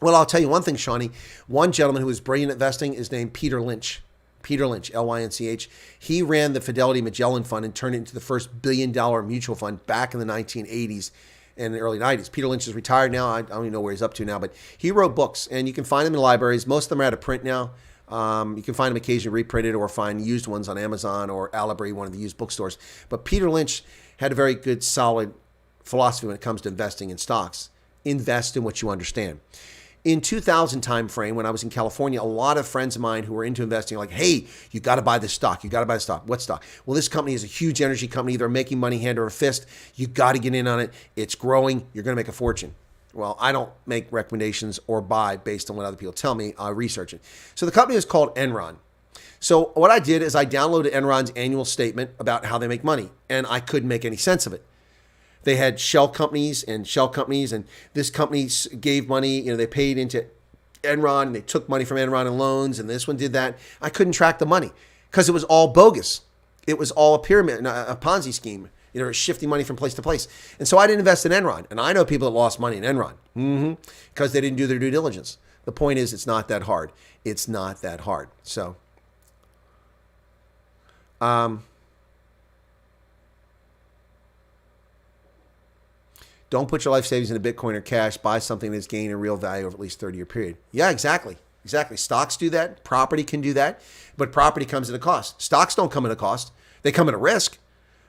Well, I'll tell you one thing, Shawnee. One gentleman who was brilliant at investing is named Peter Lynch. Peter Lynch, Lynch. He ran the Fidelity Magellan Fund and turned it into the first billion-dollar mutual fund back in the 1980s and the early 90s. Peter Lynch is retired now. I don't even know where he's up to now, but he wrote books, and you can find them in the libraries. Most of them are out of print now. You can find them occasionally reprinted or find used ones on Amazon or Alibri, one of the used bookstores. But Peter Lynch had a very good, solid philosophy when it comes to investing in stocks. Invest in what you understand. In 2000 time frame, when I was in California, a lot of friends of mine who were into investing were like, hey, you got to buy this stock. You got to buy the stock. What stock? Well, this company is a huge energy company. They're making money hand over fist. You got to get in on it. It's growing. You're going to make a fortune. Well, I don't make recommendations or buy based on what other people tell me. I research it. So the company is called Enron. So what I did is I downloaded Enron's annual statement about how they make money, and I couldn't make any sense of it. They had shell companies, and this company gave money. They paid into Enron, and they took money from Enron in loans, and this one did that. I couldn't track the money because it was all bogus. It was all a pyramid, a Ponzi scheme. Shifting money from place to place. And so I didn't invest in Enron, and I know people that lost money in Enron because they didn't do their due diligence. The point is, it's not that hard. It's not that hard. So, don't put your life savings into Bitcoin or cash. Buy something that's gained in real value over at least a 30-year period. Yeah, exactly. Exactly. Stocks do that. Property can do that. But property comes at a cost. Stocks don't come at a cost. They come at a risk.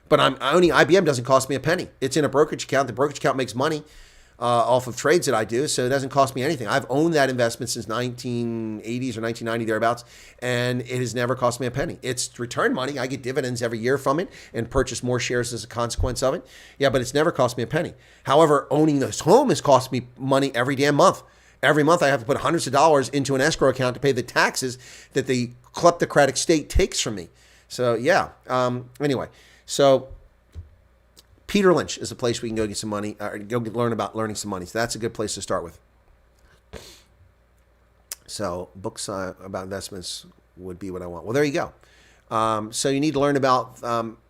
But owning IBM doesn't cost me a penny. It's in a brokerage account. The brokerage account makes money off of trades that I do, so it doesn't cost me anything. I've owned that investment since 1980s or 1990, thereabouts, and it has never cost me a penny. It's returned money. I get dividends every year from it and purchase more shares as a consequence of it. Yeah, but it's never cost me a penny. However, owning this home has cost me money every damn month. Every month I have to put hundreds of dollars into an escrow account to pay the taxes that the kleptocratic state takes from me. So, yeah. Anyway. So Peter Lynch is a place we can go get some money, or go learn about learning some money. So that's a good place to start with. So books about investments would be what I want. Well, there you go. So you need to learn about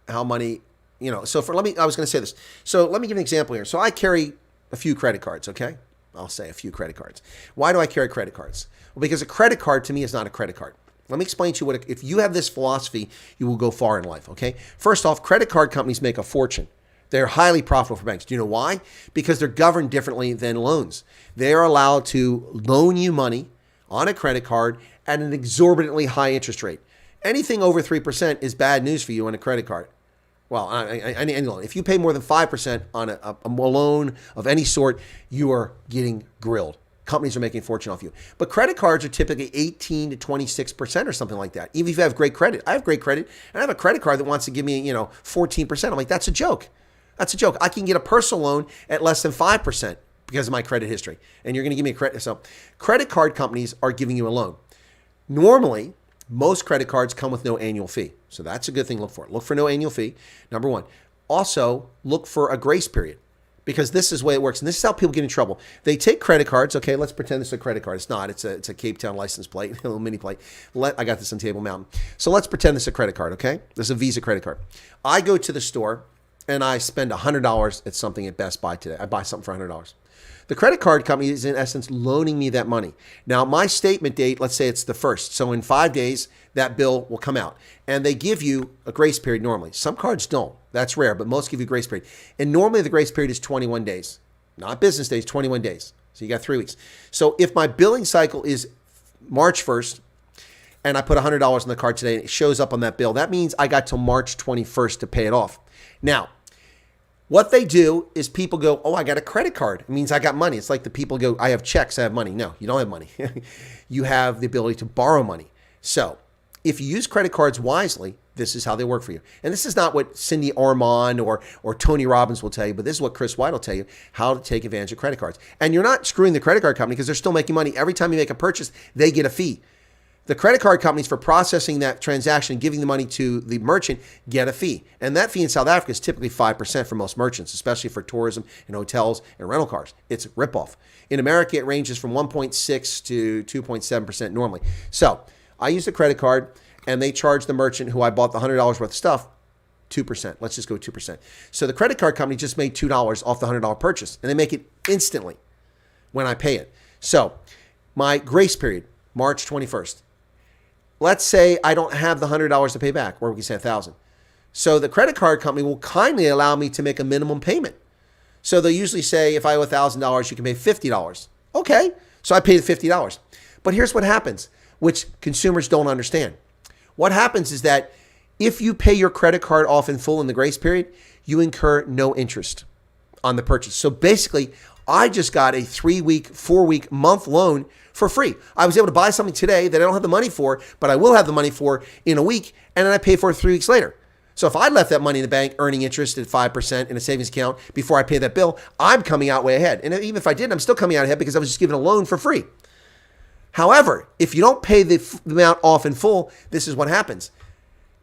how money, I was going to say this. So let me give an example here. So I carry a few credit cards, okay? I'll say a few credit cards. Why do I carry credit cards? Well, because a credit card to me is not a credit card. Let me explain to you if you have this philosophy, you will go far in life, okay? First off, credit card companies make a fortune. They're highly profitable for banks. Do you know why? Because they're governed differently than loans. They're allowed to loan you money on a credit card at an exorbitantly high interest rate. Anything over 3% is bad news for you on a credit card. Well, any loan. If you pay more than 5% on a loan of any sort, you are getting grilled. companies are making a fortune off you. But credit cards are typically 18 to 26% or something like that. Even if you have great credit. I have great credit, and I have a credit card that wants to give me, 14%. I'm like, that's a joke. That's a joke. I can get a personal loan at less than 5% because of my credit history. And you're going to give me a credit. So credit card companies are giving you a loan. Normally, most credit cards come with no annual fee. So that's a good thing to look for. Look for no annual fee, number one. Also, look for a grace period, because this is the way it works. And this is how people get in trouble. They take credit cards. Okay, let's pretend this is a credit card. It's not. It's a Cape Town license plate, a little mini plate. I got this on Table Mountain. So let's pretend this is a credit card, okay? This is a Visa credit card. I go to the store and I spend $100 at something at Best Buy today. I buy something for $100. The credit card company is, in essence, loaning me that money. Now, my statement date, let's say it's the 1st. So in 5 days, that bill will come out. And they give you a grace period normally. Some cards don't. That's rare, but most give you a grace period. And normally the grace period is 21 days. Not business days, 21 days. So you got 3 weeks. So if my billing cycle is March 1st, and I put $100 in the card today, and it shows up on that bill, that means I got till March 21st to pay it off. Now, what they do is people go, oh, I got a credit card. It means I got money. It's like the people go, I have checks, I have money. No, you don't have money. You have the ability to borrow money. So if you use credit cards wisely, this is how they work for you. And this is not what Cindy Armand or Tony Robbins will tell you, but this is what Chris Wyatt will tell you, how to take advantage of credit cards. And you're not screwing the credit card company because they're still making money. Every time you make a purchase, they get a fee. The credit card companies, for processing that transaction, giving the money to the merchant, get a fee. And that fee in South Africa is typically 5% for most merchants, especially for tourism and hotels and rental cars. It's a ripoff. In America, it ranges from 1.6 to 2.7% normally. So I use the credit card, and they charge the merchant who I bought the $100 worth of stuff 2%. Let's just go 2%. So the credit card company just made $2 off the $100 purchase, and they make it instantly when I pay it. So my grace period, March 21st. Let's say I don't have the $100 to pay back, or we can say $1,000. So the credit card company will kindly allow me to make a minimum payment. So they'll usually say, if I owe $1,000, you can pay $50. Okay, so I pay the $50. But here's what happens, which consumers don't understand. What happens is that if you pay your credit card off in full in the grace period, you incur no interest on the purchase. So basically, I just got a 3-week, 4-week, month loan for free. I was able to buy something today that I don't have the money for, but I will have the money for in a week, and then I pay for it 3 weeks later. So if I left that money in the bank earning interest at 5% in a savings account before I pay that bill, I'm coming out way ahead. And even if I didn't, I'm still coming out ahead because I was just given a loan for free. However, if you don't pay the amount off in full, this is what happens.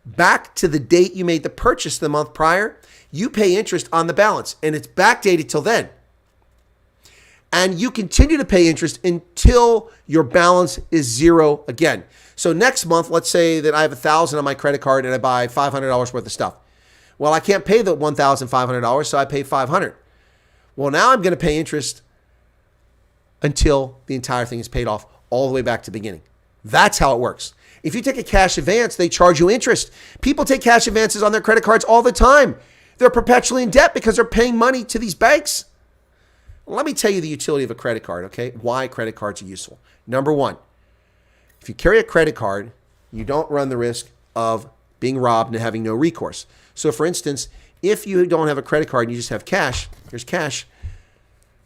Back to the date you made the purchase the month prior, you pay interest on the balance, and it's backdated till then. And you continue to pay interest until your balance is zero again. So next month, let's say that I have $1,000 on my credit card and I buy $500 worth of stuff. Well, I can't pay the $1,500, so I pay $500. Well, now I'm going to pay interest until the entire thing is paid off all the way back to the beginning. That's how it works. If you take a cash advance, they charge you interest. People take cash advances on their credit cards all the time. They're perpetually in debt because they're paying money to these banks. Let me tell you the utility of a credit card, okay? Why credit cards are useful. Number one, if you carry a credit card, you don't run the risk of being robbed and having no recourse. So for instance, if you don't have a credit card and you just have cash, here's cash,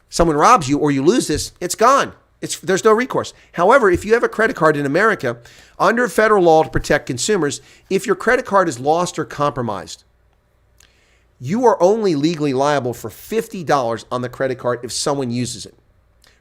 someone robs you or you lose this, it's gone. There's no recourse. However, if you have a credit card in America, under federal law to protect consumers, if your credit card is lost or compromised, you are only legally liable for $50 on the credit card if someone uses it,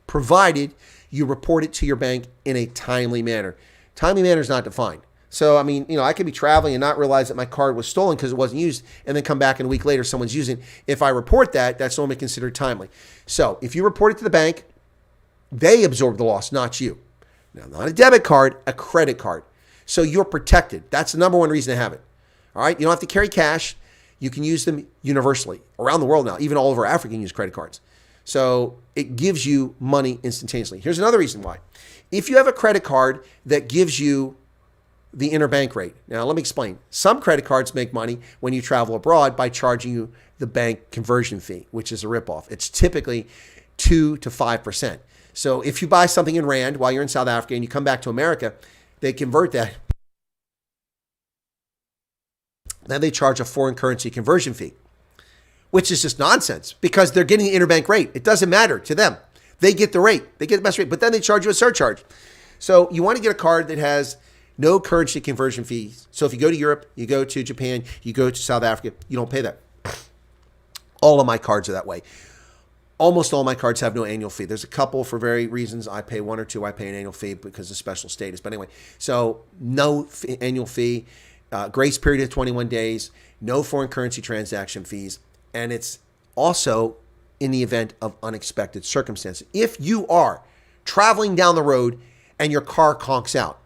provided you report it to your bank in a timely manner. Timely manner is not defined. So, I mean, I could be traveling and not realize that my card was stolen because it wasn't used, and then come back and a week later someone's using it. If I report that, that's normally considered timely. So, if you report it to the bank, they absorb the loss, not you. Now, not a debit card, a credit card. So you're protected. That's the number one reason to have it. All right? You don't have to carry cash. You can use them universally around the world now. Even all over Africa, you can use credit cards. So it gives you money instantaneously. Here's another reason why. If you have a credit card that gives you the interbank rate. Now, let me explain. Some credit cards make money when you travel abroad by charging you the bank conversion fee, which is a ripoff. It's typically 2 to 5%. So if you buy something in Rand while you're in South Africa and you come back to America, they convert that. Then they charge a foreign currency conversion fee, which is just nonsense because they're getting the interbank rate. It doesn't matter to them. They get the rate. They get the best rate, but then they charge you a surcharge. So you want to get a card that has no currency conversion fees. So if you go to Europe, you go to Japan, you go to South Africa, you don't pay that. All of my cards are that way. Almost all my cards have no annual fee. There's a couple for very reasons. I pay one or two. I pay an annual fee because of special status. But anyway, so no annual fee, grace period of 21 days, no foreign currency transaction fees, and it's also in the event of unexpected circumstances. If you are traveling down the road and your car conks out,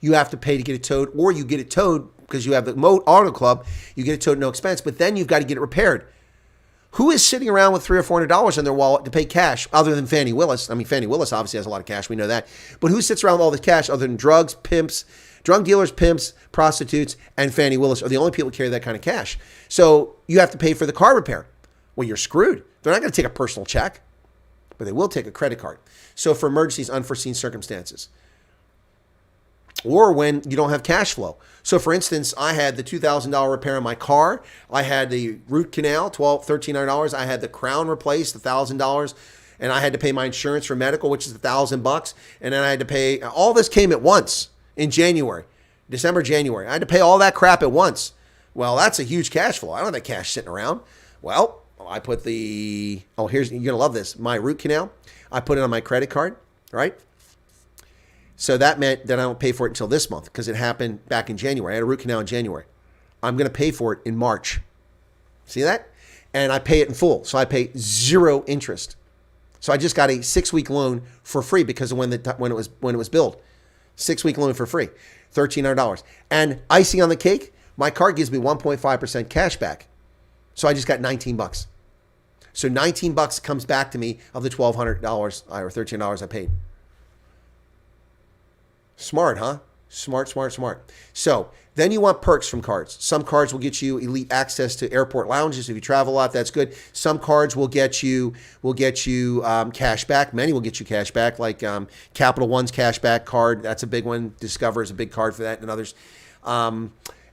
you have to pay to get it towed, or you get it towed because you have the auto club, you get it towed at no expense, but then you've got to get it repaired. Who is sitting around with $300 or $400 in their wallet to pay cash other than Fannie Willis? I mean, Fannie Willis obviously has a lot of cash. We know that. But who sits around with all this cash other than drugs, pimps, drug dealers, pimps, prostitutes, and Fannie Willis are the only people who carry that kind of cash. So you have to pay for the car repair. Well, you're screwed. They're not going to take a personal check, but they will take a credit card. So for emergencies, unforeseen circumstances, or when you don't have cash flow. So for instance, I had the $2,000 repair on my car. I had the root canal, $1,300. I had the crown replaced, $1,000. And I had to pay my insurance for medical, which is $1,000. And then I had to pay, all this came at once in January, December, January. I had to pay all that crap at once. Well, that's a huge cash flow. I don't have that cash sitting around. Well, I put you're going to love this, my root canal. I put it on my credit card, right? So that meant that I don't pay for it until this month because it happened back in January. I had a root canal in January. I'm going to pay for it in March. See that? And I pay it in full. So I pay 0 interest. So I just got a 6-week loan for free because of when it was billed. 6-week loan for free, $1,300. And icing on the cake, my card gives me 1.5% cash back. So I just got $19. So $19 comes back to me of the $1,200 or $1,300 I paid. Smart, huh? Smart. So then you want perks from cards. Some cards will get you elite access to airport lounges. If you travel a lot, that's good. Some cards will get you cash back. Many will get you cash back, like Capital One's cash back card. That's a big one. Discover is a big card for that, and others.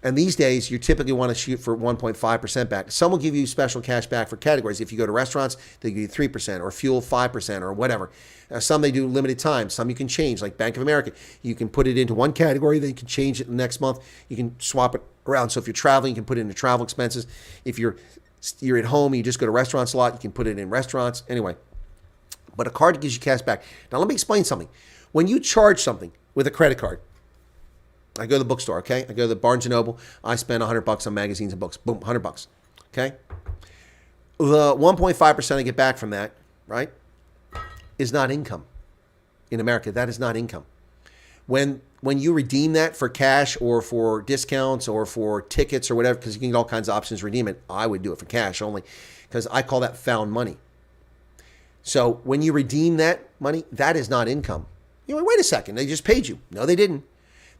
And these days, you typically want to shoot for 1.5% back. Some will give you special cash back for categories. If you go to restaurants, they give you 3% or fuel 5% or whatever. Some they do limited time. Some you can change, like Bank of America. You can put it into one category, then you can change it the next month. You can swap it around. So if you're traveling, you can put it into travel expenses. If you're at home, you just go to restaurants a lot, you can put it in restaurants. Anyway, but a card gives you cash back. Now let me explain something. When you charge something with a credit card, I go to the bookstore, okay? I go to the Barnes & Noble. I spend $100 on magazines and books. Boom, $100, okay? The 1.5% I get back from that, right, is not income. In America, that is not income. When you redeem that for cash or for discounts or for tickets or whatever, because you can get all kinds of options to redeem it, I would do it for cash only because I call that found money. So when you redeem that money, that is not income. You know, wait a second, they just paid you. No, they didn't.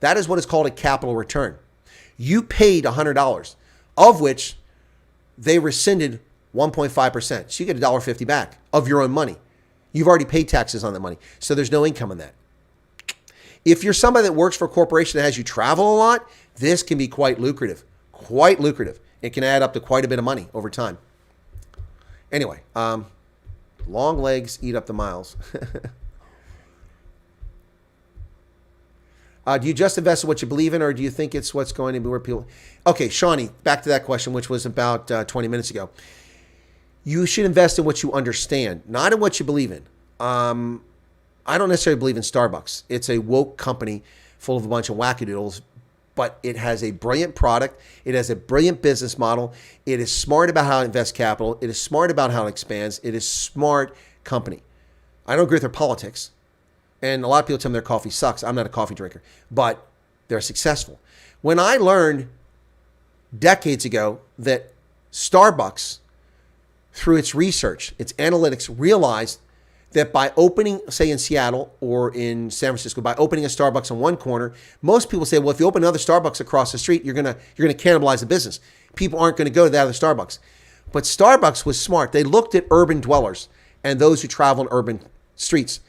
That is what is called a capital return. You paid $100, of which they rescinded 1.5%. So you get $1.50 back of your own money. You've already paid taxes on that money. So there's no income in that. If you're somebody that works for a corporation that has you travel a lot, this can be quite lucrative. Quite lucrative. It can add up to quite a bit of money over time. Anyway, long legs eat up the miles. Do you just invest in what you believe in, or do you think it's what's going to be where people... Okay, Shawnee, back to that question, which was about 20 minutes ago. You should invest in what you understand, not in what you believe in. I don't necessarily believe in Starbucks. It's a woke company full of a bunch of wackadoodles, but it has a brilliant product. It has a brilliant business model. It is smart about how it invests capital. It is smart about how it expands. It is smart company. I don't agree with their politics. And a lot of people tell me their coffee sucks. I'm not a coffee drinker, but they're successful. When I learned decades ago that Starbucks, through its research, its analytics, realized that by opening, say in Seattle or in San Francisco, by opening a Starbucks on one corner, most people say, well, if you open another Starbucks across the street, you're gonna cannibalize the business. People aren't going to go to that other Starbucks. But Starbucks was smart. They looked at urban dwellers and those who travel in urban streets.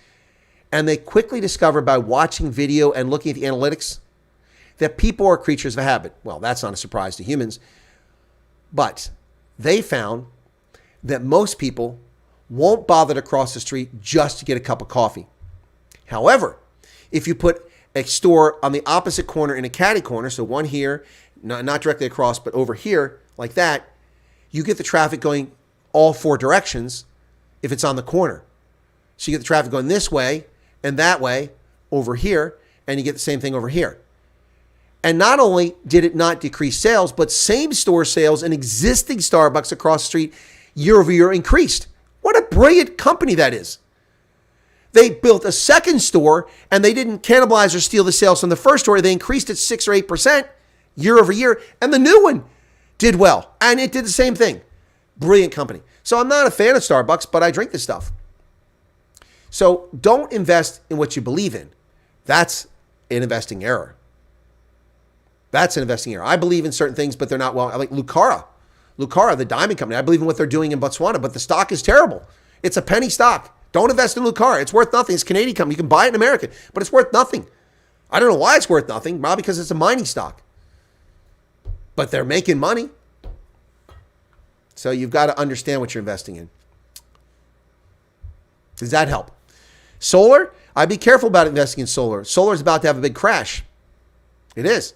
And they quickly discovered by watching video and looking at the analytics that people are creatures of habit. Well, that's not a surprise to humans. But they found that most people won't bother to cross the street just to get a cup of coffee. However, if you put a store on the opposite corner in a catty corner, so one here, not directly across, but over here, like that, you get the traffic going all four directions if it's on the corner. So you get the traffic going this way and that way over here, and you get the same thing over here. And not only did it not decrease sales, but same store sales in existing Starbucks across the street year over year increased. What a brilliant company that is. They built a second store and they didn't cannibalize or steal the sales from the first store. They increased it 6 or 8% year over year. And the new one did well. And it did the same thing. Brilliant company. So I'm not a fan of Starbucks, but I drink this stuff. So don't invest in what you believe in. That's an investing error. That's an investing error. I believe in certain things, but they're not well. I like Lucara, the diamond company. I believe in what they're doing in Botswana, but the stock is terrible. It's a penny stock. Don't invest in Lucara. It's worth nothing. It's a Canadian company. You can buy it in America, but it's worth nothing. I don't know why it's worth nothing. Probably because it's a mining stock. But they're making money. So you've got to understand what you're investing in. Does that help? Solar, I'd be careful about investing in solar. Solar is about to have a big crash. It is.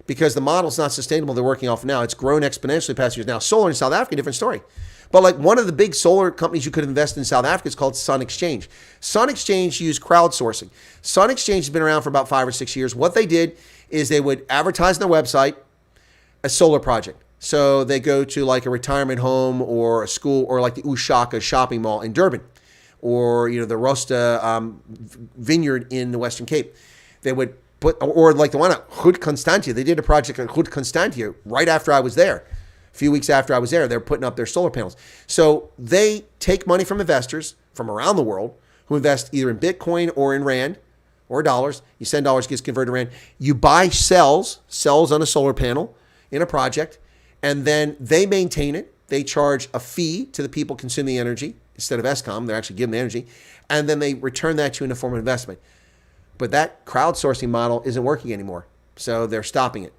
Because the model's not sustainable they're working off now. It's grown exponentially past years. Now, solar in South Africa, different story. But like one of the big solar companies you could invest in South Africa is called Sun Exchange. Sun Exchange used crowdsourcing. Sun Exchange has been around for about 5 or 6 years. What they did is they would advertise on their website a solar project. So they go to like a retirement home or a school or like the Ushaka shopping mall in Durban or the Rosta vineyard in the Western Cape. They would or like the one at Goed Constantia. They did a project at Goed Constantia right after I was there. A few weeks after I was there, they're putting up their solar panels. So they take money from investors from around the world who invest either in Bitcoin or in Rand or dollars. You send dollars, gets converted to Rand. You buy cells on a solar panel in a project, and then they maintain it. They charge a fee to the people consuming the energy instead of Eskom. They're actually giving the energy. And then they return that to you in the form of investment. But that crowdsourcing model isn't working anymore. So they're stopping it.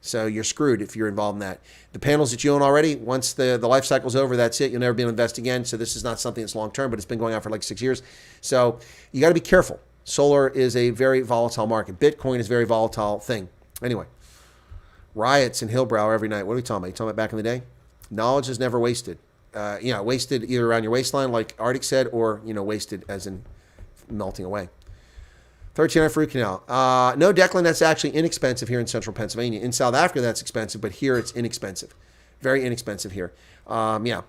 So you're screwed if you're involved in that. The panels that you own already, once the life cycle's over, that's it. You'll never be able to invest again. So this is not something that's long-term, but it's been going on for like 6 years. So you got to be careful. Solar is a very volatile market. Bitcoin is a very volatile thing. Anyway, riots in Hillbrow every night. What are we talking about? You talking about back in the day? Knowledge is never wasted. Wasted either around your waistline, like Arctic said, or, wasted as in melting away. 1300 for root canal. No, Declan, that's actually inexpensive here in central Pennsylvania. In South Africa, that's expensive, but here it's inexpensive. Very inexpensive here. We're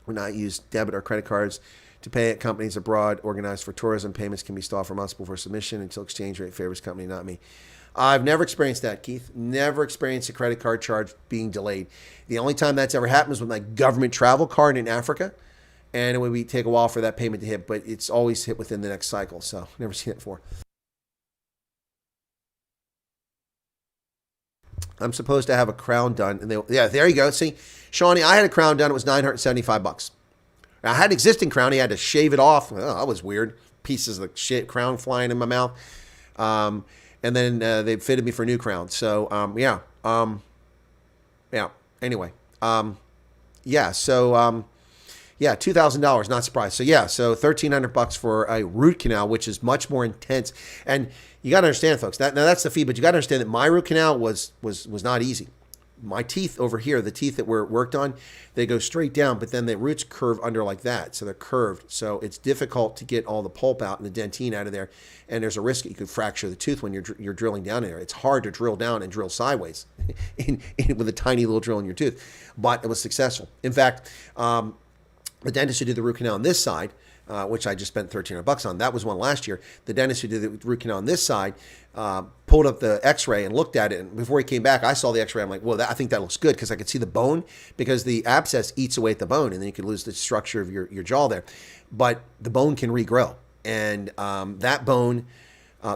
not use debit or credit cards to pay at companies abroad organized for tourism. Payments can be stalled for months before submission until exchange rate favors company, not me. I've never experienced that, Keith. Never experienced a credit card charge being delayed. The only time that's ever happened is with my government travel card in Africa. And it would take a while for that payment to hit, but it's always hit within the next cycle. So never seen it before. I'm supposed to have a crown done. And there you go. See, Shawnee, I had a crown done. It was $975. I had an existing crown. He had to shave it off. Oh, that was weird. Pieces of shit crown flying in my mouth. And then they fitted me for a new crown. So, Anyway. $2,000, not surprised. So $1,300 for a root canal, which is much more intense. And you got to understand, folks, that's the fee, but you got to understand that my root canal was not easy. My teeth over here, the teeth that were worked on, they go straight down, but then the roots curve under like that. So they're curved. So it's difficult to get all the pulp out and the dentine out of there. And there's a risk that you could fracture the tooth when you're drilling down in there. It's hard to drill down and drill sideways with a tiny little drill in your tooth, but it was successful. In fact, the dentist who did the root canal on this side, which I just spent $1,300 on, that was one last year. The dentist who did the root canal on this side pulled up the x-ray and looked at it. And before he came back, I saw the x-ray. I'm like, well, I think that looks good because I could see the bone because the abscess eats away at the bone and then you could lose the structure of your jaw there. But the bone can regrow. And that bone,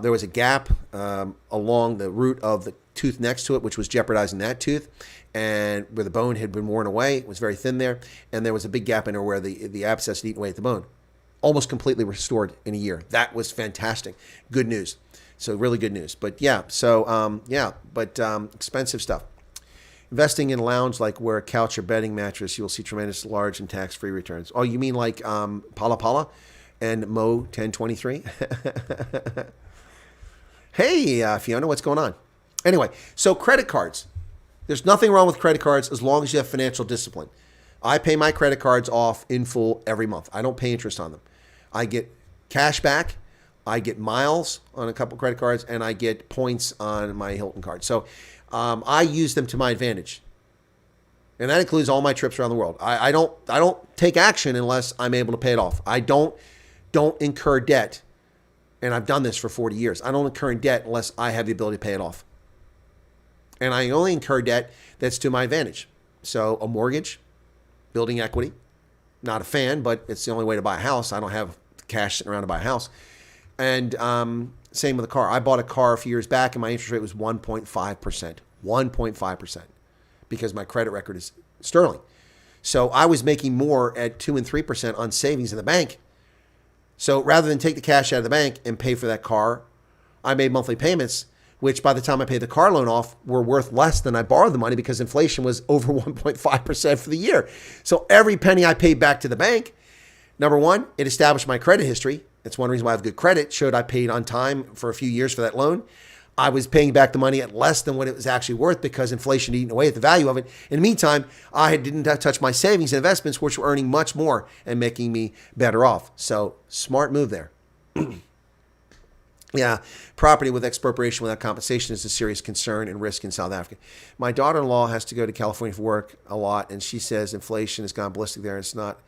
there was a gap along the root of the tooth next to it, which was jeopardizing that tooth. And where the bone had been worn away, it was very thin there. And there was a big gap in there where the abscess had eaten away at the bone. Almost completely restored in a year. That was fantastic. Good news. So really good news. But expensive stuff. Investing in lounge like where a couch or bedding mattress, you will see tremendous large and tax-free returns. Oh, you mean like Pala Pala and Mo 1023? Hey, Fiona, what's going on? Anyway, so credit cards. There's nothing wrong with credit cards as long as you have financial discipline. I pay my credit cards off in full every month. I don't pay interest on them. I get cash back. I get miles on a couple credit cards, and I get points on my Hilton card. So I use them to my advantage, and that includes all my trips around the world. I don't take action unless I'm able to pay it off. I don't incur debt, and I've done this for 40 years. I don't incur debt unless I have the ability to pay it off, and I only incur debt that's to my advantage. So a mortgage, building equity. Not a fan, but it's the only way to buy a house. I don't have cash sitting around to buy a house. And same with a car. I bought a car a few years back, and my interest rate was 1.5%. 1.5%, because my credit record is sterling. So I was making more at 2 and 3% on savings in the bank. So rather than take the cash out of the bank and pay for that car, I made monthly payments, which by the time I paid the car loan off were worth less than I borrowed the money because inflation was over 1.5% for the year. So every penny I paid back to the bank, number one, it established my credit history. That's one reason why I have good credit. Showed I paid on time for a few years for that loan. I was paying back the money at less than what it was actually worth because inflation eaten away at the value of it. In the meantime, I didn't touch my savings and investments, which were earning much more and making me better off. So smart move there. Yeah, property with expropriation without compensation is a serious concern and risk in South Africa. My daughter-in-law has to go to California for work a lot, and she says inflation has gone ballistic there. It's not.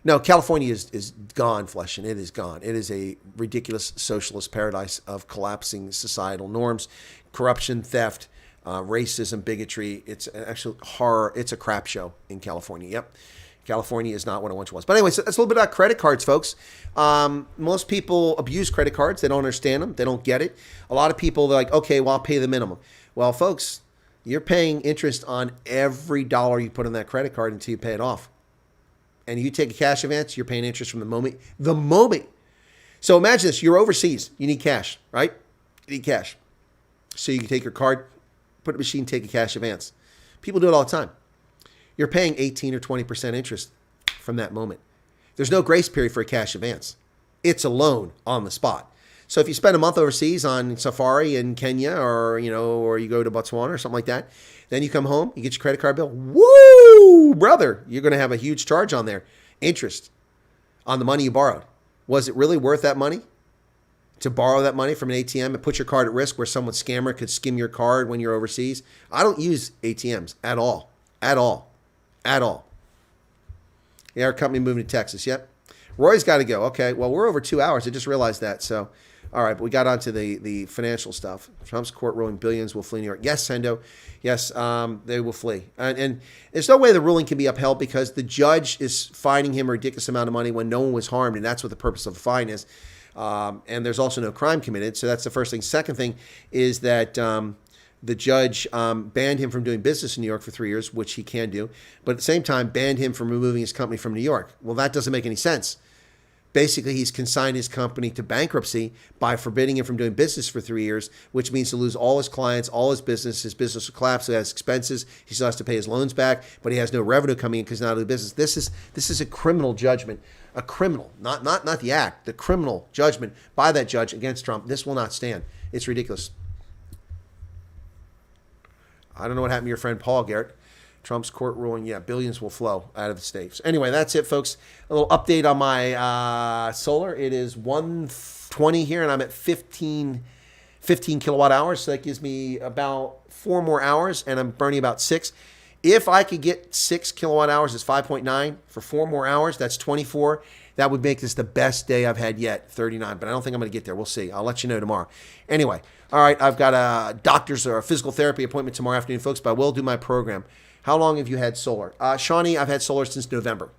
No, California is gone, Fleshin. It is gone. It is a ridiculous socialist paradise of collapsing societal norms, corruption, theft, racism, bigotry. It's actually horror. It's a crap show in California. Yep. California is not what it once was. But anyway, so that's a little bit about credit cards, folks. Most people abuse credit cards. They don't understand them. They don't get it. A lot of people, they're like, okay, well, I'll pay the minimum. Well, folks, you're paying interest on every dollar you put on that credit card until you pay it off. And you take a cash advance, you're paying interest from the moment. The moment. So imagine this. You're overseas. You need cash, right? You need cash. So you can take your card, put it in a machine, take a cash advance. People do it all the time. You're paying 18 or 20% interest from that moment. There's no grace period for a cash advance. It's a loan on the spot. So if you spend a month overseas on safari in Kenya or you go to Botswana or something like that, then you come home, you get your credit card bill. Woo, brother, you're going to have a huge charge on there. Interest on the money you borrowed. Was it really worth that money? To borrow that money from an ATM and put your card at risk where someone scammer could skim your card when you're overseas? I don't use ATMs at all. At all. At all. Yeah, our company moving to Texas. Yep. Roy's got to go. Okay. Well, we're over 2 hours. I just realized that. So, all right. But we got onto the financial stuff. Trump's court ruling billions will flee New York. Yes, Sendo. Yes, they will flee. And there's no way the ruling can be upheld because the judge is fining him a ridiculous amount of money when no one was harmed. And that's what the purpose of the fine is. And there's also no crime committed. So that's the first thing. Second thing is that the judge banned him from doing business in New York for 3 years, which he can do. But at the same time, banned him from removing his company from New York. Well, that doesn't make any sense. Basically, he's consigned his company to bankruptcy by forbidding him from doing business for 3 years, which means to lose all his clients, all his business. His business will collapse. So he has expenses. He still has to pay his loans back, but he has no revenue coming in because he's not doing business. This is a criminal judgment. A criminal, not the act, the criminal judgment by that judge against Trump. This will not stand. It's ridiculous. I don't know what happened to your friend Paul, Garrett. Trump's court ruling, yeah, billions will flow out of the states. Anyway, that's it, folks. A little update on my solar. It is 1:20 here, and I'm at 15 kilowatt hours. So that gives me about 4 more hours, and I'm burning about 6. If I could get 6 kilowatt hours, it's 5.9. For 4 more hours, that's 24. That would make this the best day I've had yet, 39. But I don't think I'm going to get there. We'll see. I'll let you know tomorrow. Anyway, all right, I've got a doctor's or a physical therapy appointment tomorrow afternoon, folks, but I will do my program. How long have you had solar? Shawnee, I've had solar since November.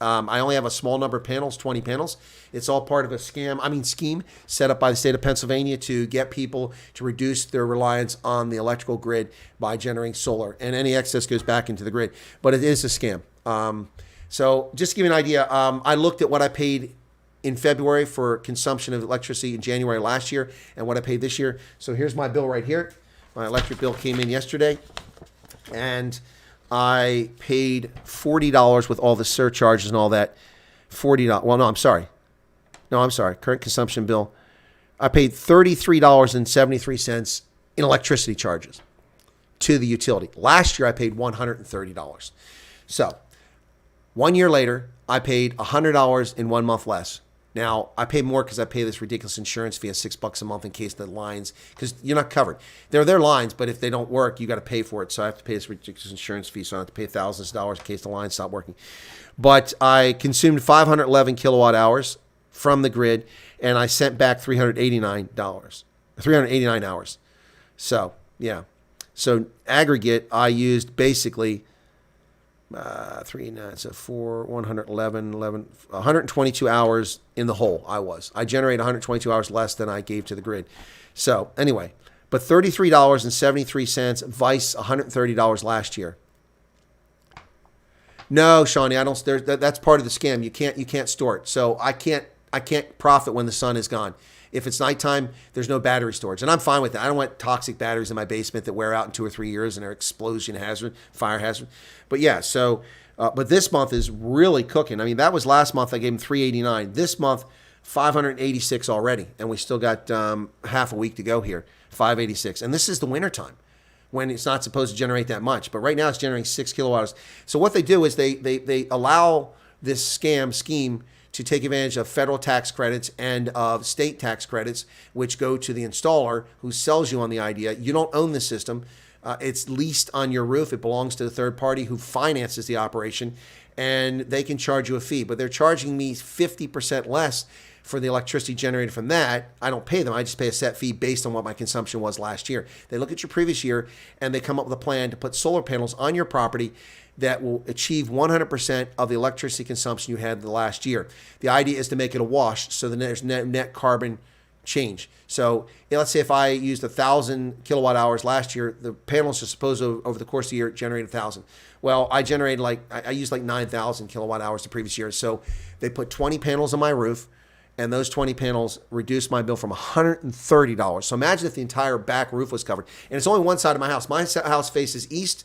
I only have a small number of panels, 20 panels. It's all part of a scheme set up by the state of Pennsylvania to get people to reduce their reliance on the electrical grid by generating solar. And any excess goes back into the grid. But it is a scam. So just to give you an idea, I looked at what I paid in February for consumption of electricity in January last year and what I paid this year. So here's my bill right here. My electric bill came in yesterday. and I paid $40 with all the surcharges and all that. $40. Well, no, I'm sorry. Current consumption bill. I paid $33.73 in electricity charges to the utility. Last year, I paid $130. So 1 year later, I paid $100 in 1 month less. Now, I pay more because I pay this ridiculous insurance fee of $6 a month in case the lines, because you're not covered. They're their lines, but if they don't work, you got to pay for it. So I have to pay this ridiculous insurance fee. So I have to pay thousands of dollars in case the lines stop working. But I consumed 511 kilowatt hours from the grid, and I sent back $389 hours. So, yeah. So aggregate, I used basically 122 hours in the hole. I generated 122 hours less than I gave to the grid. So anyway, but $33.73 vice $130 last year. No, Shawnee, I don't. That's part of the scam. You can't store it. So I can't profit when the sun is gone. If it's nighttime, there's no battery storage. And I'm fine with that. I don't want toxic batteries in my basement that wear out in 2 or 3 years and are explosion hazard, fire hazard. But yeah, so, but this month is really cooking. I mean, that was last month. I gave him $389. This month, $586 already. And we still got half a week to go here, $586. And this is the wintertime when it's not supposed to generate that much. But right now it's generating 6 kilowatts. So what they do is they allow this scheme to take advantage of federal tax credits and of state tax credits, which go to the installer who sells you on the idea. You don't own the system. It's leased on your roof. It belongs to the third party who finances the operation, and they can charge you a fee. But they're charging me 50% less for the electricity generated from that. I don't pay them. I just pay a set fee based on what my consumption was last year. They look at your previous year, and they come up with a plan to put solar panels on your property that will achieve 100% of the electricity consumption you had the last year. The idea is to make it a wash so that there's net carbon change. So let's say if I used 1,000 kilowatt hours last year, the panels are supposed to, over the course of the year, generate 1,000. Well, I used like 9,000 kilowatt hours the previous year. So they put 20 panels on my roof, and those 20 panels reduced my bill from $130. So imagine if the entire back roof was covered. And it's only one side of my house. My house faces east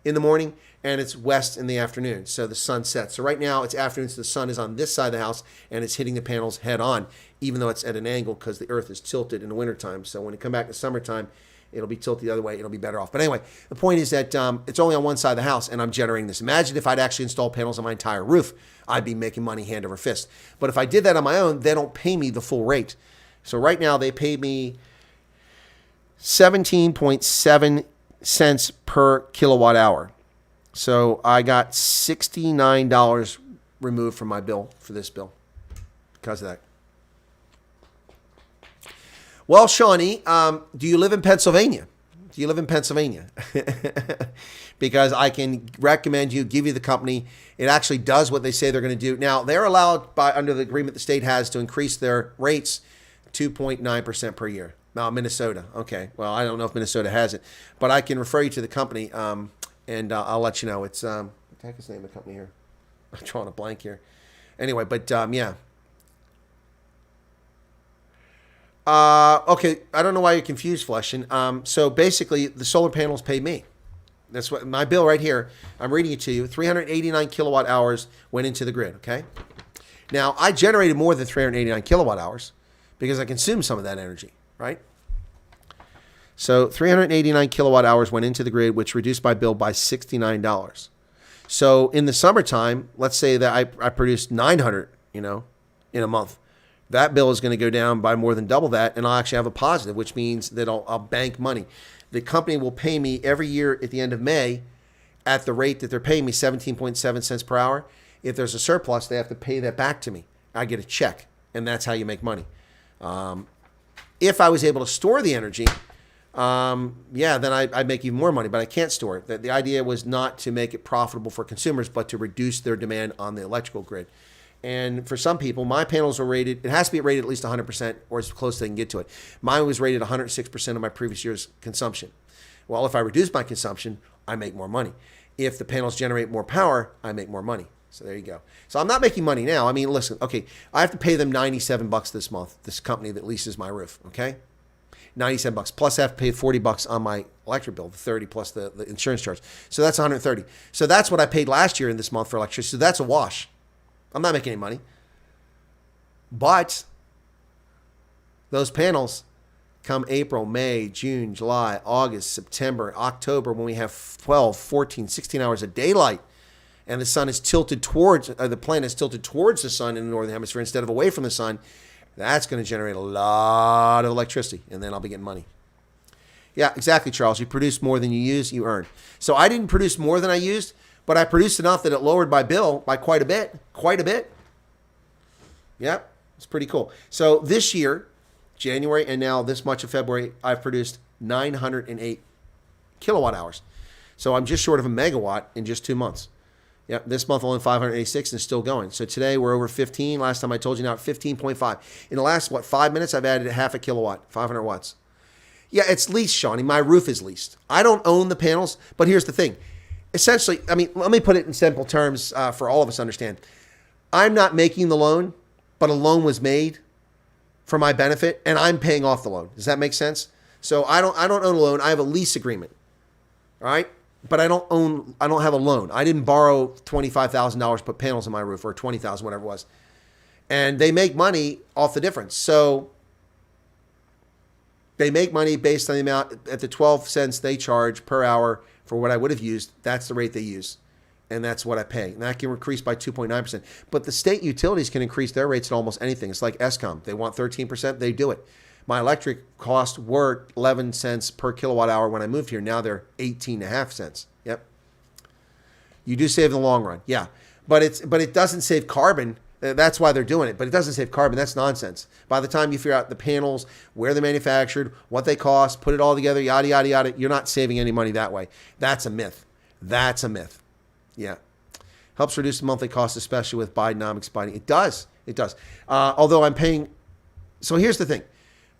in the morning, and it's west in the afternoon. So the sun sets. So right now it's afternoon, so the sun is on this side of the house, and it's hitting the panels head on, even though it's at an angle because the earth is tilted in the wintertime. So when you come back in summertime, it'll be tilted the other way. It'll be better off. But anyway, the point is that it's only on one side of the house, and I'm generating this. Imagine if I'd actually installed panels on my entire roof. I'd be making money hand over fist. But if I did that on my own, they don't pay me the full rate. So right now they pay me 17.7 cents per kilowatt hour. So I got $69 removed from my bill for this bill because of that. Well, Shawnee, do you live in Pennsylvania? Do you live in Pennsylvania? Because I can recommend give you the company. It actually does what they say they're going to do. Now, they're allowed under the agreement the state has to increase their rates 2.9% per year. Now, Minnesota. Okay. Well, I don't know if Minnesota has it, but I can refer you to the company. And I'll let you know. It's, what the heck is the name of the company here? I'm drawing a blank here. Anyway, but yeah. Okay, I don't know why you're confused, Fleshin. So basically, the solar panels pay me. That's what my bill right here, I'm reading it to you. 389 kilowatt hours went into the grid, okay? Now, I generated more than 389 kilowatt hours because I consumed some of that energy, right? So 389 kilowatt hours went into the grid, which reduced my bill by $69. So in the summertime, let's say that I produced 900, in a month. That bill is going to go down by more than double that, and I'll actually have a positive, which means that I'll bank money. The company will pay me every year at the end of May at the rate that they're paying me, 17.7 cents per hour. If there's a surplus, they have to pay that back to me. I get a check, and that's how you make money. If I was able to store the energy, then I'd make even more money, but I can't store it. The idea was not to make it profitable for consumers, but to reduce their demand on the electrical grid. And for some people, my panels are rated, it has to be rated at least 100% or as close as they can get to it. Mine was rated 106% of my previous year's consumption. Well, if I reduce my consumption, I make more money. If the panels generate more power, I make more money. So there you go. So I'm not making money now. I mean, listen, okay, I have to pay them $97 this month, this company that leases my roof, okay? $97 plus I have to pay $40 on my electric bill, the 30 plus the insurance charge. So that's $130. So that's what I paid last year in this month for electricity. So that's a wash. I'm not making any money. But those panels come April, May, June, July, August, September, October, when we have 12, 14, 16 hours of daylight and the sun is tilted towards, the planet is tilted towards the sun in the northern hemisphere instead of away from the sun, that's going to generate a lot of electricity, and then I'll be getting money. Yeah, exactly, Charles. You produce more than you use, you earn. So I didn't produce more than I used, but I produced enough that it lowered my bill by quite a bit. Quite a bit. Yep, it's pretty cool. So this year, January, and now this much of February, I've produced 908 kilowatt hours. So I'm just short of a megawatt in just 2 months. Yep, this month only 586 and it's still going. So today we're over 15. Last time I told you, now at 15.5. In the last, 5 minutes, I've added half a kilowatt, 500 watts. Yeah, it's leased, Shawnee. My roof is leased. I don't own the panels, but here's the thing. Essentially, I mean, let me put it in simple terms for all of us to understand. I'm not making the loan, but a loan was made for my benefit, and I'm paying off the loan. Does that make sense? So I don't own a loan. I have a lease agreement. All right? But I don't have a loan. I didn't borrow $25,000 to put panels on my roof, or $20,000, whatever it was. And they make money off the difference. So they make money based on the amount, at the 12 cents they charge per hour for what I would have used. That's the rate they use. And that's what I pay. And that can increase by 2.9%. But the state utilities can increase their rates at almost anything. It's like ESCOM. They want 13%, they do it. My electric costs were 11 cents per kilowatt hour when I moved here. Now they're 18.5 cents. Yep. You do save in the long run. Yeah. But it doesn't save carbon. That's why they're doing it. But it doesn't save carbon. That's nonsense. By the time you figure out the panels, where they're manufactured, what they cost, put it all together, yada, yada, yada, you're not saving any money that way. That's a myth. That's a myth. Yeah. Helps reduce the monthly cost, especially with Bidenomics biting. It does. It does. Although I'm paying. So here's the thing.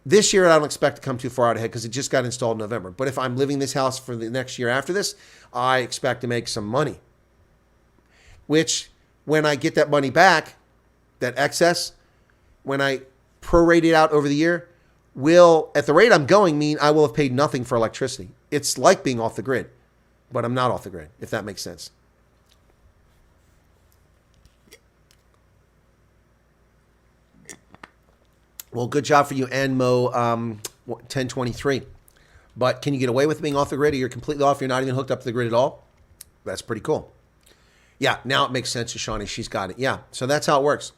This year, I don't expect to come too far out ahead because it just got installed in November. But if I'm living this house for the next year after this, I expect to make some money. Which, when I get that money back, that excess, when I prorate it out over the year, will, at the rate I'm going, mean I will have paid nothing for electricity. It's like being off the grid, but I'm not off the grid, if that makes sense. Well, good job for you, Anmo 1023. But can you get away with being off the grid, or you're completely off, you're not even hooked up to the grid at all? That's pretty cool. Yeah, now it makes sense to Shawnee. She's got it. Yeah, so that's how it works.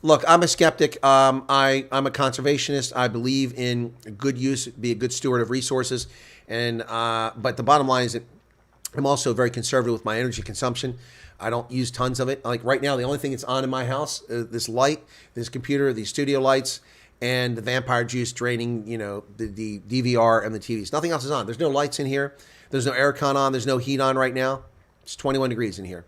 Look, I'm a skeptic. I'm a conservationist. I believe in good use, be a good steward of resources. And but the bottom line is that I'm also very conservative with my energy consumption. I don't use tons of it. Like right now, the only thing that's on in my house, this light, this computer, these studio lights, and the vampire juice draining, the DVR and the TVs. Nothing else is on. There's no lights in here. There's no aircon on. There's no heat on right now. It's 21 degrees in here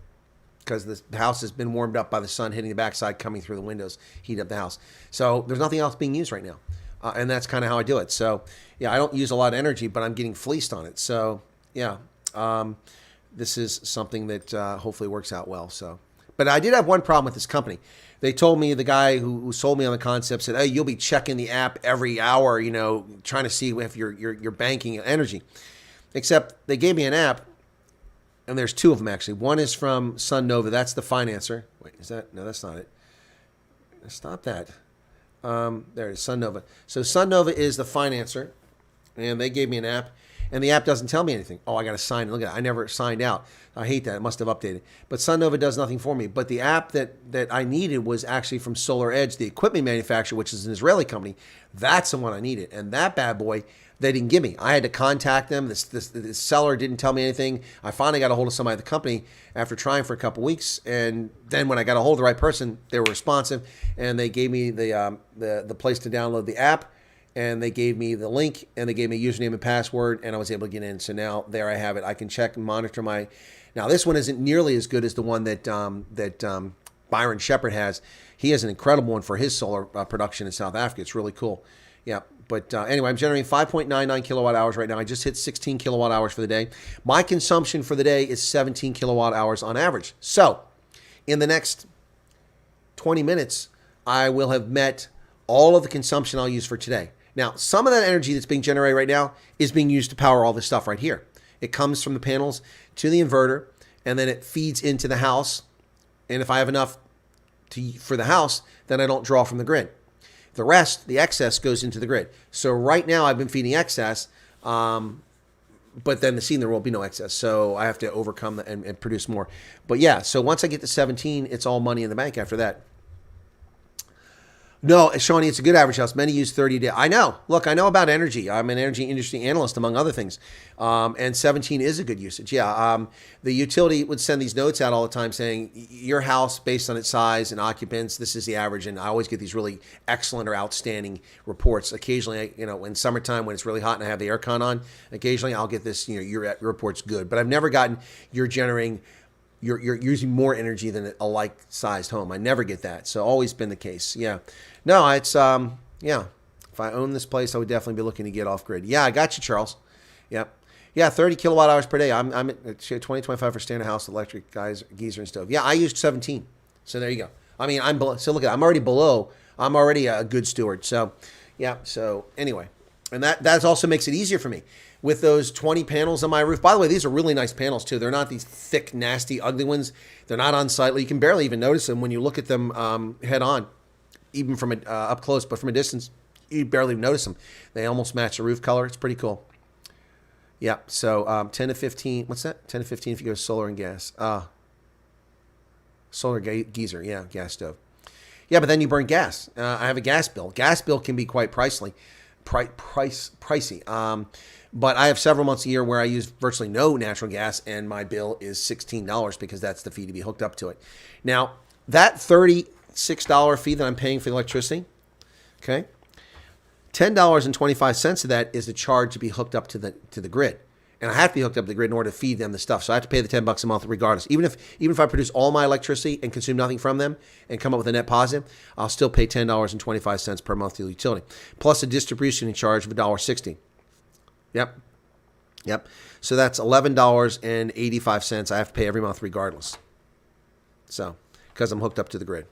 because the house has been warmed up by the sun hitting the backside, coming through the windows, heat up the house. So there's nothing else being used right now. And that's kind of how I do it. So, yeah, I don't use a lot of energy, but I'm getting fleeced on it. So, yeah, this is something that hopefully works out well. So, but I did have one problem with this company. They told me, the guy who sold me on the concept said, hey, you'll be checking the app every hour, trying to see if you're banking energy. Except they gave me an app, and there's two of them actually. One is from SunNova. That's the financer. Wait, is that? No, that's not it. Stop that. There it is, SunNova. So SunNova is the financer, and they gave me an app. And the app doesn't tell me anything. Oh, I got to sign in. Look at that. I never signed out. I hate that. It must have updated. But SunNova does nothing for me. But the app that I needed was actually from Solar Edge, the equipment manufacturer, which is an Israeli company. That's the one I needed. And that bad boy, they didn't give me. I had to contact them. This seller didn't tell me anything. I finally got a hold of somebody at the company after trying for a couple weeks. And then when I got a hold of the right person, they were responsive. And they gave me the place to download the app. And they gave me the link, and they gave me a username and password, and I was able to get in. So now there I have it. I can check and monitor my. Now this one isn't nearly as good as the one that Byron Shepard has. He has an incredible one for his solar production in South Africa. It's really cool. Yeah, but anyway, I'm generating 5.99 kilowatt hours right now. I just hit 16 kilowatt hours for the day. My consumption for the day is 17 kilowatt hours on average. So in the next 20 minutes, I will have met all of the consumption I'll use for today. Now, some of that energy that's being generated right now is being used to power all this stuff right here. It comes from the panels to the inverter, and then it feeds into the house. And if I have enough for the house, then I don't draw from the grid. The rest, the excess, goes into the grid. So right now I've been feeding excess, but then there will be no excess. So I have to overcome and produce more. But yeah, so once I get to 17, it's all money in the bank after that. No, Shawnee, it's a good average house. Many use 30 a day. I know. Look, I know about energy. I'm an energy industry analyst, among other things. And 17 is a good usage. Yeah. The utility would send these notes out all the time saying, your house, based on its size and occupants, this is the average. And I always get these really excellent or outstanding reports. Occasionally, in summertime when it's really hot and I have the aircon on, occasionally I'll get this, your report's good. But I've never gotten you're generating you're using more energy than a like-sized home. I never get that. So always been the case. Yeah. No, it's, yeah. If I own this place, I would definitely be looking to get off grid. Yeah, I got you, Charles. Yep. Yeah, 30 kilowatt hours per day. I'm at 2025 for standard house, electric, geyser and stove. Yeah, I used 17. So there you go. I mean, I'm below. So look at that. I'm already below. I'm already a good steward. So, yeah. So anyway, and that also makes it easier for me. With those 20 panels on my roof. By the way, these are really nice panels too. They're not these thick, nasty, ugly ones. They're not unsightly. You can barely even notice them when you look at them head on, even from up close. But from a distance, you barely notice them. They almost match the roof color. It's pretty cool. Yeah. So 10 to 15. What's that? 10 to 15 if you go solar and gas. Solar geyser. Yeah, gas stove. Yeah, but then you burn gas. I have a gas bill. Gas bill can be quite pricey. But I have several months a year where I use virtually no natural gas, and my bill is $16 because that's the fee to be hooked up to it. Now, that $36 fee that I'm paying for the electricity, okay, $10.25 of that is the charge to be hooked up to the grid. And I have to be hooked up to the grid in order to feed them the stuff. So I have to pay the $10 a month regardless. Even if I produce all my electricity and consume nothing from them and come up with a net positive, I'll still pay $10.25 per month to the utility, plus a distribution charge of $1.60. Yep. So that's $11.85 I have to pay every month regardless. So, because I'm hooked up to the grid.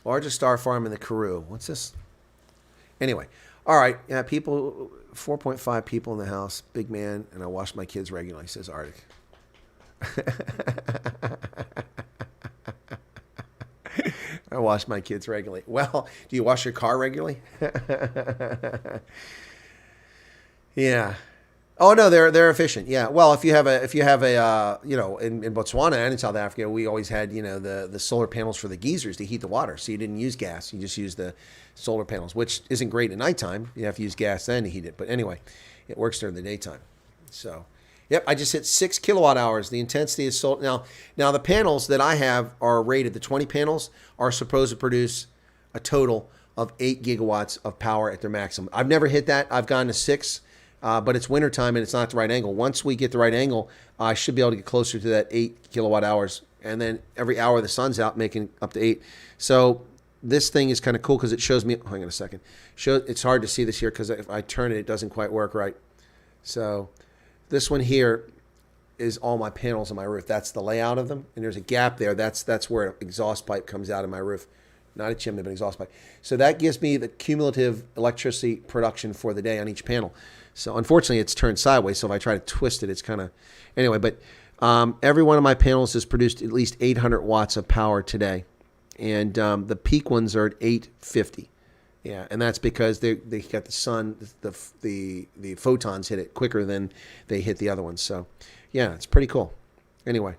Largest star farm in the Karoo. What's this? Anyway. All right. Yeah, 4.5 people in the house. Big man. And I wash my kids regularly, says Arctic. I wash my kids regularly. Well, do you wash your car regularly? Yeah. Oh no, they're efficient. Yeah. Well, if you have a in Botswana and in South Africa, we always had the solar panels for the geysers to heat the water. So you didn't use gas. You just used the solar panels, which isn't great at nighttime. You have to use gas then to heat it. But anyway, it works during the daytime. So, yep, I just hit 6 kilowatt hours. The intensity is solar. Now the panels that I have are rated. The 20 panels are supposed to produce a total of 8 gigawatts of power at their maximum. I've never hit that. I've gone to 6. But it's wintertime and it's not the right angle. Once we get the right angle, I should be able to get closer to that 8 kilowatt hours. And then every hour the sun's out, making up to 8. So this thing is kind of cool because it shows me, hang on a second. It's hard to see this here because if I turn it, it doesn't quite work right. So this one here is all my panels on my roof. That's the layout of them. And there's a gap there. That's where an exhaust pipe comes out of my roof. Not a chimney, but an exhaust pipe. So that gives me the cumulative electricity production for the day on each panel. So unfortunately, it's turned sideways. So if I try to twist it, it's kind of... Anyway, but every one of my panels has produced at least 800 watts of power today. And the peak ones are at 850. Yeah, and that's because they got the sun, the photons hit it quicker than they hit the other ones. So, yeah, it's pretty cool. Anyway,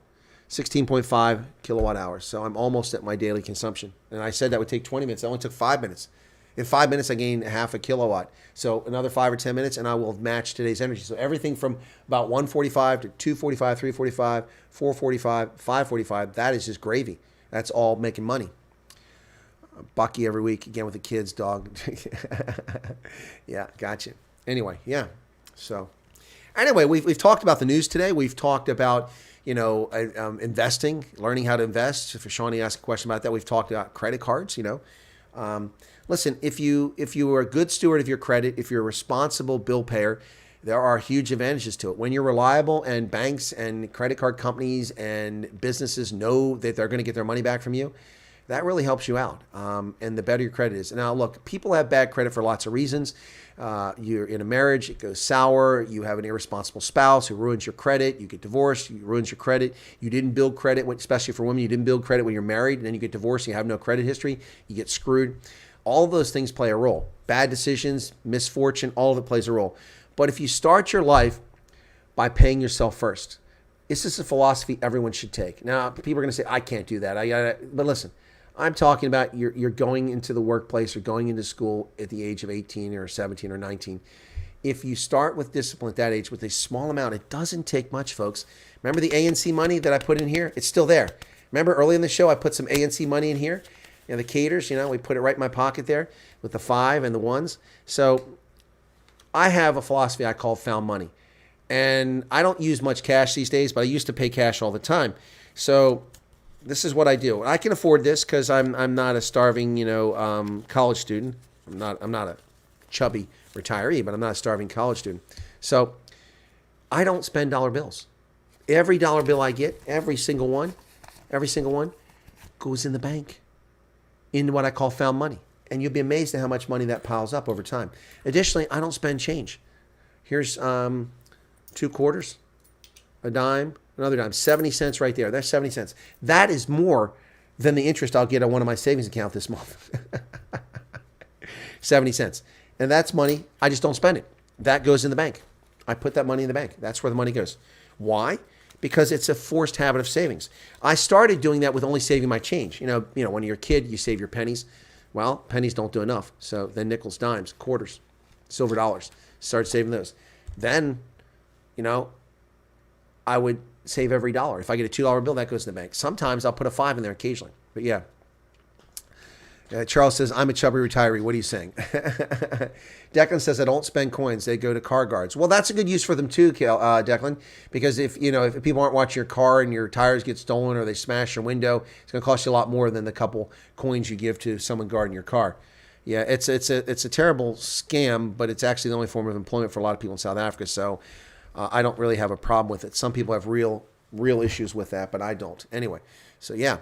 16.5 kilowatt hours. So I'm almost at my daily consumption. And I said that would take 20 minutes. It only took 5 minutes. In 5 minutes, I gained half a kilowatt. So another 5 or 10 minutes, and I will match today's energy. So everything from about 145 to 245, 345, 445, 545, that is just gravy. That's all making money. Bucky every week, again with the kids, dog. Yeah, gotcha. Anyway, yeah. So anyway, we've talked about the news today. We've talked about, investing, learning how to invest. If Shawnee asked a question about that, we've talked about credit cards, Listen, if you are a good steward of your credit, if you're a responsible bill payer, there are huge advantages to it. When you're reliable and banks and credit card companies and businesses know that they're going to get their money back from you, that really helps you out. And the better your credit is. Now, look, people have bad credit for lots of reasons. You're in a marriage, it goes sour. You have an irresponsible spouse who ruins your credit. You get divorced, you ruins your credit. You didn't build credit, especially for women. You didn't build credit when you're married, and then you get divorced. You have no credit history. You get screwed. All of those things play a role. Bad decisions, misfortune, all of it plays a role. But if you start your life by paying yourself first, this is a philosophy everyone should take. Now, people are going to say, I can't do that. But listen, I'm talking about you're going into the workplace or going into school at the age of 18 or 17 or 19. If you start with discipline at that age with a small amount, it doesn't take much, folks. Remember the ANC money that I put in here? It's still there. Remember early in the show, I put some ANC money in here? And the caters, we put it right in my pocket there with the 5 and the 1s. So I have a philosophy I call found money. And I don't use much cash these days, but I used to pay cash all the time. So this is what I do. I can afford this because I'm not a starving, college student. I'm not a chubby retiree, but I'm not a starving college student. So I don't spend dollar bills. Every dollar bill I get, every single one, goes in the bank into what I call found money. And you'll be amazed at how much money that piles up over time. Additionally, I don't spend change. Here's 2 quarters, a dime, another dime, 70 cents right there. That's 70 cents. That is more than the interest I'll get on one of my savings accounts this month. 70 cents. And that's money. I just don't spend it. That goes in the bank. I put that money in the bank. That's where the money goes. Why? Because it's a forced habit of savings. I started doing that with only saving my change. When you're a kid, you save your pennies. Well, pennies don't do enough. So then nickels, dimes, quarters, silver dollars. Start saving those. Then, I would save every dollar. If I get a $2 bill, that goes in the bank. Sometimes I'll put a 5 in there occasionally. But yeah. Charles says, I'm a chubby retiree. What are you saying? Declan says, I don't spend coins. They go to car guards. Well, that's a good use for them too, Declan, because if people aren't watching your car and your tires get stolen or they smash your window, it's going to cost you a lot more than the couple coins you give to someone guarding your car. Yeah, it's a terrible scam, but it's actually the only form of employment for a lot of people in South Africa. So I don't really have a problem with it. Some people have real issues with that, but I don't. Anyway, so yeah.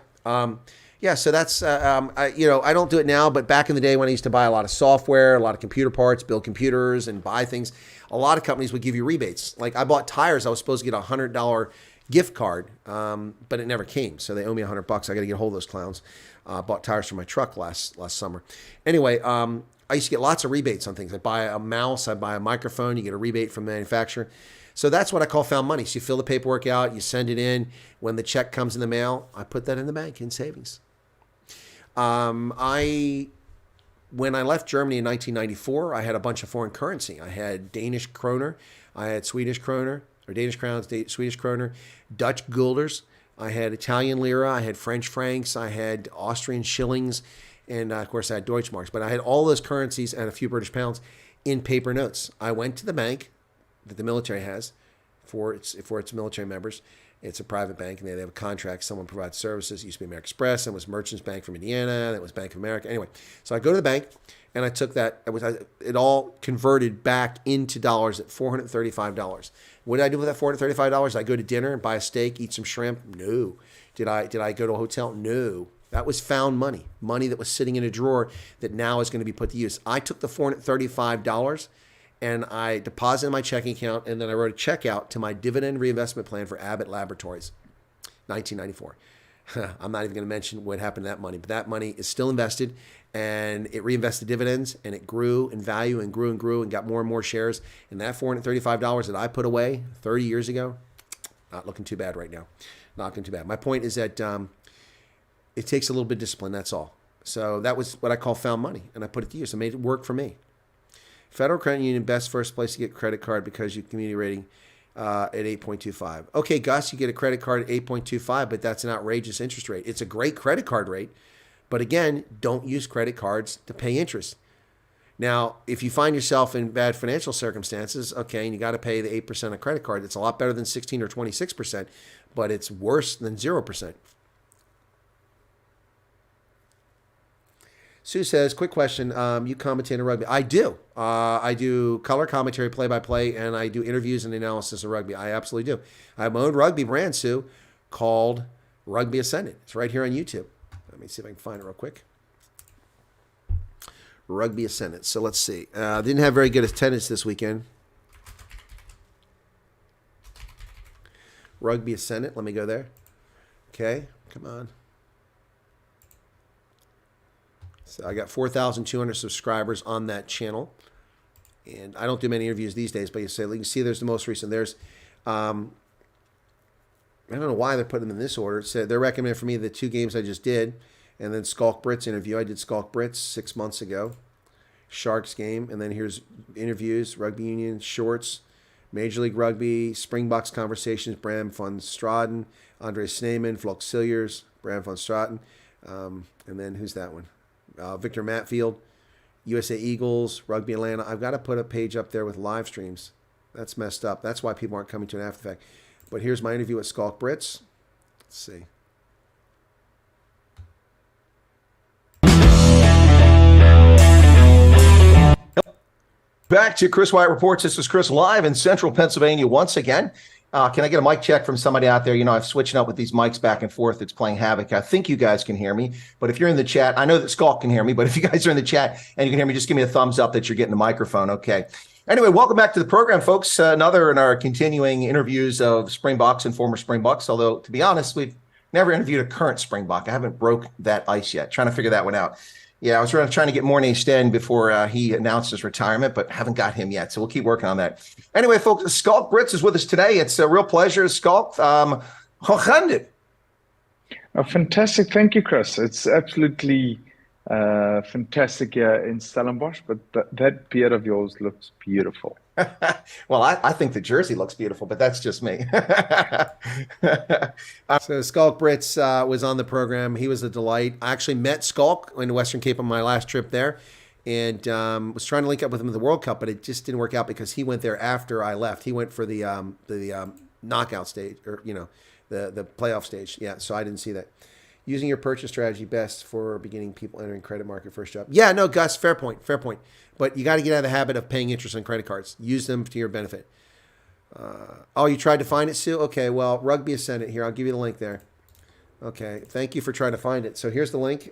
So that's, I don't do it now, but back in the day when I used to buy a lot of software, a lot of computer parts, build computers and buy things, a lot of companies would give you rebates. Like I bought tires, I was supposed to get a $100 gift card, but it never came. So they owe me $100. I got to get a hold of those clowns. Bought tires for my truck last summer. Anyway, I used to get lots of rebates on things. I buy a mouse, I buy a microphone, you get a rebate from the manufacturer. So that's what I call found money. So you fill the paperwork out, you send it in. When the check comes in the mail, I put that in the bank in savings. When I left Germany in 1994, I had a bunch of foreign currency. I had Danish kroner, I had Swedish kroner, or Danish crowns, Swedish kroner, Dutch guilders. I had Italian lira, I had French francs, I had Austrian shillings, and of course I had Deutschmarks. But I had all those currencies and a few British pounds in paper notes. I went to the bank that the military has for its military members. It's a private bank, and they have a contract. Someone provides services. It used to be American Express, and it was Merchants Bank from Indiana. That was Bank of America. Anyway, so I go to the bank, and I took that. It all converted back into dollars at $435. What did I do with that $435? Did I go to dinner and buy a steak, eat some shrimp? No. Did I go to a hotel? No. That was found money that was sitting in a drawer that now is going to be put to use. I took the $435 and I deposited in my checking account, and then I wrote a check out to my dividend reinvestment plan for Abbott Laboratories, 1994. I'm not even going to mention what happened to that money, but that money is still invested, and it reinvested dividends, and it grew in value and grew and got more and more shares. And that $435 that I put away 30 years ago, not looking too bad right now. Not looking too bad. My point is that it takes a little bit of discipline, that's all. So that was what I call found money, and I put it to use. I made it work for me. Federal Credit Union, best first place to get credit card because your community rating at 8.25. Okay, Gus, you get a credit card at 8.25, but that's an outrageous interest rate. It's a great credit card rate, but again, don't use credit cards to pay interest. Now, if you find yourself in bad financial circumstances, okay, and you got to pay the 8% of credit card, it's a lot better than 16 or 26%, but it's worse than 0%. Sue says, quick question, you commentate on rugby. I do. I do color commentary, play-by-play, and I do interviews and analysis of rugby. I absolutely do. I have my own rugby brand, Sue, called Rugby Ascendant. It's right here on YouTube. Let me see if I can find it real quick. Rugby Ascendant. So let's see. Didn't have very good attendance this weekend. Rugby Ascendant. Let me go there. Okay. Come on. So I got 4,200 subscribers on that channel. And I don't do many interviews these days, but you can see there's the most recent. There's, I don't know why they're putting them in this order. It said they're recommending for me the 2 games I just did. And then Skulk Brits interview. I did Skulk Brits 6 months ago. Sharks game. And then here's interviews, Rugby Union, Shorts, Major League Rugby, Springboks Conversations, Bram van Straten, Andre Sneeman, Flock Silliers, Bram van Straten. And then who's that one? Victor Matfield, USA Eagles, Rugby Atlanta. I've got to put a page up there with live streams. That's messed up. That's why people aren't coming to an after fact. But here's my interview with Skulk Brits. Let's see. Back to Chris Wyatt Reports. This is Chris live in central Pennsylvania once again. Can I get a mic check from somebody out there? You know, I've switched up with these mics back and forth. It's playing havoc. I think you guys can hear me. But if you're in the chat, I know that Skulk can hear me. But if you guys are in the chat and you can hear me, just give me a thumbs up that you're getting the microphone. Okay. Anyway, welcome back to the program, folks. Another in our continuing interviews of Springboks and former Springboks. Although, to be honest, we've never interviewed a current Springbok. I haven't broke that ice yet. Trying to figure that one out. Yeah, I was trying to get Mornay Sten before he announced his retirement, but haven't got him yet. So we'll keep working on that. Anyway, folks, Skulk Brits is with us today. It's a real pleasure, Skulk. How gaan it? Fantastic. Thank you, Chris. It's absolutely fantastic here in Stellenbosch, but that beard of yours looks beautiful. Well, I think the jersey looks beautiful, but that's just me. So Skulk Brits was on the program. He was a delight. I actually met Skulk in the Western Cape on my last trip there and was trying to link up with him at the World Cup, but it just didn't work out because he went there after I left. He went for the knockout stage, or, you know, the playoff stage. Yeah, so I didn't see that. Using your purchase strategy best for beginning people entering credit market first job. Yeah, no, Gus, fair point. But you got to get out of the habit of paying interest on credit cards. Use them to your benefit. Oh, you tried to find it, Sue? Okay, well, Rugby Ascendant here. I'll give you the link there. Okay, thank you for trying to find it. So here's the link.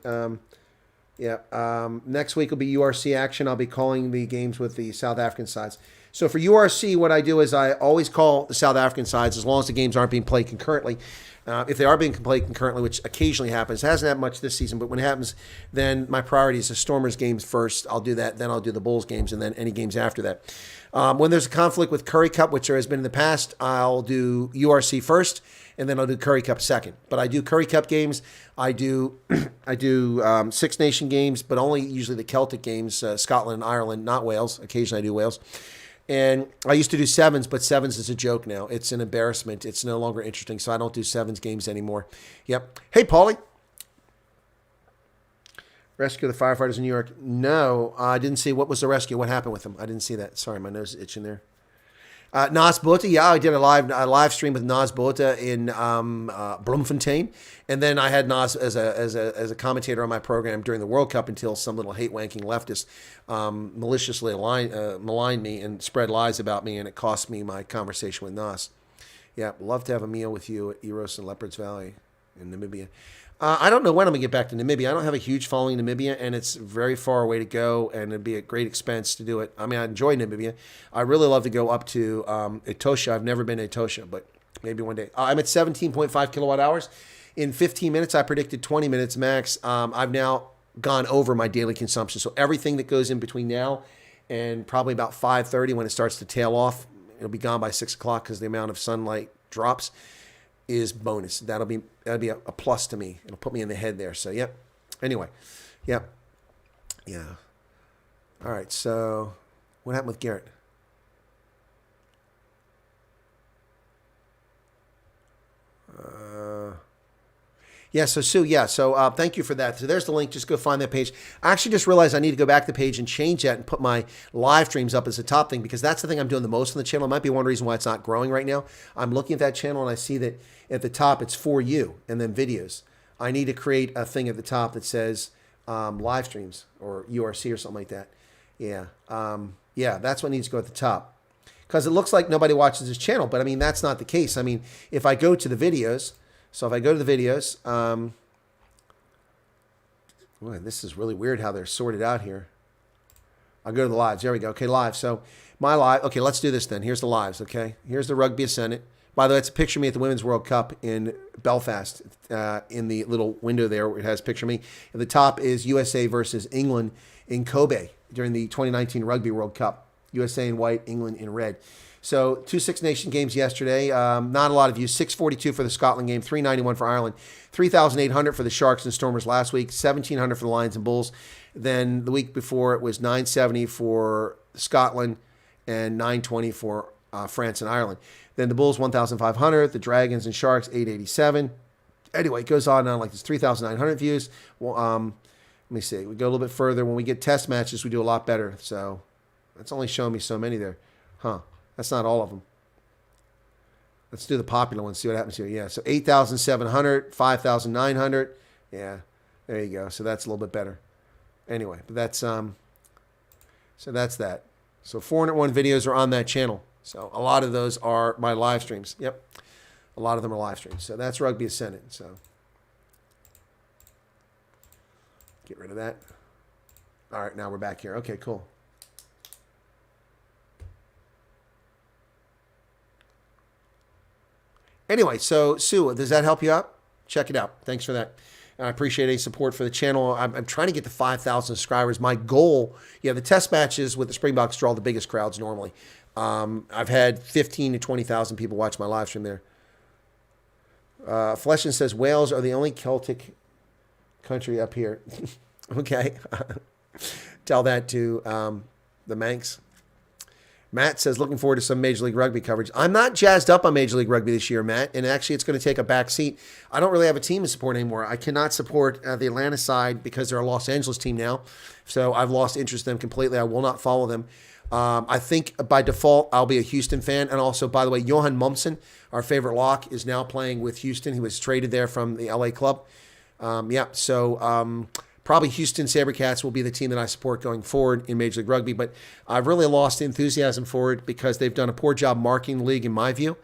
Next week will be URC action. I'll be calling the games with the South African sides. So for URC, what I do is I always call the South African sides as long as the games aren't being played concurrently. If they are being played concurrently, which occasionally happens, hasn't happened much this season, but when it happens, then my priority is the Stormers games first. I'll do that. Then I'll do the Bulls games, and then any games after that. When there's a conflict with Curry Cup, which there has been in the past, I'll do URC first, and then I'll do Curry Cup second. But I do Curry Cup games. I do Six Nation games, but only usually the Celtic games, Scotland and Ireland, not Wales. Occasionally I do Wales. And I used to do sevens, but sevens is a joke now. It's an embarrassment. It's no longer interesting, so I don't do sevens games anymore. Yep. Hey, Paulie. Rescue the firefighters in New York. No, I didn't see. What was the rescue? What happened with them? I didn't see that. Sorry, my nose is itching there. Nas Bota, yeah, I did a live stream with Nas Bota in Bloemfontein, and then I had Nas as a commentator on my program during the World Cup until some little hate-wanking leftist maliciously maligned me and spread lies about me, and it cost me my conversation with Nas. Yeah, love to have a meal with you at Eros and Leopard's Valley in Namibia. I don't know when I'm going to get back to Namibia. I don't have a huge following in Namibia, and it's very far away to go, and it'd be a great expense to do it. I mean, I enjoy Namibia. I really love to go up to Etosha. I've never been to Etosha, but maybe one day. I'm at 17.5 kilowatt hours. In 15 minutes, I predicted 20 minutes max. I've now gone over my daily consumption. So everything that goes in between now and probably about 5:30 when it starts to tail off, it'll be gone by 6 o'clock because the amount of sunlight drops, is bonus. That'll be a plus to me. It'll put me in the head there. So, yep. Anyway, yep. Yeah. All right. So, what happened with Garrett? Yeah, so Sue, yeah, so thank you for that. So there's the link. Just go find that page. I actually just realized I need to go back to the page and change that and put my live streams up as the top thing, because that's the thing I'm doing the most on the channel. It might be one reason why it's not growing right now. I'm looking at that channel and I see that at the top it's for you and then videos. I need to create a thing at the top that says live streams or URC or something like that. Yeah, yeah, that's what needs to go at the top, because it looks like nobody watches this channel, but I mean, that's not the case. I mean, if I go to the videos, so if I go to the videos, Boy, this is really weird how they're sorted out here. I'll go to the lives. There we go. Okay, live. So my live. Okay, let's do this then. Here's the lives. Okay, here's the Rugby Ascendant. By the way, it's a picture of me at the Women's World Cup in Belfast. In the little window there, where it has a picture of me. At the top is USA versus England in Kobe during the 2019 Rugby World Cup. USA in white, England in red. So 2 Six Nation games yesterday. Not a lot of views. 642 for the Scotland game, 391 for Ireland, 3,800 for the Sharks and Stormers last week, 1,700 for the Lions and Bulls. Then the week before it was 970 for Scotland and 920 for France and Ireland. Then the Bulls 1,500, the Dragons and Sharks 887. Anyway, it goes on and on like this. 3,900 views. Well, let me see. We go a little bit further. When we get test matches, we do a lot better. So it's only showing me so many there. Huh. That's not all of them. Let's do the popular ones, see what happens here. Yeah, so 8,700, 5,900. Yeah, there you go. So that's a little bit better. Anyway, but that's so that's that. So 401 videos are on that channel. So a lot of those are my live streams. Yep. A lot of them are live streams. So that's Rugby Ascendant. So get rid of that. All right, now we're back here. Okay, cool. Anyway, so Sue, does that help you out? Check it out. Thanks for that. I appreciate any support for the channel. I'm trying to get to 5,000 subscribers. My goal, the test matches with the Springboks draw the biggest crowds normally. I've had 15 to 20,000 people watch my live stream there. Fleshin says Wales are the only Celtic country up here. Okay. Tell that to the Manx. Matt says, looking forward to some Major League Rugby coverage. I'm not jazzed up on Major League Rugby this year, Matt, and actually it's going to take a back seat. I don't really have a team to support anymore. I cannot support the Atlanta side because they're a Los Angeles team now, so I've lost interest in them completely. I will not follow them. I think by default I'll be a Houston fan, and also, by the way, Johan Mumsen, our favorite lock, is now playing with Houston. He was traded there from the LA club. Probably Houston SaberCats will be the team that I support going forward in Major League Rugby, but I've really lost enthusiasm for it because they've done a poor job marketing the league, in my view.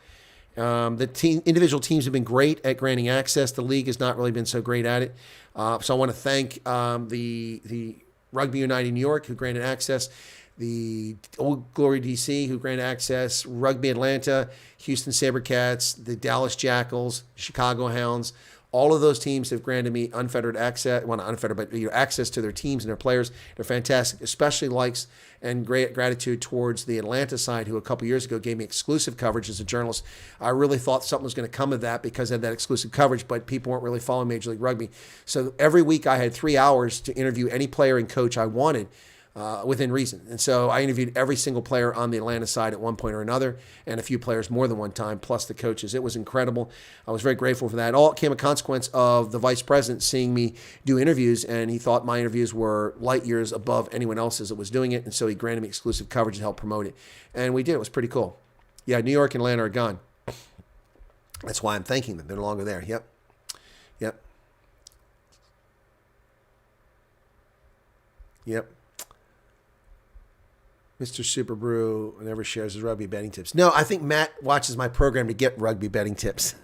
Individual teams have been great at granting access. The league has not really been so great at it. So I want to thank the Rugby United New York, who granted access, the Old Glory DC, who granted access, Rugby Atlanta, Houston SaberCats, the Dallas Jackals, Chicago Hounds. All of those teams have granted me unfettered access, well, not unfettered, but access to their teams and their players. They're fantastic, especially likes and great gratitude towards the Atlanta side, who a couple years ago gave me exclusive coverage as a journalist. I really thought something was going to come of that because of that exclusive coverage, but people weren't really following Major League Rugby. So every week I had 3 hours to interview any player and coach I wanted. Within reason. And so I interviewed every single player on the Atlanta side at one point or another, and a few players more than one time, plus the coaches. It was incredible. I was very grateful for that. It all came a consequence of the vice president seeing me do interviews, and he thought my interviews were light years above anyone else's that was doing it, and so he granted me exclusive coverage to help promote it. And we did. It was pretty cool. Yeah, New York and Atlanta are gone. That's why I'm thanking them. They're no longer there. Yep. Mr. Super Brew never shares his rugby betting tips. No, I think Matt watches my program to get rugby betting tips.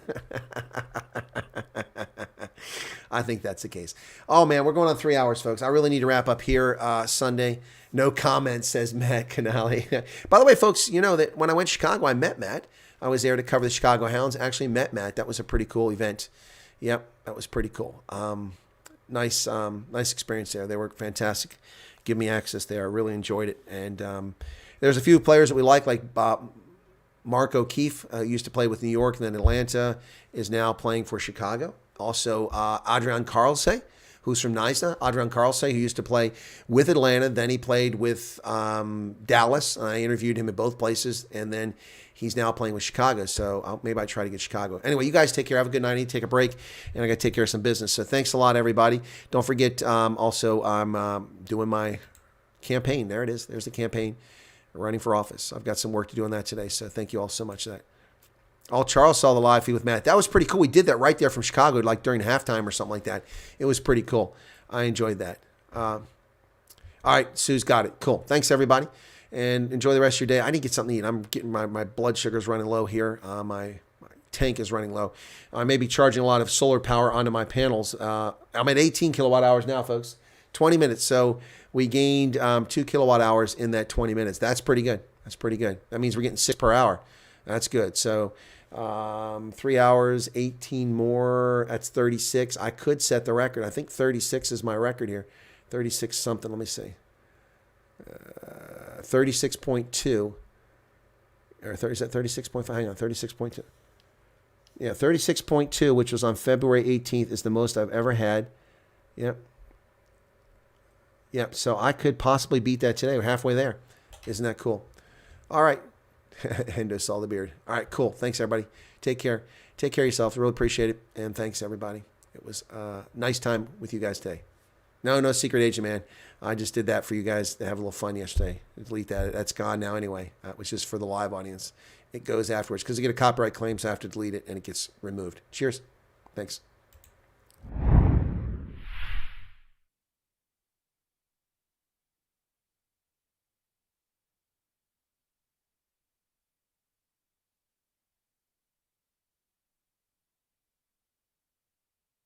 I think that's the case. Oh, man, we're going on 3 hours, folks. I really need to wrap up here Sunday. No comments, says Matt Canale. By the way, folks, you know that when I went to Chicago, I met Matt. I was there to cover the Chicago Hounds. I actually met Matt. That was a pretty cool event. Yep, that was pretty cool. Nice experience there. They were fantastic. Give me access there. I really enjoyed it. And there's a few players that we like Mark O'Keefe, used to play with New York and then Atlanta, is now playing for Chicago. Also, Adrian Carlse, who's from Nisa. Adrian Carlse, who used to play with Atlanta. Then he played with Dallas. I interviewed him at both places. And then he's now playing with Chicago. So maybe I try to get Chicago. Anyway, you guys take care. Have a good night. I need to take a break, and I got to take care of some business. So thanks a lot, everybody. Don't forget, also, I'm doing my campaign. There it is. There's the campaign. Running for office. I've got some work to do on that today. So thank you all so much for that. Charles saw the live feed with Matt. That was pretty cool. We did that right there from Chicago, like during halftime or something like that. It was pretty cool. I enjoyed that. All right, Sue's got it. Cool. Thanks, everybody. And enjoy the rest of your day. I need to get something to eat. I'm getting my blood sugar's running low here. My tank is running low. I may be charging a lot of solar power onto my panels. I'm at 18 kilowatt hours now, folks. 20 minutes. So we gained 2 kilowatt hours in that 20 minutes. That's pretty good. That's pretty good. That means we're getting 6 per hour. That's good. So 3 hours, 18 more. That's 36. I could set the record. I think 36 is my record here. 36 something. Let me see. 36.2. Or 30, is that 36.5? Hang on. 36.2. Yeah, 36.2, which was on February 18th, is the most I've ever had. Yep. Yep. So I could possibly beat that today. We're halfway there. Isn't that cool? All right. Hendo saw the beard. All right, cool. Thanks, everybody. Take care. Take care of yourself. Really appreciate it. And thanks, everybody. It was a nice time with you guys today. No secret agent, man. I just did that for you guys to have a little fun yesterday. Delete that. That's gone now anyway. That was just for the live audience. It goes afterwards because you get a copyright claim, so I have to delete it, and it gets removed. Cheers. Thanks.